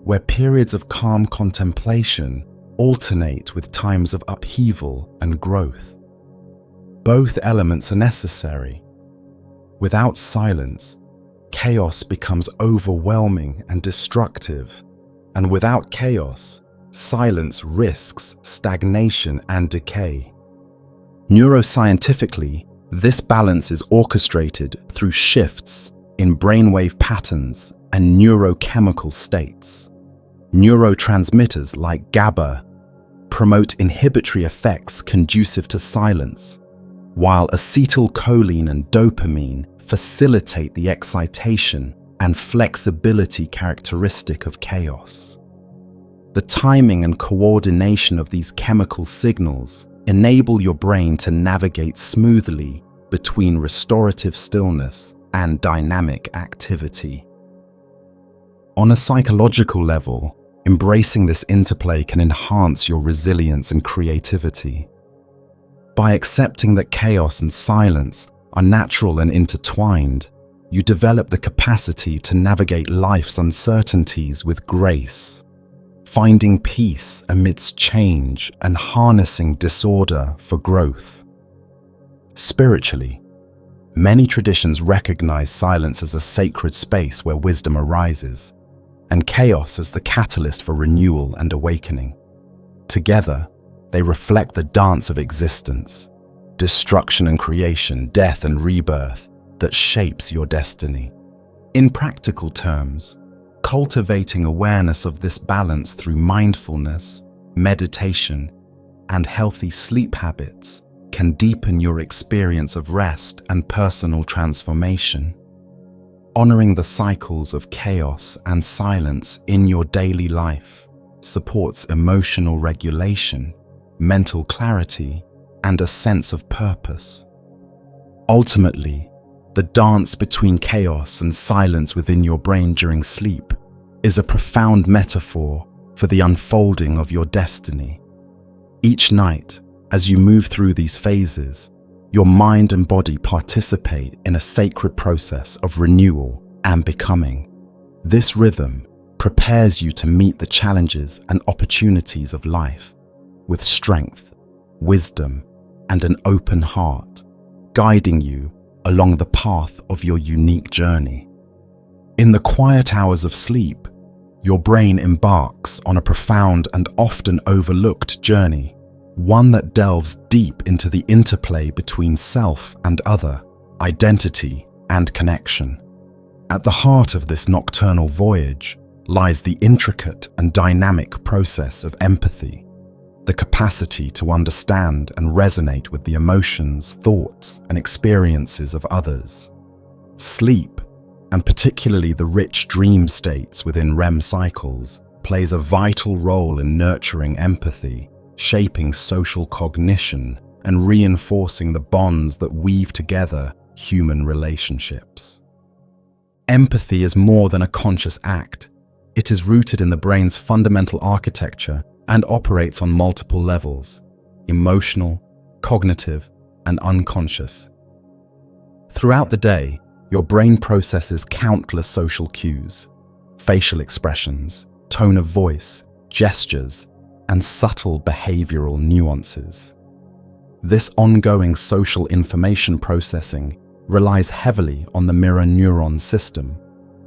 where periods of calm contemplation alternate with times of upheaval and growth. Both elements are necessary. Without silence, chaos becomes overwhelming and destructive, and without chaos, silence risks stagnation and decay. Neuroscientifically, This balance is orchestrated through shifts in brainwave patterns and neurochemical states. Neurotransmitters like GABA promote inhibitory effects conducive to silence, while acetylcholine and dopamine facilitate the excitation and flexibility characteristic of chaos. The timing and coordination of these chemical signals enable your brain to navigate smoothly between restorative stillness and dynamic activity. On a psychological level, embracing this interplay can enhance your resilience and creativity. By accepting that chaos and silence are natural and intertwined, you develop the capacity to navigate life's uncertainties with grace, finding peace amidst change and harnessing disorder for growth. Spiritually, many traditions recognize silence as a sacred space where wisdom arises, and chaos as the catalyst for renewal and awakening. Together, they reflect the dance of existence, destruction and creation, death and rebirth that shapes your destiny. In practical terms, cultivating awareness of this balance through mindfulness, meditation, and healthy sleep habits can deepen your experience of rest and personal transformation. Honoring the cycles of chaos and silence in your daily life supports emotional regulation, mental clarity, and a sense of purpose. Ultimately, the dance between chaos and silence within your brain during sleep is a profound metaphor for the unfolding of your destiny. Each night, as you move through these phases, your mind and body participate in a sacred process of renewal and becoming. This rhythm prepares you to meet the challenges and opportunities of life with strength, wisdom, and an open heart, guiding you along the path of your unique journey. In the quiet hours of sleep, your brain embarks on a profound and often overlooked journey, one that delves deep into the interplay between self and other, identity and connection. At the heart of this nocturnal voyage lies the intricate and dynamic process of empathy, the capacity to understand and resonate with the emotions, thoughts, and experiences of others. Sleep, and particularly the rich dream states within REM cycles, plays a vital role in nurturing empathy, shaping social cognition, and reinforcing the bonds that weave together human relationships. Empathy is more than a conscious act. It is rooted in the brain's fundamental architecture and operates on multiple levels: emotional, cognitive, and unconscious. Throughout the day, your brain processes countless social cues, facial expressions, tone of voice, gestures, and subtle behavioral nuances. This ongoing social information processing relies heavily on the mirror neuron system,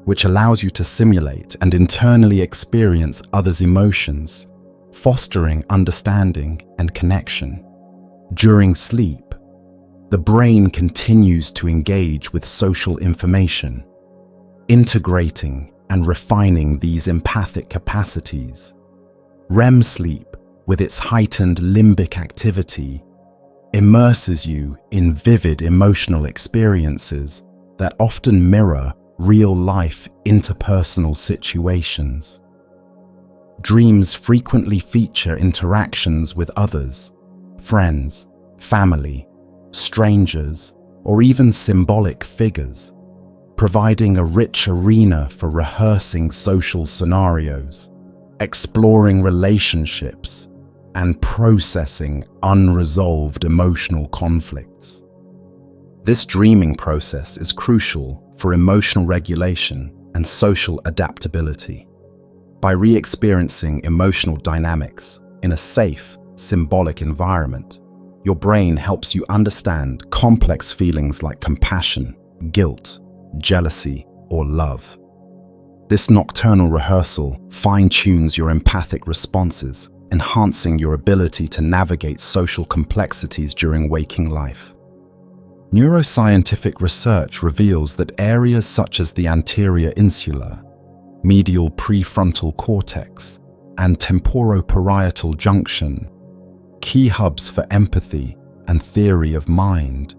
which allows you to simulate and internally experience others' emotions, fostering understanding and connection. During sleep, the brain continues to engage with social information, integrating and refining these empathic capacities. REM sleep, with its heightened limbic activity, immerses you in vivid emotional experiences that often mirror real-life interpersonal situations. Dreams frequently feature interactions with others, friends, family, strangers, or even symbolic figures, providing a rich arena for rehearsing social scenarios, exploring relationships, and processing unresolved emotional conflicts. This dreaming process is crucial for emotional regulation and social adaptability. By re-experiencing emotional dynamics in a safe, symbolic environment, your brain helps you understand complex feelings like compassion, guilt, jealousy, or love. This nocturnal rehearsal fine-tunes your empathic responses, enhancing your ability to navigate social complexities during waking life. Neuroscientific research reveals that areas such as the anterior insula, medial prefrontal cortex, and temporoparietal junction, key hubs for empathy and theory of mind,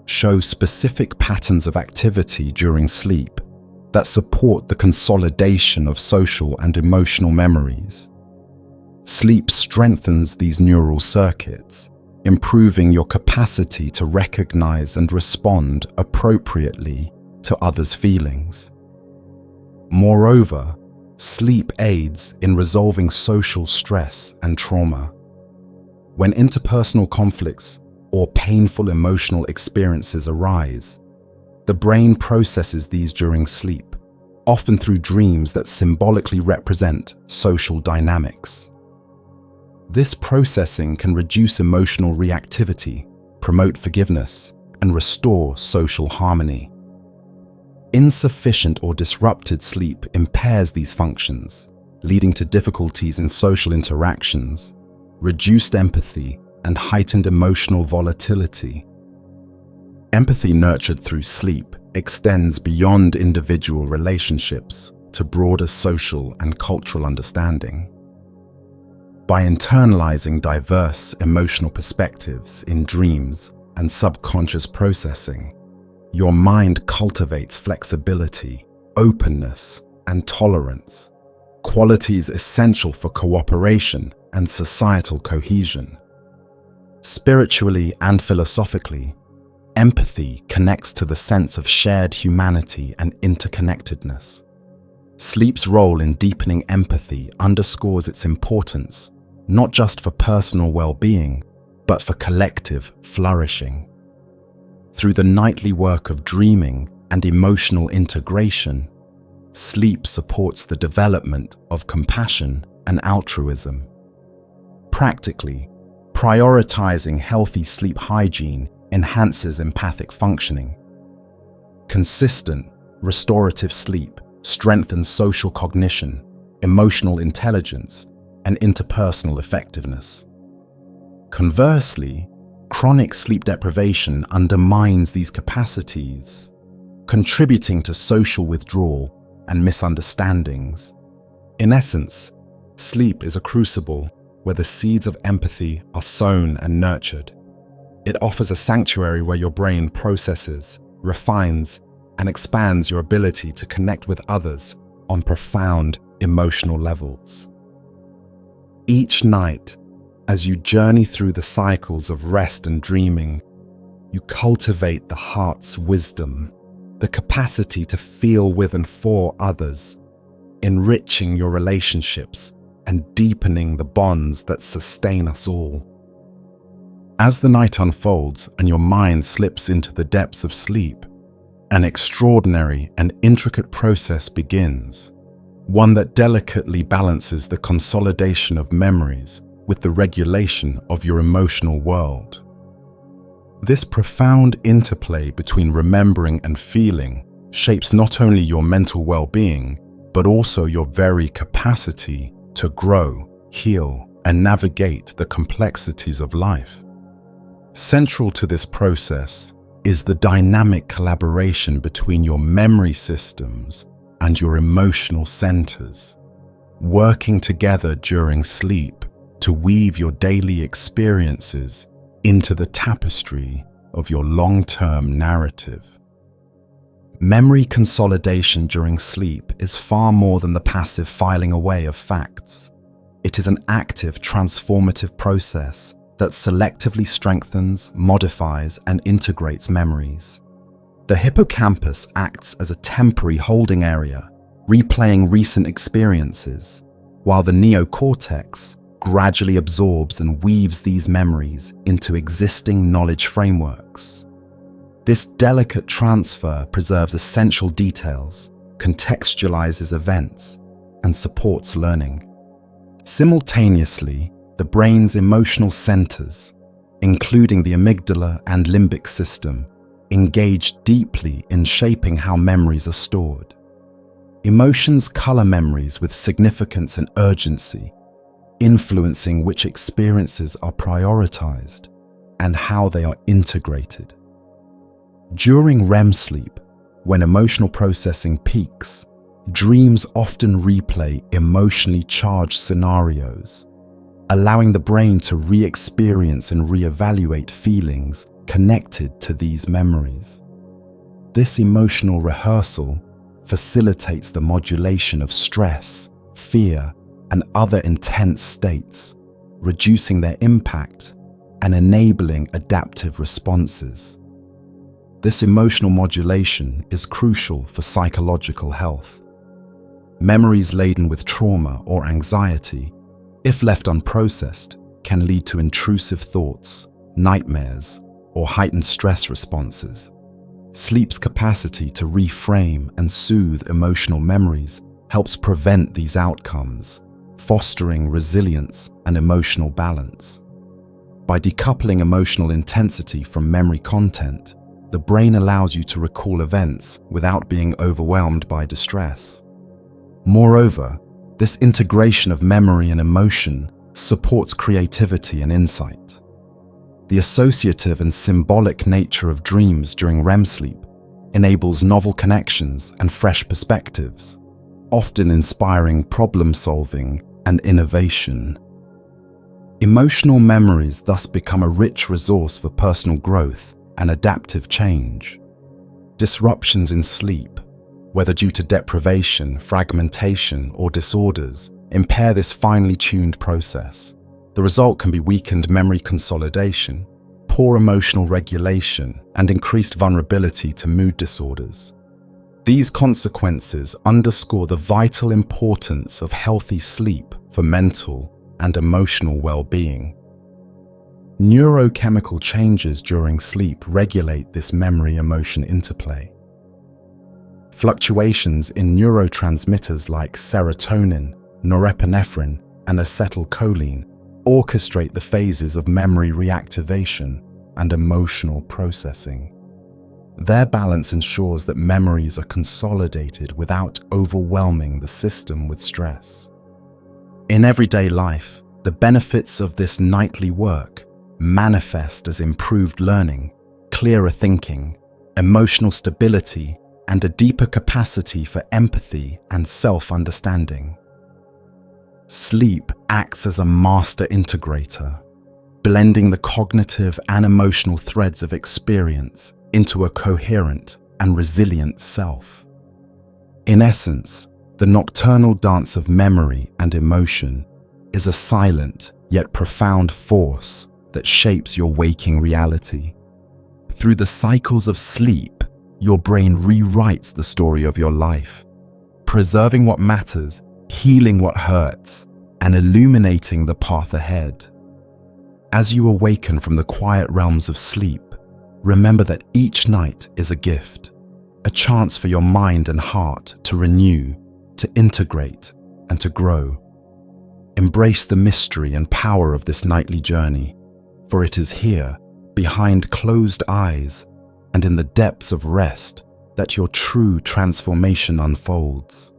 show specific patterns of activity during sleep that support the consolidation of social and emotional memories. Sleep strengthens these neural circuits, improving your capacity to recognize and respond appropriately to others' feelings. Moreover, sleep aids in resolving social stress and trauma. When interpersonal conflicts or painful emotional experiences arise, the brain processes these during sleep, often through dreams that symbolically represent social dynamics. This processing can reduce emotional reactivity, promote forgiveness, and restore social harmony. Insufficient or disrupted sleep impairs these functions, leading to difficulties in social interactions, reduced empathy, and heightened emotional volatility. Empathy nurtured through sleep extends beyond individual relationships to broader social and cultural understanding. By internalizing diverse emotional perspectives in dreams and subconscious processing, your mind cultivates flexibility, openness, and tolerance, qualities essential for cooperation and societal cohesion. Spiritually and philosophically, empathy connects to the sense of shared humanity and interconnectedness. Sleep's role in deepening empathy underscores its importance not just for personal well-being, but for collective flourishing. Through the nightly work of dreaming and emotional integration, sleep supports the development of compassion and altruism. Practically, prioritizing healthy sleep hygiene enhances empathic functioning. Consistent, restorative sleep strengthens social cognition, emotional intelligence, and interpersonal effectiveness. Conversely, chronic sleep deprivation undermines these capacities, contributing to social withdrawal and misunderstandings. In essence, sleep is a crucible where the seeds of empathy are sown and nurtured. It offers a sanctuary where your brain processes, refines, and expands your ability to connect with others on profound emotional levels. Each night, as you journey through the cycles of rest and dreaming, you cultivate the heart's wisdom, the capacity to feel with and for others, enriching your relationships and deepening the bonds that sustain us all. As the night unfolds and your mind slips into the depths of sleep, an extraordinary and intricate process begins, one that delicately balances the consolidation of memories with the regulation of your emotional world. This profound interplay between remembering and feeling shapes not only your mental well-being, but also your very capacity to grow, heal, and navigate the complexities of life. Central to this process is the dynamic collaboration between your memory systems and your emotional centers, working together during sleep to weave your daily experiences into the tapestry of your long-term narrative. Memory consolidation during sleep is far more than the passive filing away of facts. It is an active, transformative process that selectively strengthens, modifies, and integrates memories. The hippocampus acts as a temporary holding area, replaying recent experiences, while the neocortex gradually absorbs and weaves these memories into existing knowledge frameworks. This delicate transfer preserves essential details, contextualizes events, and supports learning. Simultaneously, the brain's emotional centers, including the amygdala and limbic system, engage deeply in shaping how memories are stored. Emotions color memories with significance and urgency, influencing which experiences are prioritized and how they are integrated. During REM sleep, when emotional processing peaks, dreams often replay emotionally charged scenarios, allowing the brain to re-experience and re-evaluate feelings connected to these memories. This emotional rehearsal facilitates the modulation of stress, fear, and other intense states, reducing their impact and enabling adaptive responses. This emotional modulation is crucial for psychological health. Memories laden with trauma or anxiety, if left unprocessed, can lead to intrusive thoughts, nightmares, or heightened stress responses. Sleep's capacity to reframe and soothe emotional memories helps prevent these outcomes, fostering resilience and emotional balance. By decoupling emotional intensity from memory content, the brain allows you to recall events without being overwhelmed by distress. Moreover, this integration of memory and emotion supports creativity and insight. The associative and symbolic nature of dreams during REM sleep enables novel connections and fresh perspectives, often inspiring problem-solving and innovation. Emotional memories thus become a rich resource for personal growth and adaptive change. Disruptions in sleep, whether due to deprivation, fragmentation, or disorders, impair this finely tuned process. The result can be weakened memory consolidation, poor emotional regulation, and increased vulnerability to mood disorders. These consequences underscore the vital importance of healthy sleep for mental and emotional well-being. Neurochemical changes during sleep regulate this memory-emotion interplay. Fluctuations in neurotransmitters like serotonin, norepinephrine, and acetylcholine orchestrate the phases of memory reactivation and emotional processing. Their balance ensures that memories are consolidated without overwhelming the system with stress. In everyday life, the benefits of this nightly work manifest as improved learning, clearer thinking, emotional stability, and a deeper capacity for empathy and self-understanding. Sleep acts as a master integrator, blending the cognitive and emotional threads of experience into a coherent and resilient self. In essence, the nocturnal dance of memory and emotion is a silent yet profound force that shapes your waking reality. Through the cycles of sleep, your brain rewrites the story of your life, preserving what matters, healing what hurts, and illuminating the path ahead. As you awaken from the quiet realms of sleep, remember that each night is a gift, a chance for your mind and heart to renew, to integrate, and to grow. Embrace the mystery and power of this nightly journey, for it is here, behind closed eyes, and in the depths of rest, that your true transformation unfolds.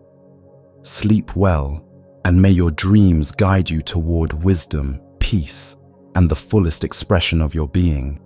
Sleep well, and may your dreams guide you toward wisdom, peace, and the fullest expression of your being.